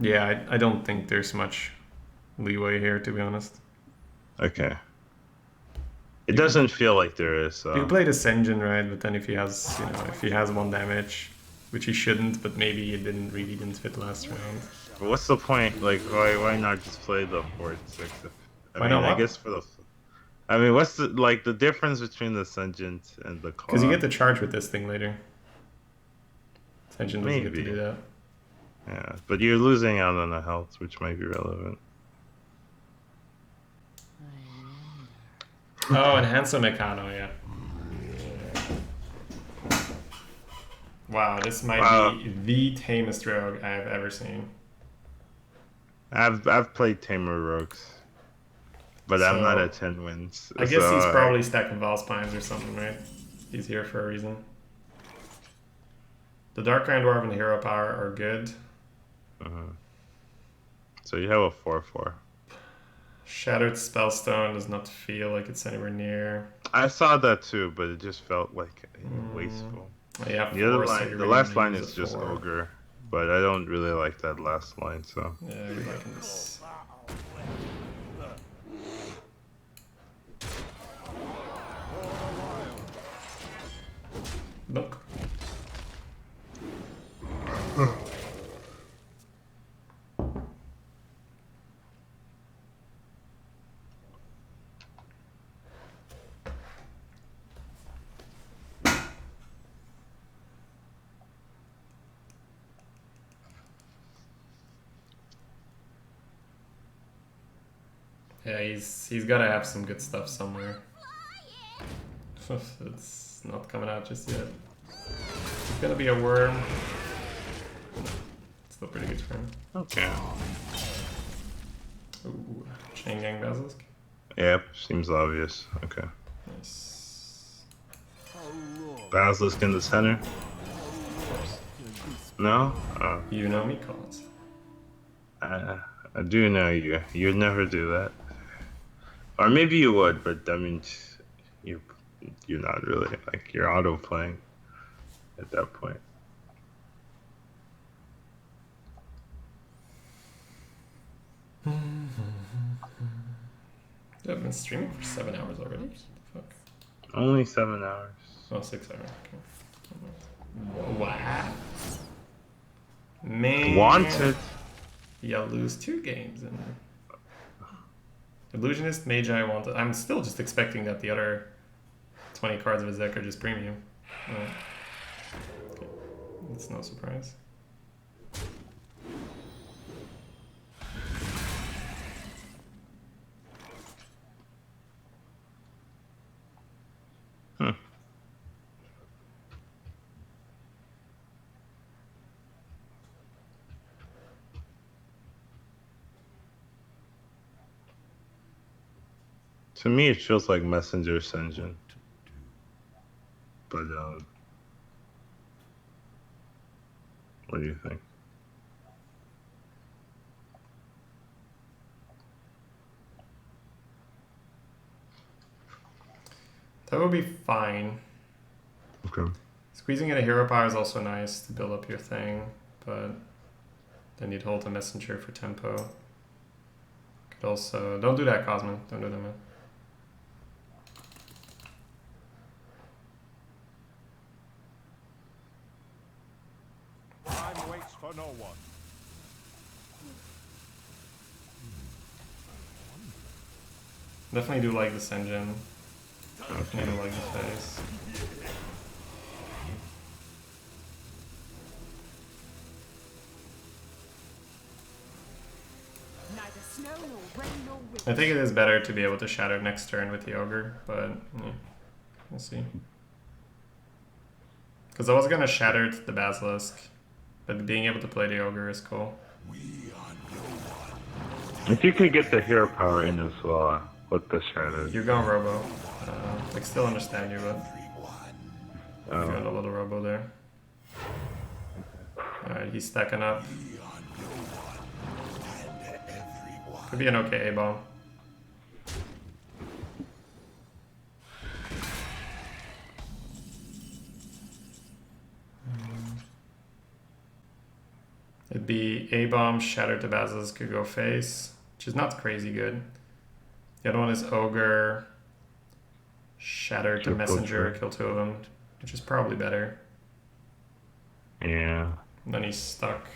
Yeah, I don't think there's much leeway here, to be honest. Okay. It doesn't feel like there is. You play the Senjin, right? But then if he has, if he has 1 damage, which he shouldn't, but maybe it didn't fit last round. What's the point? Like, why not just play the 4/6? Why not I what? guess for the. I mean, what's the difference between the Senjin and the claw? Because you get to charge with this thing later. Senjin doesn't get to do that. Yeah, but you're losing out on the health, which might be relevant. Oh, and Handsome Mechano, yeah. Wow, this might be the tamest rogue I have ever seen. I've played tamer rogues, but I'm not at 10 wins. I guess he's probably stacking Valspines or something, right? He's here for a reason. The Dark Iron Dwarf and the Hero Power are good. So you have a 4/4. Shattered Spellstone does not feel like it's anywhere near. I saw that too, but it just felt like wasteful. Yeah, The other line, the last line is just Ogre, but I don't really like that last line, so. Yeah, you're liking this. Look. Yeah, he's got to have some good stuff somewhere. It's not coming out just yet. It's gonna be a worm. Still pretty good for him. Okay. Ooh, Chain Gang Basilisk. Yep, seems obvious. Okay. Nice. Basilisk in the center? No? Oh. You know me, Collins. I do know you. You'd never do that. Or maybe you would, but that means you're not really, like, you're auto playing at that point. I've been streaming for 7 hours already. What the fuck? Only 7 hours. Oh, 6 hours. Okay. Wow. Man. Wanted. Yeah, lose 2 games and Illusionist, Magi, Wanted. I'm still just expecting that the other 20 cards of his deck are just premium. Okay. It's no surprise. To me, it feels like Messenger Ascension. But, what do you think? That would be fine. Okay. Squeezing in a hero power is also nice to build up your thing, but then you'd hold a messenger for tempo. Could also don't do that, Cosmo. Don't do that, man. Time waits for no one. Definitely do like this engine. Definitely do like the face. Neither snow nor rain nor wind. I think it is better to be able to shatter next turn with the ogre, but yeah, we'll see. Because I was gonna shatter the basilisk, but being able to play the ogre is cool. If you could get the hero power in as well, with the shadow. You're going robo. I still understand you, but you're going a little robo there. Alright, he's stacking up. Could be an okay A-bomb. It'd be A-bomb, shatter to basilisk, could go face, which is not crazy good. The other one is ogre, shatter to messenger, kill 2 of them, which is probably better. Yeah. And then he's stuck.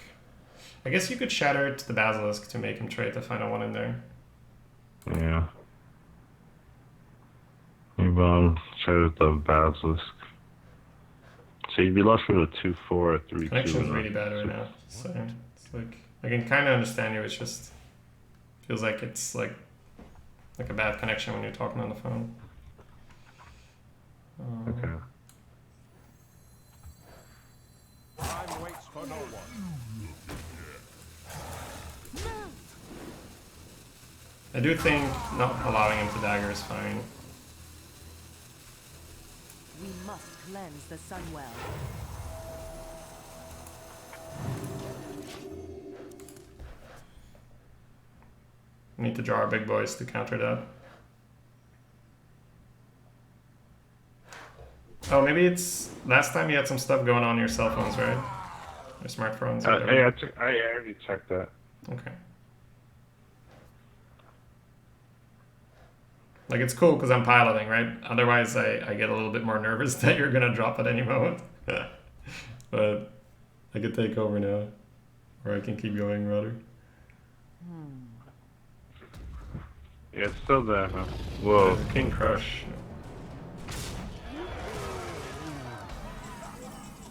I guess you could shatter it to the basilisk to make him trade the final one in there. Yeah. Maybe shadow the basilisk. So you'd be left with a 2-4 or 3-2. Connection's really bad right now. So it's like I can kind of understand you. It's just feels like it's like a bad connection when you're talking on the phone. Okay. Time waits for no one. I do think not allowing him to dagger is fine. We must cleanse the Sunwell. We need to draw our big boys to counter that. Oh, maybe it's last time you had some stuff going on your cell phones, right? Or smartphones. Or I already checked that. okay. Like it's cool because I'm piloting, right? Otherwise, I get a little bit more nervous that you're gonna drop at any moment. But I can take over now, or I can keep going rather. Yeah, it's still there, huh? Whoa, King Crush.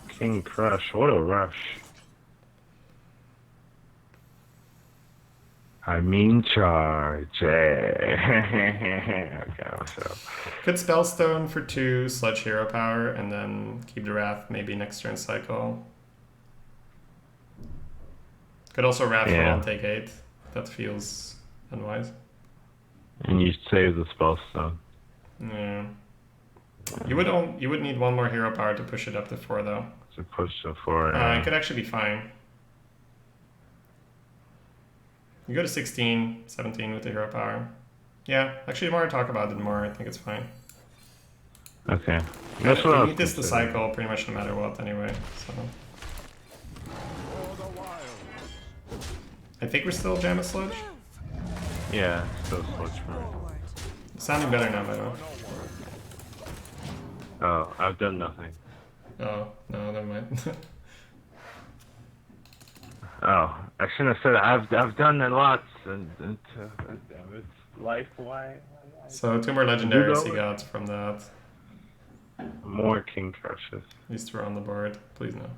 King Crush, what a rush. I mean charge. Okay, so Could Spellstone for 2, Sludge Hero Power, and then keep the Wrath maybe next turn cycle. Could also Wrath for Yeah. 1, take 8. That feels unwise. and you save the spellstone. Yeah. You would need 1 more Hero Power to push it up to 4 though. To push the 4. It could actually be fine. You go to 16, 17 with the Hero Power. Yeah, actually the more I talk about it, the more I think it's fine. Okay. That's what I We was need this to considering. cycle pretty much no matter what anyway, so. I think we're still Jam a Sludge. Yeah, so sludge for me. It's sounding better now, by the way. Oh, I've done nothing. Oh, no, never mind. Oh, I shouldn't have said I've done a lot, and damn it, life. Why? So 2 more legendaries he You got from that. More king crushes. These 2 are on the board. Please no.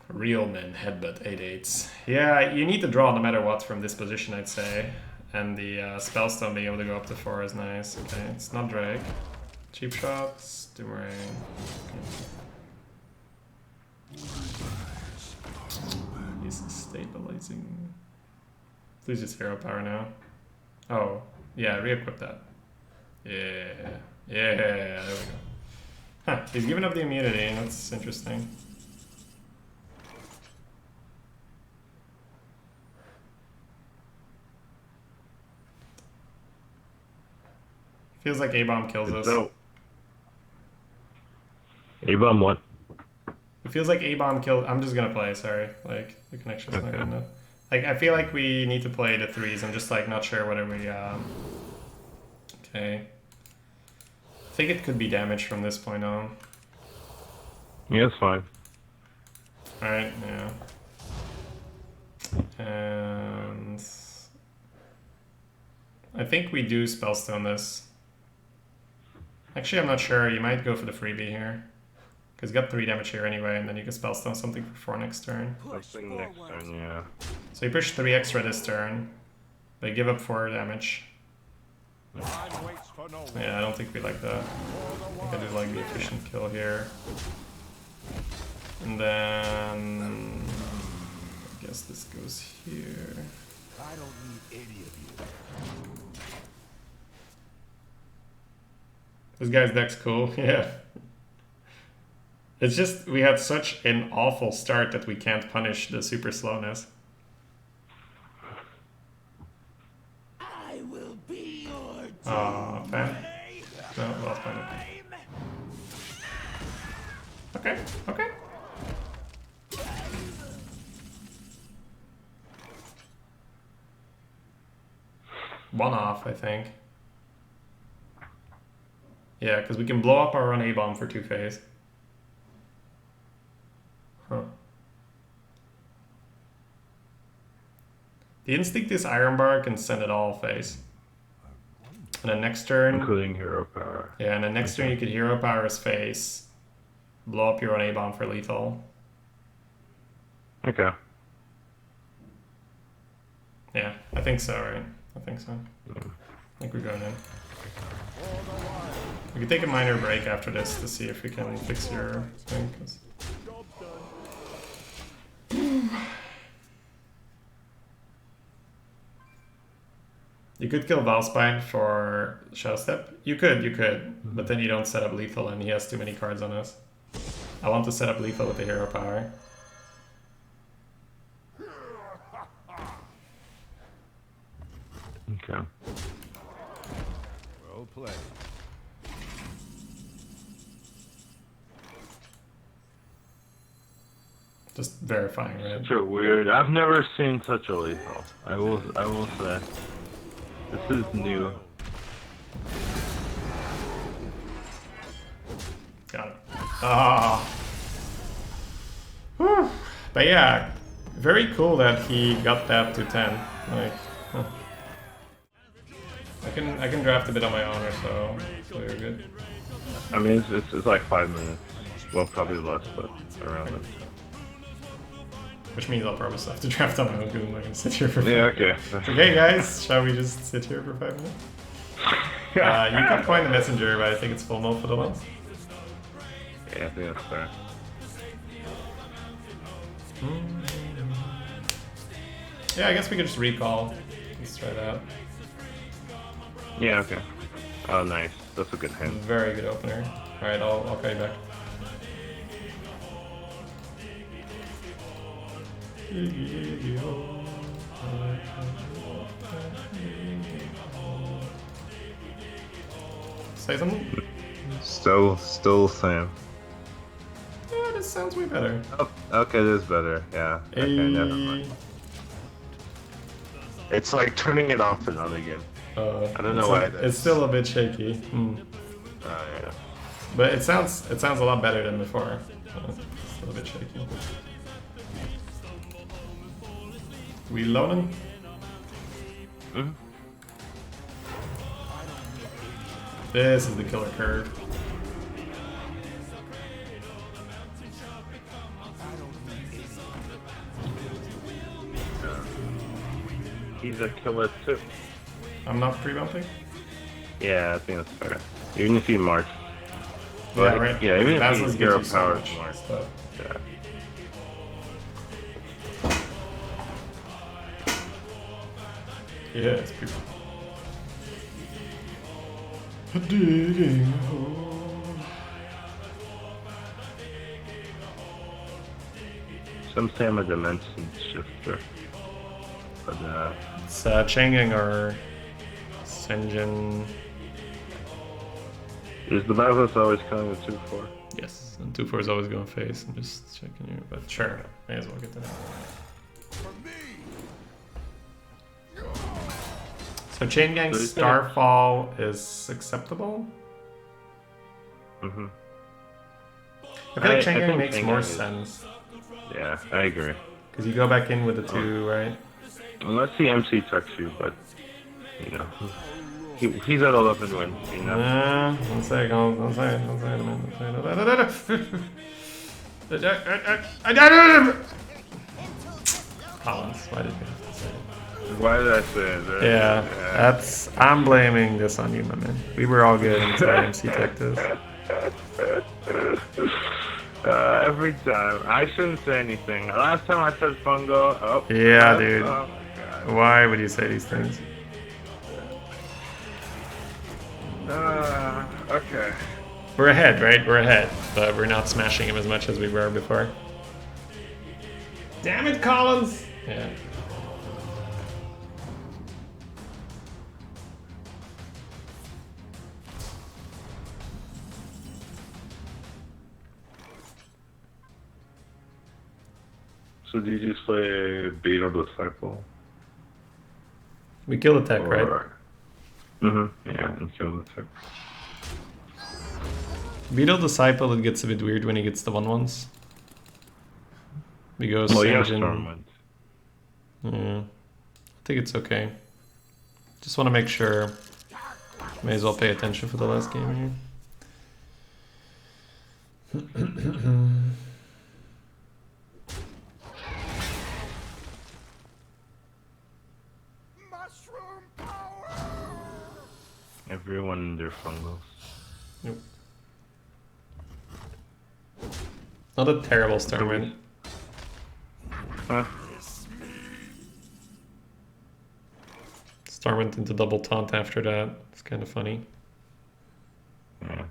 Real men headbutt 8/8s. Yeah, you need to draw no matter what from this position, I'd say. And the Spellstone being able to go up to 4 is nice. Okay, it's not Drake. Cheap shots, Doomerang. Okay. He's stabilizing. Please just Hero Power now. Oh, yeah, re-equip that. Yeah, there we go. Huh, he's giving up the immunity, that's interesting. Feels like A-Bomb kills us. So, A-Bomb what? It feels like A-Bomb killed... I'm just gonna play, sorry. Like, the connection's not Okay. good enough. Like, I feel like we need to play the 3s. I'm just, like, not sure whether we, Okay. I think it could be damage from this point on. Yeah, it's fine. Alright, yeah. And... I think we do Spellstone this. Actually, I'm not sure. You might go for the freebie here. Because you got 3 damage here anyway, and then you can Spellstone something for 4 next turn. Something next turn, yeah. So you push 3 extra this turn. They give up 4 damage. Time waits for no one. Yeah, I don't think we like that. I think I do like the efficient kill here. And then... I guess this goes here. I don't need any of you. This guy's deck's cool, yeah. It's just, we had such an awful start that we can't punish the super slowness. I will be your Aw, fan. No, well spent. Okay, okay. One off, I think. Yeah, because we can blow up our own A-bomb for 2 phase. Huh. The instinct is Iron Bar can send it all phase. And then next turn, Including hero power. yeah, and then next turn you could Hero Power his face, blow up your own A-bomb for lethal. Okay. Yeah, I think so, right? I think so. I think we're going in. We could take a minor break after this to see if we can fix your thing. 'Cause... You could kill Valspine for Shadow Step. You could, but then you don't set up lethal and he has too many cards on us. I want to set up lethal with the hero power. Okay. Well played. Just verifying, right? Such a weird. I've never seen such a lethal. I will say. This is new. Got it. Ah. Whew. But yeah, very cool that he got that to 10. Like, huh. I can draft a bit on my own or so. So you're good. I mean, it's like 5 minutes. Well, probably less, but around that. Which means I'll probably still have to draft on my own because I'm not gonna sit here for. Yeah, okay. Okay, guys, shall we just sit here for 5 minutes? You can coin the messenger, but I think it's full mode for the lens. Yeah, I think that's fair. Yeah, I guess we could just recall. Let's try that. Yeah, okay. Oh, nice. That's a good hand. Very good opener. Alright, I'll call you back. Say something? Still same. Yeah, this sounds way better. Oh, okay, this is better. Yeah. Okay, never mind. It's like turning it off and on again. I don't know why. It's still a bit shaky. Yeah. But it sounds a lot better than before. It's still a bit shaky. We loading? Mm-hmm. This is the killer curve. He's a killer too. I'm not pre-bumping? Yeah, I think that's fair. Even if he marks. Yeah, Like, right. Yeah, even That's if what he's gives zero you so power much marks. stuff. Yeah. Yeah, it's beautiful. Digging a hole. Some say I'm a dimension shifter. But It's Changing or Senjin. is the Bavos always coming with 2-4? Yes, and 2-4 is always going face. I'm just checking you, but sure, may as well get to that. So Chain Gang So he's gonna- Starfall is acceptable? Mm-hmm. I feel like I Chain Gang think makes Chain more Gang is- sense. Yeah, I agree. Because you go back in with the 2, right? Unless he MC checks you, but you know, he's at 11 wins. You know. One second, one second, one second. Collins, why did you have to say it? Why did I say it? Right? Yeah, I'm blaming this on you, my man. We were all good until MC tech this. Every time. I shouldn't say anything. Last time I said fungo. Oh. Yeah, dude. Oh my god. Why would you say these things? Okay. We're ahead, right? We're ahead, but we're not smashing him as much as we were before. Damn it, Collins! Yeah. So did you just play Beetle Disciple? We kill the tech, right? Mm-hmm. Yeah, and kill the tech. Beetle Disciple, it gets a bit weird when he gets the 1/1s. We go Well, yeah, Sinjin. Stormwind. I think it's okay. Just want to make sure. May as well pay attention for the last game here. Mushroom power! Everyone in their fungos. Nope. Not a terrible Stormwind. Huh? Stormwind into double taunt after that. It's kind of funny. Yeah.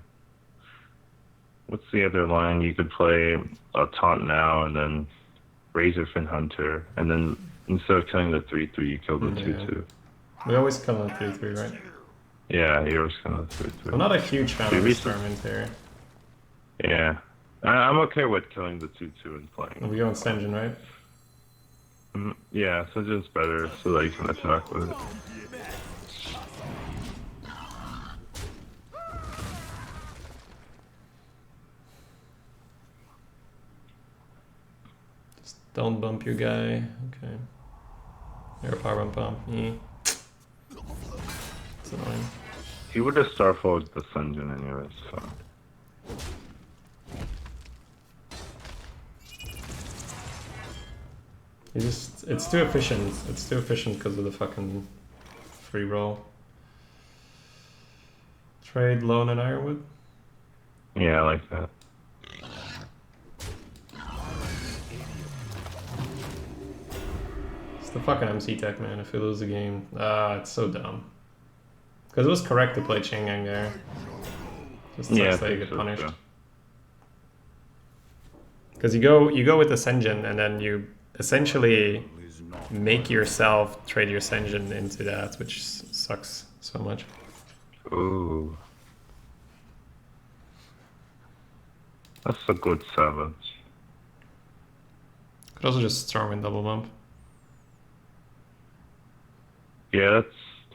What's the other line? You could play a taunt now and then Razorfin Hunter, and then instead of killing the 3/3, you kill the 2/2. We always kill on 3/3, right? Yeah, you're always killing the 3/3. I'm not a huge fan of Maybe Stormwind here. Yeah. I'm okay with killing the 2/2 and playing. We go on Senjin, right? Yeah, so just better so that you can attack with it. Just don't bump your guy. Okay. You're a power bump. It's annoying. He would have starfalled the Sungeon anyways, so. You just, it's too efficient. It's too efficient because of the fucking free roll. Trade Lone and Ironwood. Yeah, I like that. It's the fucking MC tech, man. If we lose the game, it's so dumb. Because it was correct to play Chingang there. Just sucks Yeah, I that you think get so, punished. too. Because you go with Ascension and then you essentially make yourself trade your Ascension into that, which sucks so much. Ooh. That's a good savage. Could also just storm in double bump. Yeah,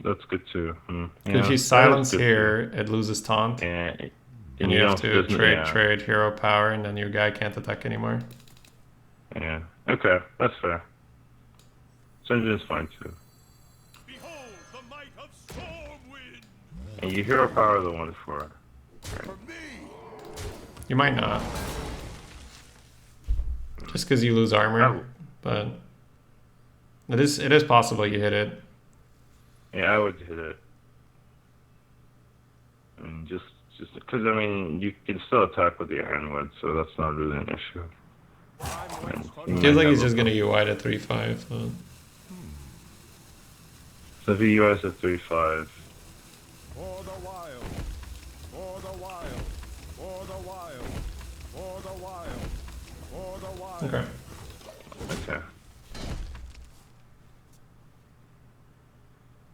that's good too. Mm. If Yeah, you that silence is good here, it loses taunt. too. Yeah, And you have to doesn't- trade hero power, and then your guy can't attack anymore. Yeah. Okay, that's fair. Ascension is fine too. Behold the might of Stormwind! And you hero power the one for it. You might not. Just because you lose armor, Oh. but it is possible you hit it. Yeah, I would hit it. I mean, just because I mean, you can still attack with the Ironwood, so that's not really an issue. It feels like he's just gonna UI to 3-5. So. So if he UIs at 3-5. For the wild! For the wild! For the wild! For the wild! For the wild! Okay. Okay.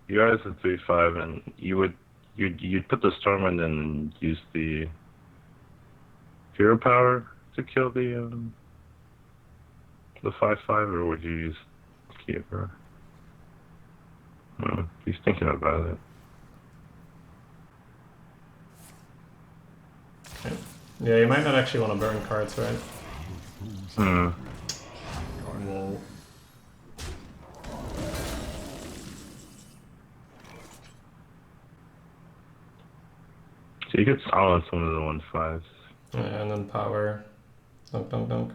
UIs at 3-5, and you'd put the storm in and use the hero power to kill the 5-5, or would you use Keeper? He's thinking about it. Okay. Yeah, you might not actually want to burn cards, right? Whoa. So you could silence one of the 1-5s. Yeah, and then power. Dunk, dunk, dunk.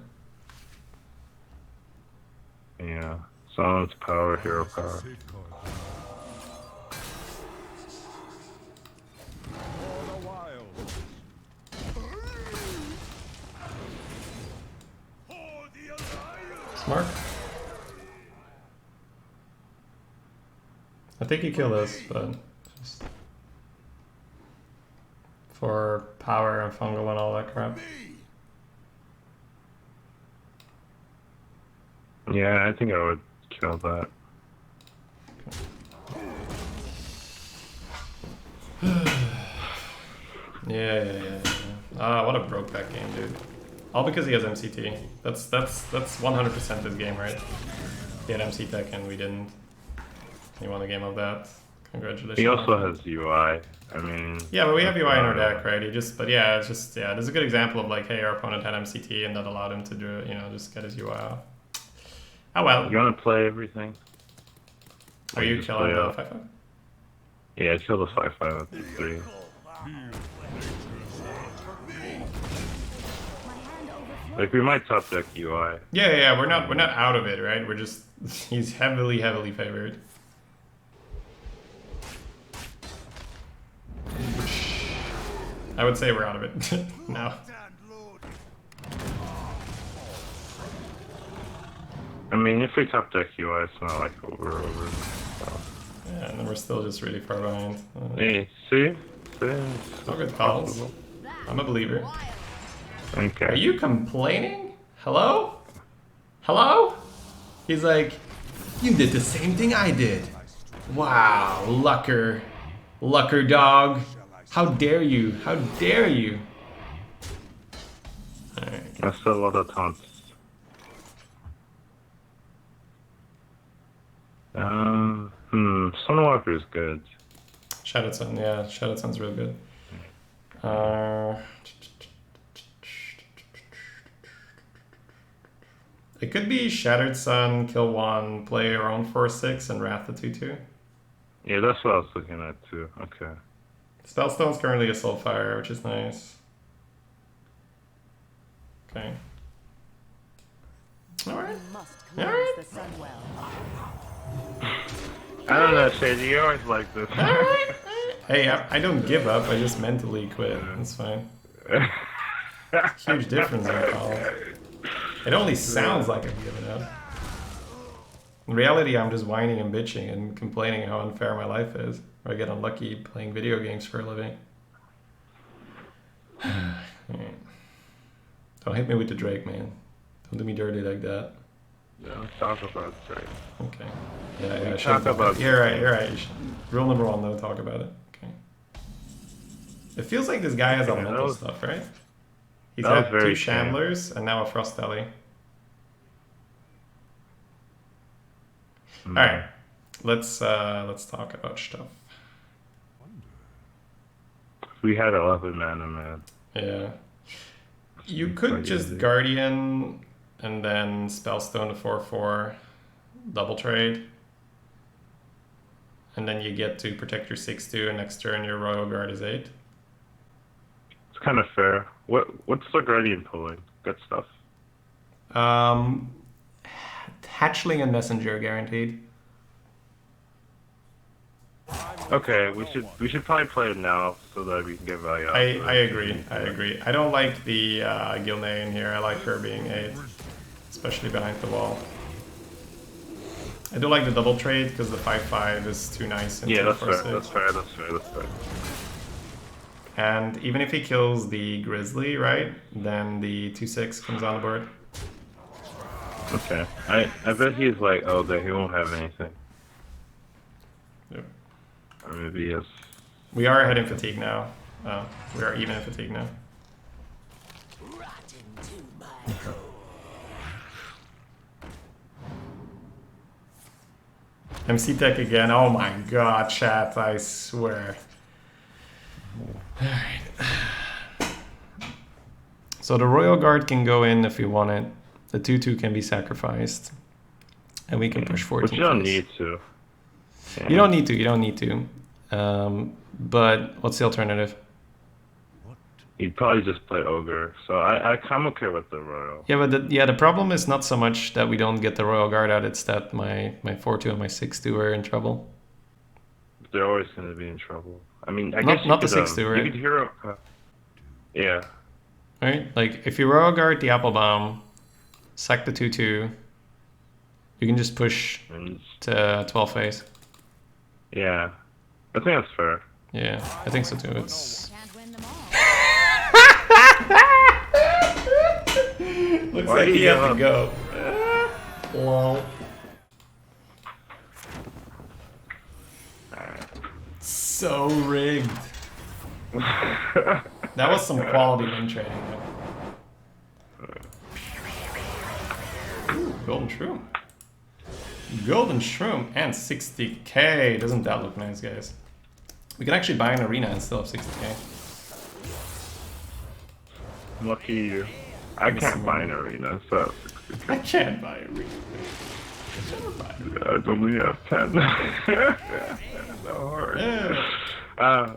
Yeah. Silence power, hero power. For the wild! For the alliance! Smart. I think you kill this, but just for power and fungal and all that crap. Yeah, I think I would kill that. Yeah. Ah, what a broke that game, dude. All because he has MCT. That's 100% his game, right? He had MC Tech and we didn't. He won a game of that. Congratulations. He also has UI. I mean. Yeah, but we have UI in our deck, right? But yeah, it's just, yeah, there's a good example of like, hey, our opponent had MCT and that allowed him to do, just get his UI off. Oh well. You want to play everything? Are you just killing play the out? 5-5? Yeah, kill the 5-5 at the 3. My hand overflows. Like we might top deck UI. Yeah, we're not out of it, right? We're just, he's heavily favored. I would say we're out of it now. I mean, if we top deck UI, it's not like over. So. Yeah, and then we're still just really far behind. Hey, see? All good calls. I'm a believer. Okay. Are you complaining? Hello? Hello? He's like, you did the same thing I did. Wow, Lucker. Lucker dog. How dare you? How dare you? Alright. That's a lot of taunts. Sunwalker is good. Shadowed Sun, yeah, Shadowed Sun's real good. It could be Shattered Sun, kill 1, play your own 4-6, and Wrath the 2-2. Yeah, that's what I was looking at too. Okay. Spellstone's currently a Soulfire, which is nice. Okay. Alright. You must Alright. cleanse the sun well. I don't know, Shady. You always like this. Hey, I don't give up. I just mentally quit. That's fine. Huge difference in calls. It only sounds like I'm giving up. In reality, I'm just whining and bitching and complaining how unfair my life is. Or I get unlucky playing video games for a living. Don't hit me with the Drake, man. Don't do me dirty like that. Yeah, let's talk about Drake. Okay. Yeah, I should talk about You're right, you're right. Rule number 1, don't talk about it. Okay. It feels like this guy has elemental stuff, right? He's that was had very 2 Shamblers and now a Frost Alley. Alright. Let's talk about stuff. We had 11 mana, man. Yeah. You could just Guardian and then Spellstone to 4/4, double trade. And then you get to protect your 6/2 and next turn your Royal Guard is 8. It's kind of fair. What's the Guardian pulling? Good stuff. Hatchling and Messenger guaranteed. Okay, we should probably play it now so that we can get value out. I agree. I agree. I don't like the Gilney in here. I like her being 8, especially behind the wall. I do like the double trade because the 5/5 is too nice. Yeah, that's fair. That's fair. That's fair. That's fair. And even if he kills the Grizzly, right, then the 2/6 comes on the board. Okay. I bet he's like, oh, that he won't have anything. Yep. Or maybe he has. We are ahead in fatigue now. We are even in fatigue now. MC Tech again. Oh my god, chat, I swear. Alright. So the Royal Guard can go in if you want it. The 2/2 can be sacrificed. And we can push 14. But you don't need to. You don't need to, you don't need to. But what's the alternative? You'd probably just play Ogre. So I'm okay with the Royal. Yeah, but the problem is not so much that we don't get the Royal Guard out, it's that my 4/2 and my 6/2 are in trouble. They're always going to be in trouble. I mean, I Not- guess you not the could, 6/2, right? You could hero. Yeah. Right? Like, if you Royal Guard the Apple Bomb, sack the 2/2, you can just push And, to 12 phase. yeah. I think that's fair. Yeah, I think so too. It's... Can't win them all. Looks Why like do he you had to have- go. Lol. So rigged. That was some quality win trading. Ooh, golden shroom. Golden shroom and 60k. Doesn't that look nice, guys? We can actually buy an arena and still have 60k. Lucky you. I can't buy an arena, so. I can't buy a arena. I only have 10. No hard. Yeah.